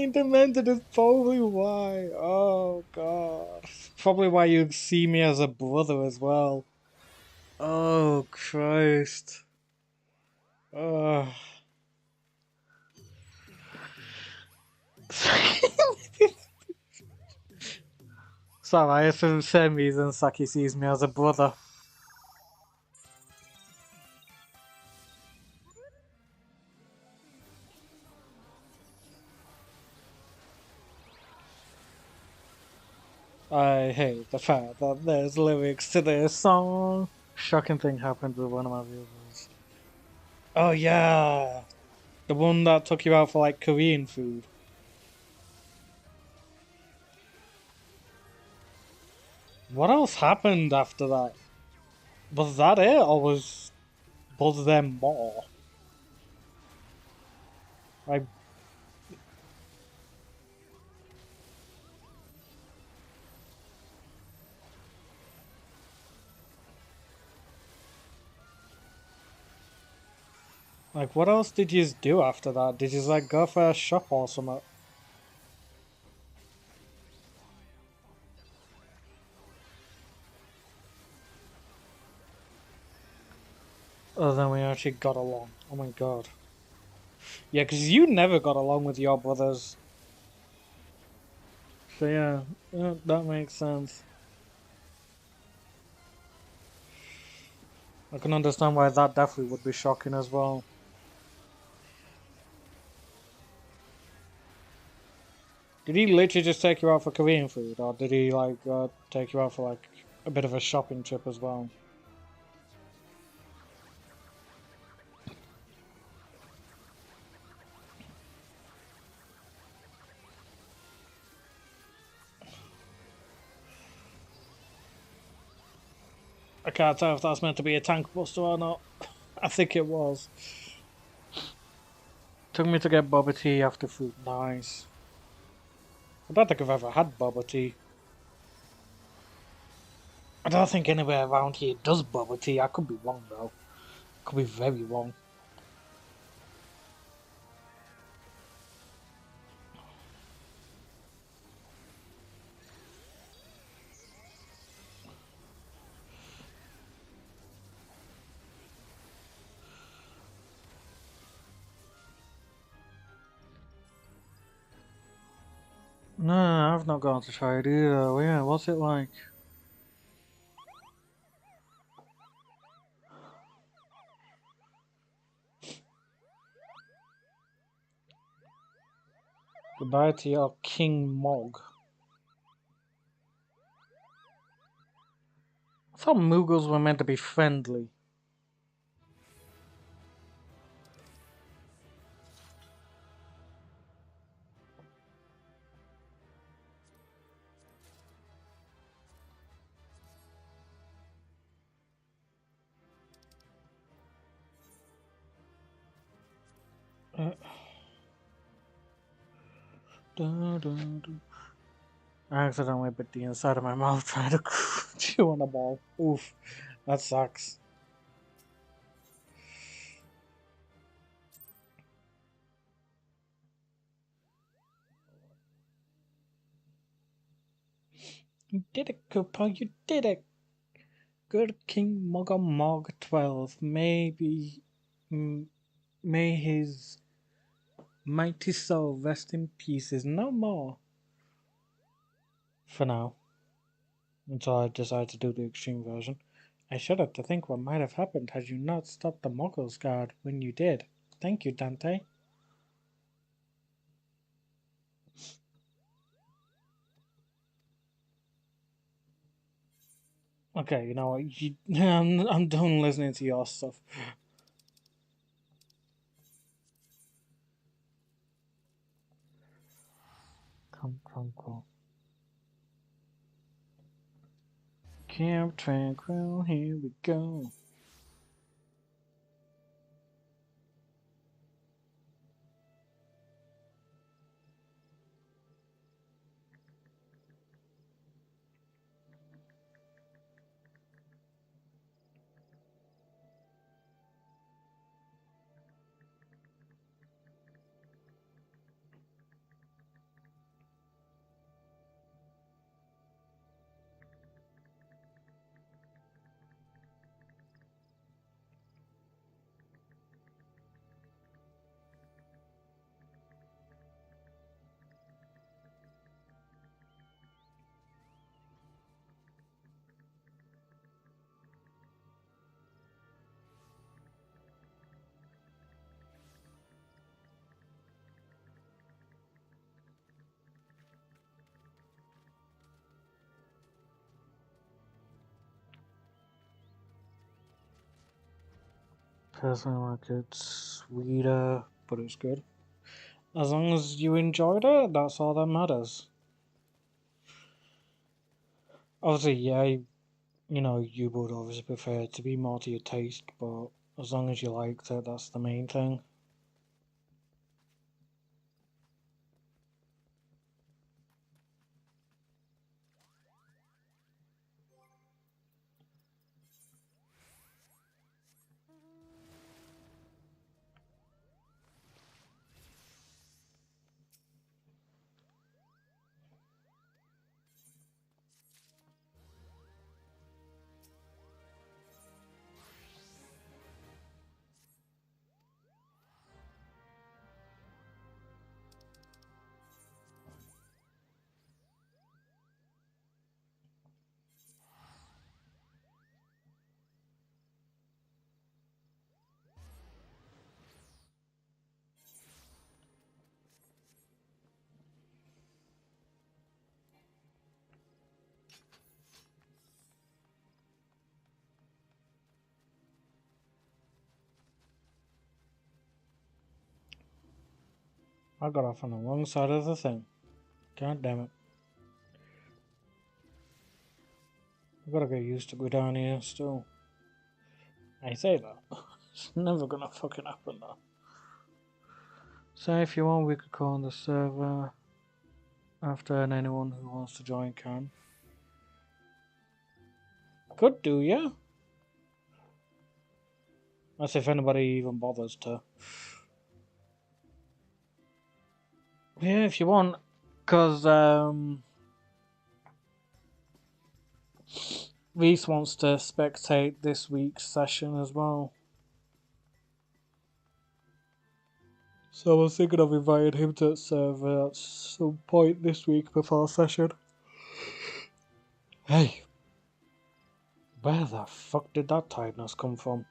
being demented is probably why. Oh god. Probably why you see me as a brother as well. Oh Christ. Oh. Sorry, for the same reason Saki sees me as a brother. I hate the fact that there's lyrics to this song. Shocking thing happened with one of my viewers. Oh yeah, the one that took you out for like Korean food. What else happened after that? Was that it, or was there more? Like, what else did you do after that? Did you like go for a shop or something? Oh, then we actually got along. Oh my god. Yeah, because you never got along with your brothers. So yeah, that makes sense. I can understand why that definitely would be shocking as well. Did he literally just take you out for Korean food, or did he like take you out for like a bit of a shopping trip as well? I can't tell if that's meant to be a tank buster or not. I think it was. Took me to get boba tea after food. Nice. I don't think I've ever had boba tea. I don't think anywhere around here does boba tea. I could be wrong though. Could be very wrong. No, I've not gone to try it either. Yeah, what's it like? Goodbye to your King Mog. I thought Mughals were meant to be friendly. I accidentally bit the inside of my mouth trying to chew on a ball. Oof, that sucks. You did it, Cooper. You did it. Good King Mugger Mog 12. May his mighty soul rest in pieces no more. For now. Until I decide to do the extreme version. I shudder to think what might have happened had you not stopped the Muggles guard when you did. Thank you, Dante. Okay, you know what? I'm done listening to your stuff. Come, come. Camp Tranquil, here we go. personally like it's weirder, but it's good. As long as you enjoyed it, that's all that matters. Obviously, yeah, you would obviously prefer it to be more to your taste, but as long as you liked it, that's the main thing. I got off on the wrong side of the thing. God damn it. I gotta get used to go down here still. I say that. It's never gonna fucking happen though. So if you want, we could call on the server after, and anyone who wants to join can. Could do, yeah. That's if anybody even bothers to. Yeah, if you want. Because, Reese wants to spectate this week's session as well. So I was thinking of inviting him to the server at some point this week before session. Hey! Where the fuck did that tiredness come from?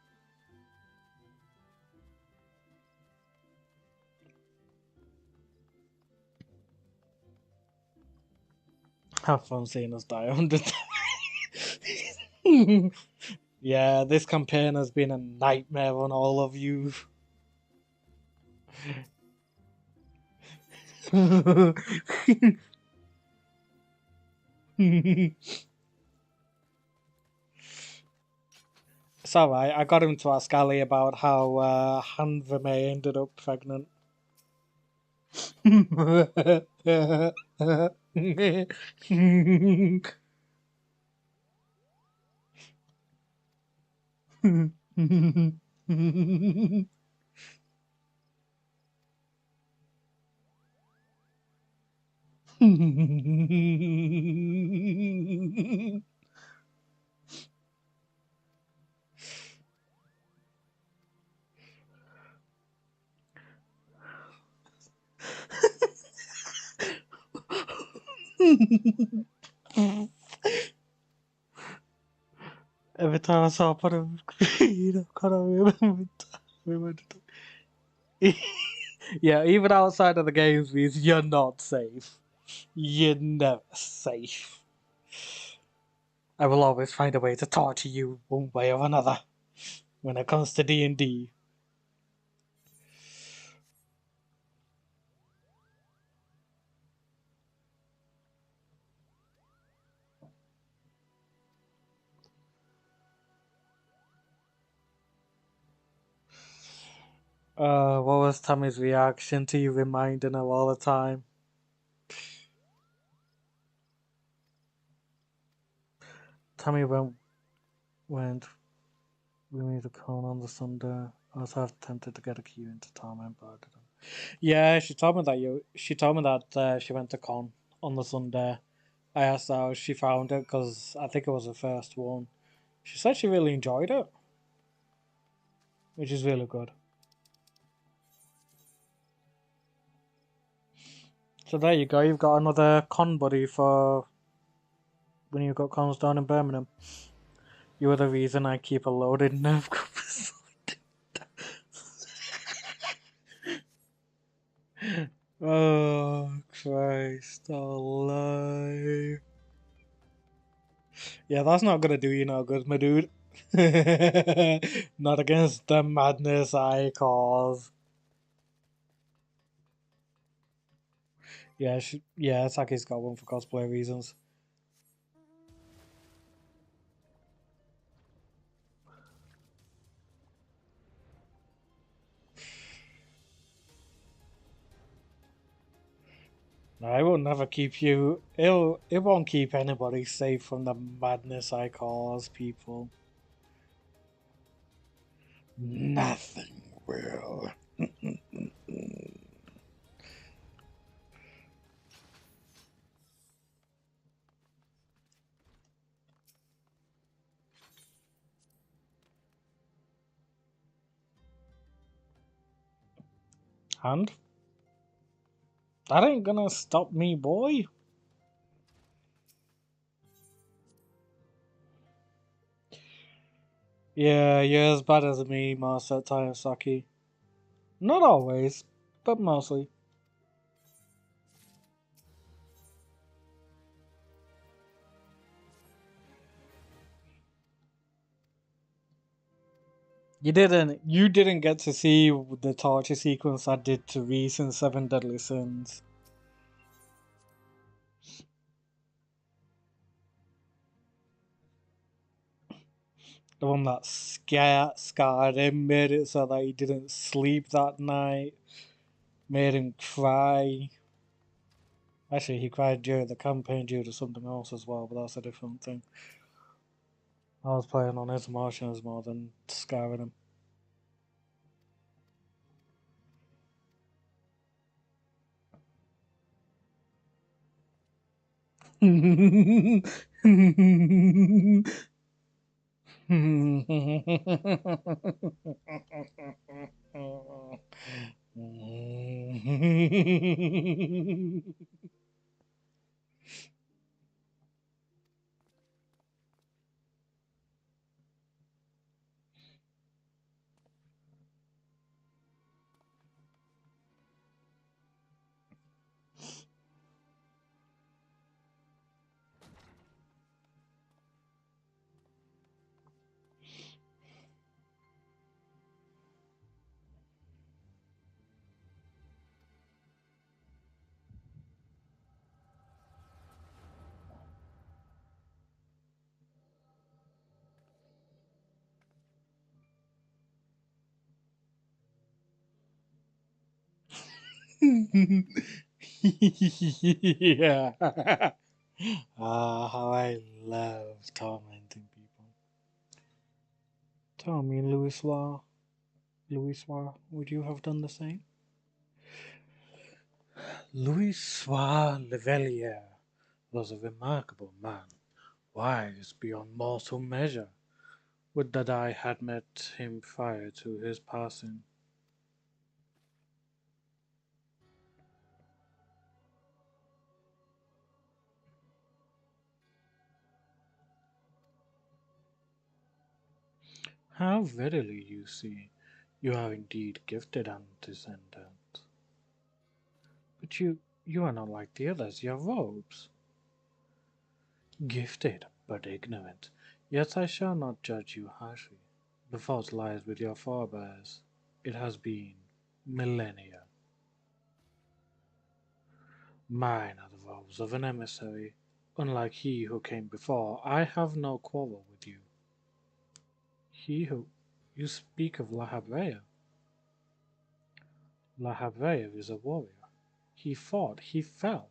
Have fun seeing us die 100 times. Yeah, this campaign has been a nightmare on all of you. It's alright, I got him to ask Ali about how Hanva May ended up pregnant. Every time I saw part of I can't remember. Yeah, even outside of the games means you're not safe. You're never safe. I will always find a way to torture you one way or another when it comes to D&D. What was Tammy's reaction to you reminding her all the time? Tammy went with me to con on the Sunday. I was half tempted to get a queue into Torment, but I didn't. Yeah, she told me that she went to con on the Sunday. I asked her how she found it because I think it was the first one. She said she really enjoyed it, which is really good. So there you go, you've got another con buddy for when you've got cons down in Birmingham. You are the reason I keep a loaded nerve compass. Oh, Christ alive. Yeah, that's not gonna do you no good, my dude. Not against the madness I cause. Yeah, yeah, Saki's got one for cosplay reasons. No, it will never keep you. It won't keep anybody safe from the madness I cause, people. Nothing will. And that ain't gonna stop me, boy. Yeah, you're as bad as me most of the time, Saki. Not always, but mostly. You didn't get to see the torture sequence I did to Reese in Seven Deadly Sins. The one that scarred him, made it so that he didn't sleep that night, made him cry. Actually, he cried during the campaign due to something else as well, but that's a different thing. I was playing on his emotions more than scarring him. Yeah. Ah, how I love tormenting people. Tell me, Louis, would you have done the same? Louis Levelier was a remarkable man, wise beyond mortal measure. Would that I had met him prior to his passing. How readily you see. You are indeed gifted and descendant. But you are not like the others, your robes. Gifted, but ignorant. Yet I shall not judge you harshly. The fault lies with your forebears. It has been millennia. Mine are the robes of an emissary. Unlike he who came before, I have no quarrel with you. He who you speak of Lahabrea. Lahabrea is a warrior. He fought, he fell.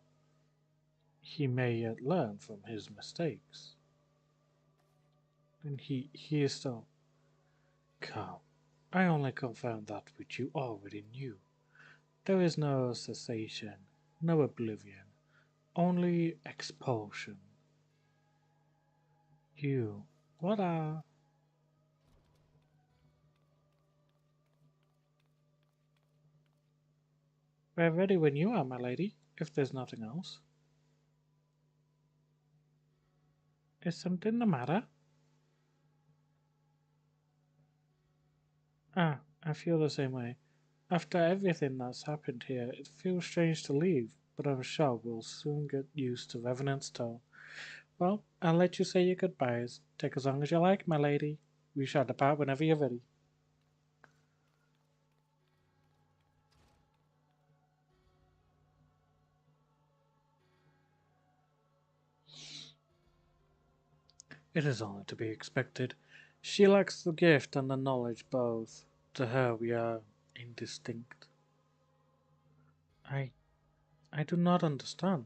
He may yet learn from his mistakes. And he is still calm. I only confirm that which you already knew. There is no cessation, no oblivion, only expulsion. You, what are... We're ready when you are, my lady, if there's nothing else. Is something the matter? Ah, I feel the same way. After everything that's happened here, it feels strange to leave, but I'm sure we'll soon get used to Revenant's tone. Well, I'll let you say your goodbyes. Take as long as you like, my lady. We shall depart whenever you're ready. It is only to be expected. She lacks the gift and the knowledge both. To her we are indistinct. I I do not understand.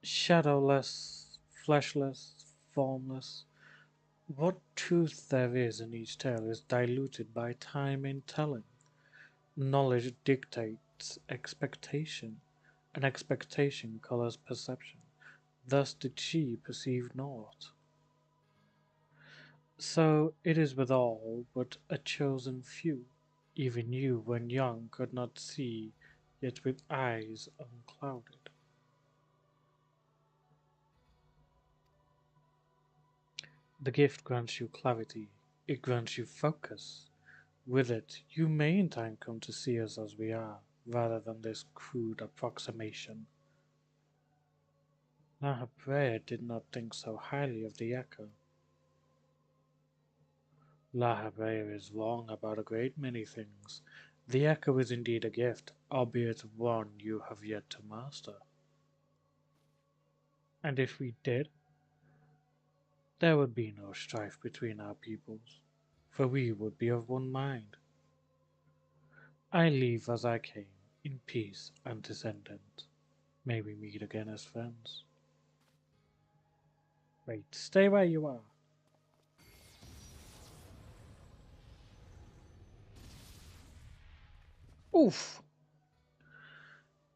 Shadowless, fleshless, formless. What truth there is in each tale is diluted by time in telling. Knowledge dictates expectation, and expectation colours perception. Thus did she perceive naught. So it is with all but a chosen few. Even you, when young, could not see, yet with eyes unclouded. The gift grants you clarity, it grants you focus. With it, you may in time come to see us as we are, rather than this crude approximation. Lahabrea did not think so highly of the echo. Lahabrea is wrong about a great many things. The echo is indeed a gift, albeit one you have yet to master. And if we did, there would be no strife between our peoples, for we would be of one mind. I leave as I came, in peace and descendant. May we meet again as friends. Wait, stay where you are. Oof!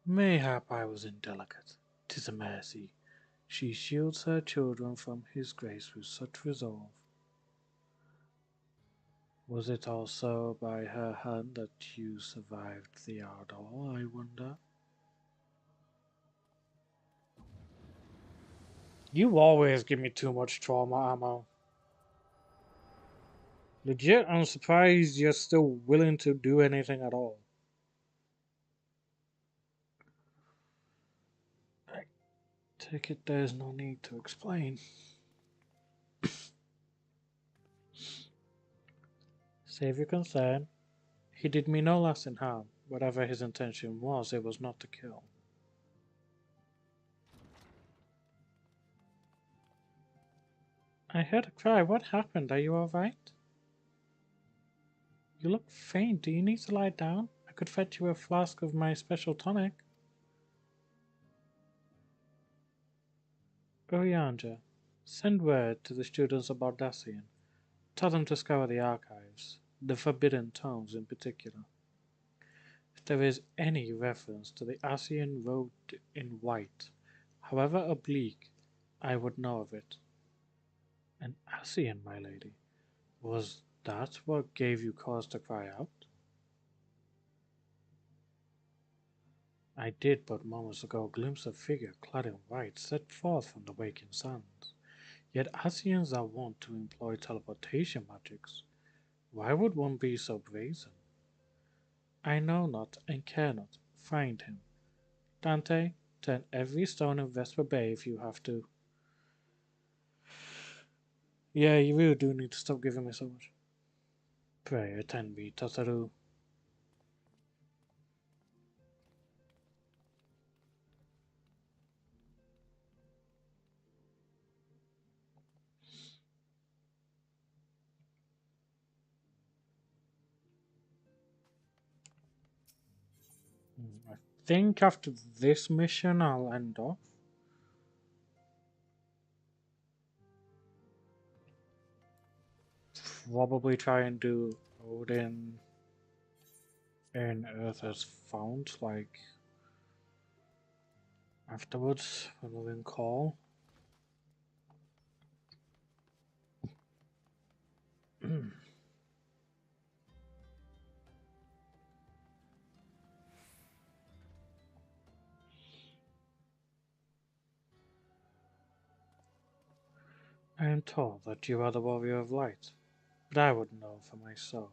Mayhap I was indelicate. 'Tis a mercy. She shields her children from his grace with such resolve. Was it also by her hand that you survived the ardor, I wonder? You always give me too much trauma ammo. Legit, I'm surprised you're still willing to do anything at all. I take it there's no need to explain. Save your concern. He did me no lasting harm. Whatever his intention was, it was not to kill. I heard a cry. What happened? Are you alright? You look faint. Do you need to lie down? I could fetch you a flask of my special tonic. Urianger, send word to the students about Dacian. Tell them to scour the archives, the forbidden tomes in particular. If there is any reference to the Asian robed in white, however oblique, I would know of it. An Asian, my lady? Was that what gave you cause to cry out? I did but moments ago glimpse a figure clad in white set forth from the waking sands. Yet Asians are wont to employ teleportation magics. Why would one be so brazen? I know not and care not. Find him. Dante, turn every stone in Vesper Bay if you have to. Yeah, you really do need to stop giving me so much. Pray attend me, Tataru. I think after this mission I'll end off. Probably try and do Odin and Earth as found, like afterwards when we're in call. I am told that you are the warrior of light, but I would know for myself.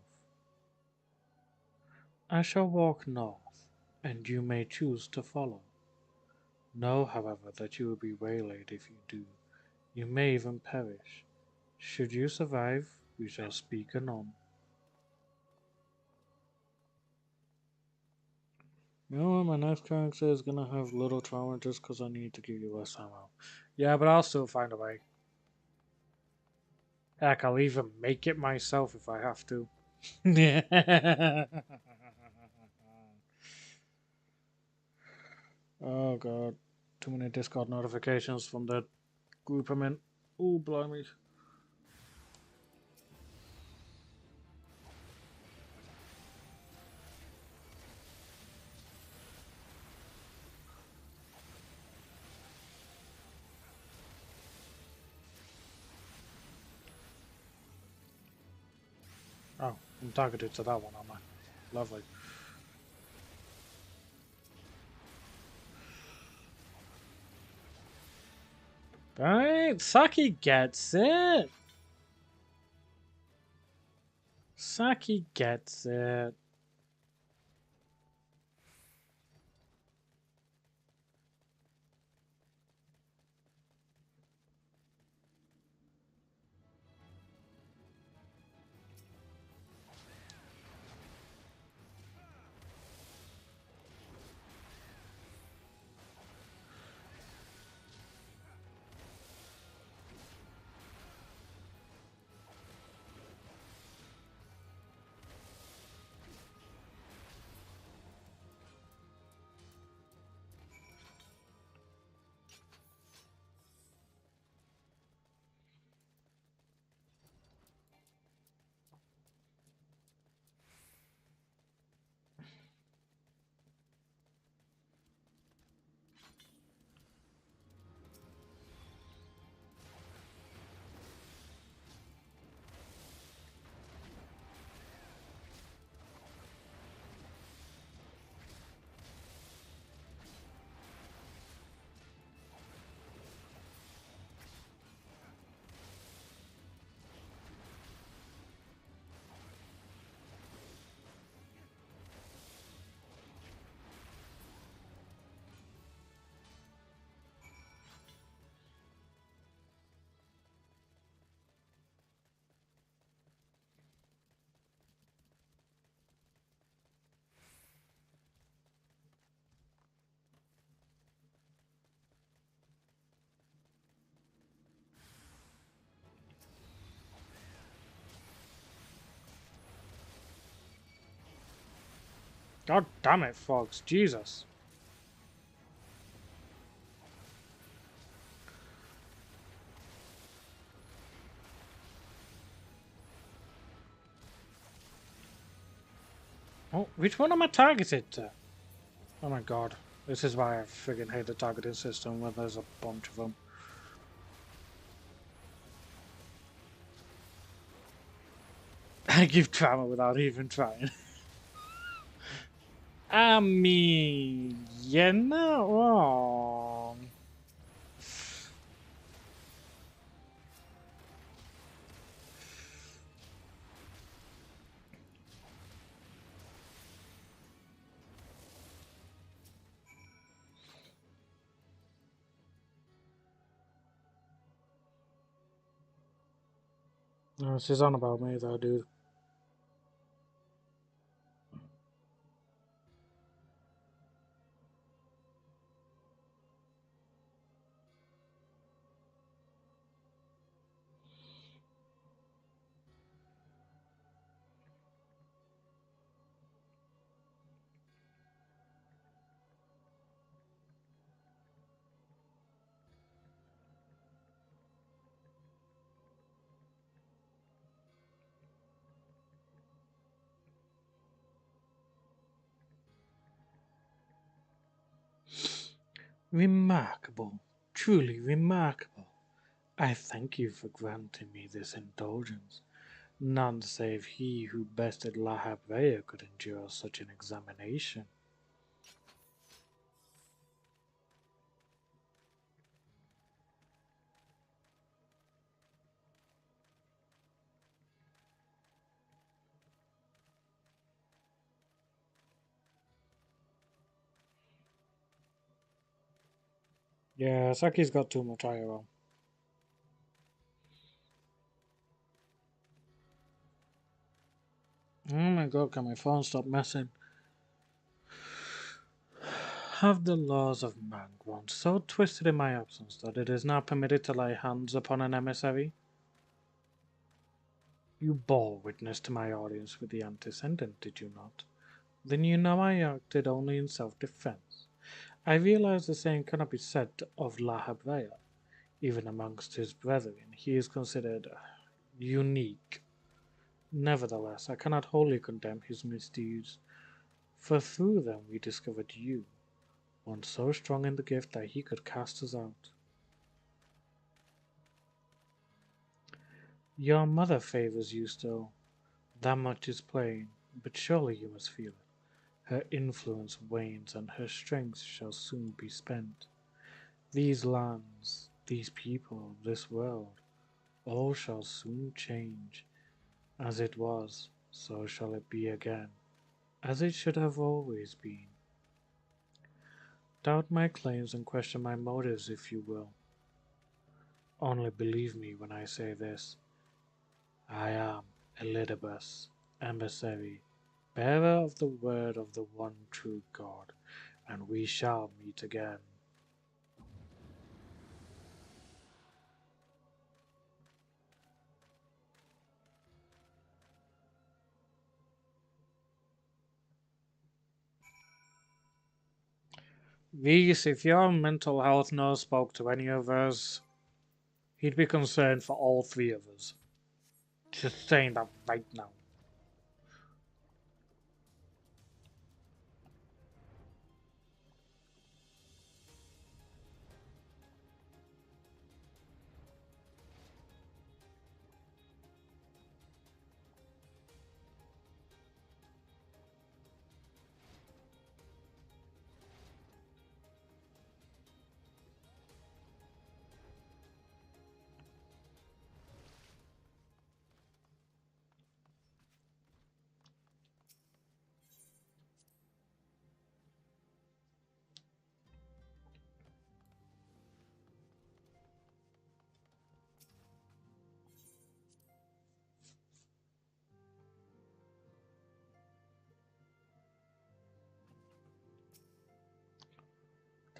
I shall walk north, and you may choose to follow. Know, however, that you will be waylaid if you do. You may even perish. Should you survive, we shall speak anon. You know what, my next character is gonna have little trauma just because I need to give you less ammo. Yeah, but I'll still find a way. Heck, I'll even make it myself if I have to. Oh god. Too many Discord notifications from the group I'm in. Oh, blimey. Oh, I'm targeted to that one, am I? Lovely. Right, Saki gets it. Saki gets it. God damn it, folks. Jesus. Oh, which one am I targeted to? Oh my god. This is why I friggin' hate the targeting system when there's a bunch of them. I give trauma without even trying. I mean, you're not wrong. No, she's on about me though, dude. Remarkable. Truly remarkable. I thank you for granting me this indulgence. None save he who bested La Habrea could endure such an examination. Yeah, Saki's got too much IRL. Oh my god, can my phone stop messing? Have the laws of man grown so twisted in my absence that it is now permitted to lay hands upon an emissary? You bore witness to my audience with the antecedent, did you not? Then you know I acted only in self-defense. I realize the same cannot be said of La Habrea. Even amongst his brethren, he is considered unique. Nevertheless, I cannot wholly condemn his misdeeds, for through them we discovered you, one so strong in the gift that he could cast us out. Your mother favors you still, that much is plain, but surely you must feel it. Her influence wanes, and her strength shall soon be spent. These lands, these people, this world, all shall soon change. As it was, so shall it be again, as it should have always been. Doubt my claims and question my motives if you will. Only believe me when I say this. I am Elidibus, emissary, bearer of the word of the one true God, and we shall meet again. Reese, if your mental health nurse spoke to any of us, he'd be concerned for all three of us. Just saying that right now.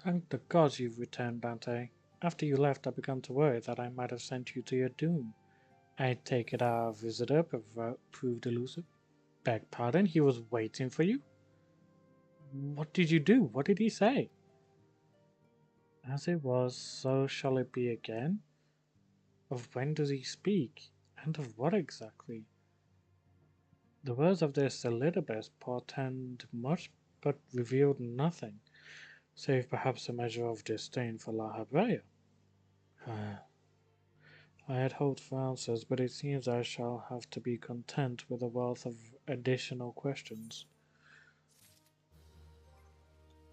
Thank the gods you've returned, Dante. After you left, I began to worry that I might have sent you to your doom. I take it our visitor proved elusive. Beg pardon, he was waiting for you? What did you do? What did he say? As it was, so shall it be again? Of when does he speak? And of what exactly? The words of this Elidibus portend much, but revealed nothing, save perhaps a measure of disdain for La Habrea. I had hoped for answers, but it seems I shall have to be content with a wealth of additional questions.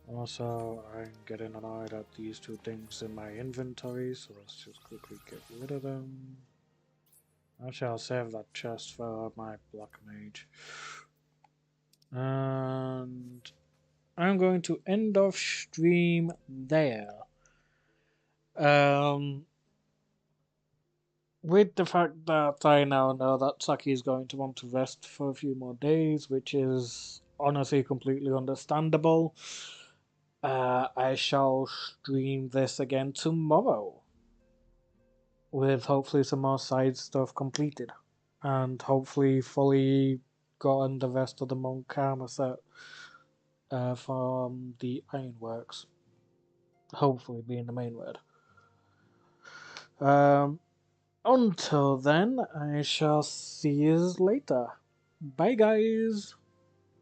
Also, I'm getting annoyed at these two things in my inventory, so let's just quickly get rid of them. I shall save that chest for my Black Mage. And I'm going to end off stream there. Um, with the fact that I now know that Saki is going to want to rest for a few more days, which is honestly completely understandable, I shall stream this again tomorrow with hopefully some more side stuff completed and hopefully fully gotten the rest of the Monk Karma set from the Ironworks. Hopefully being the main word. Until then, I shall see you later. Bye, guys.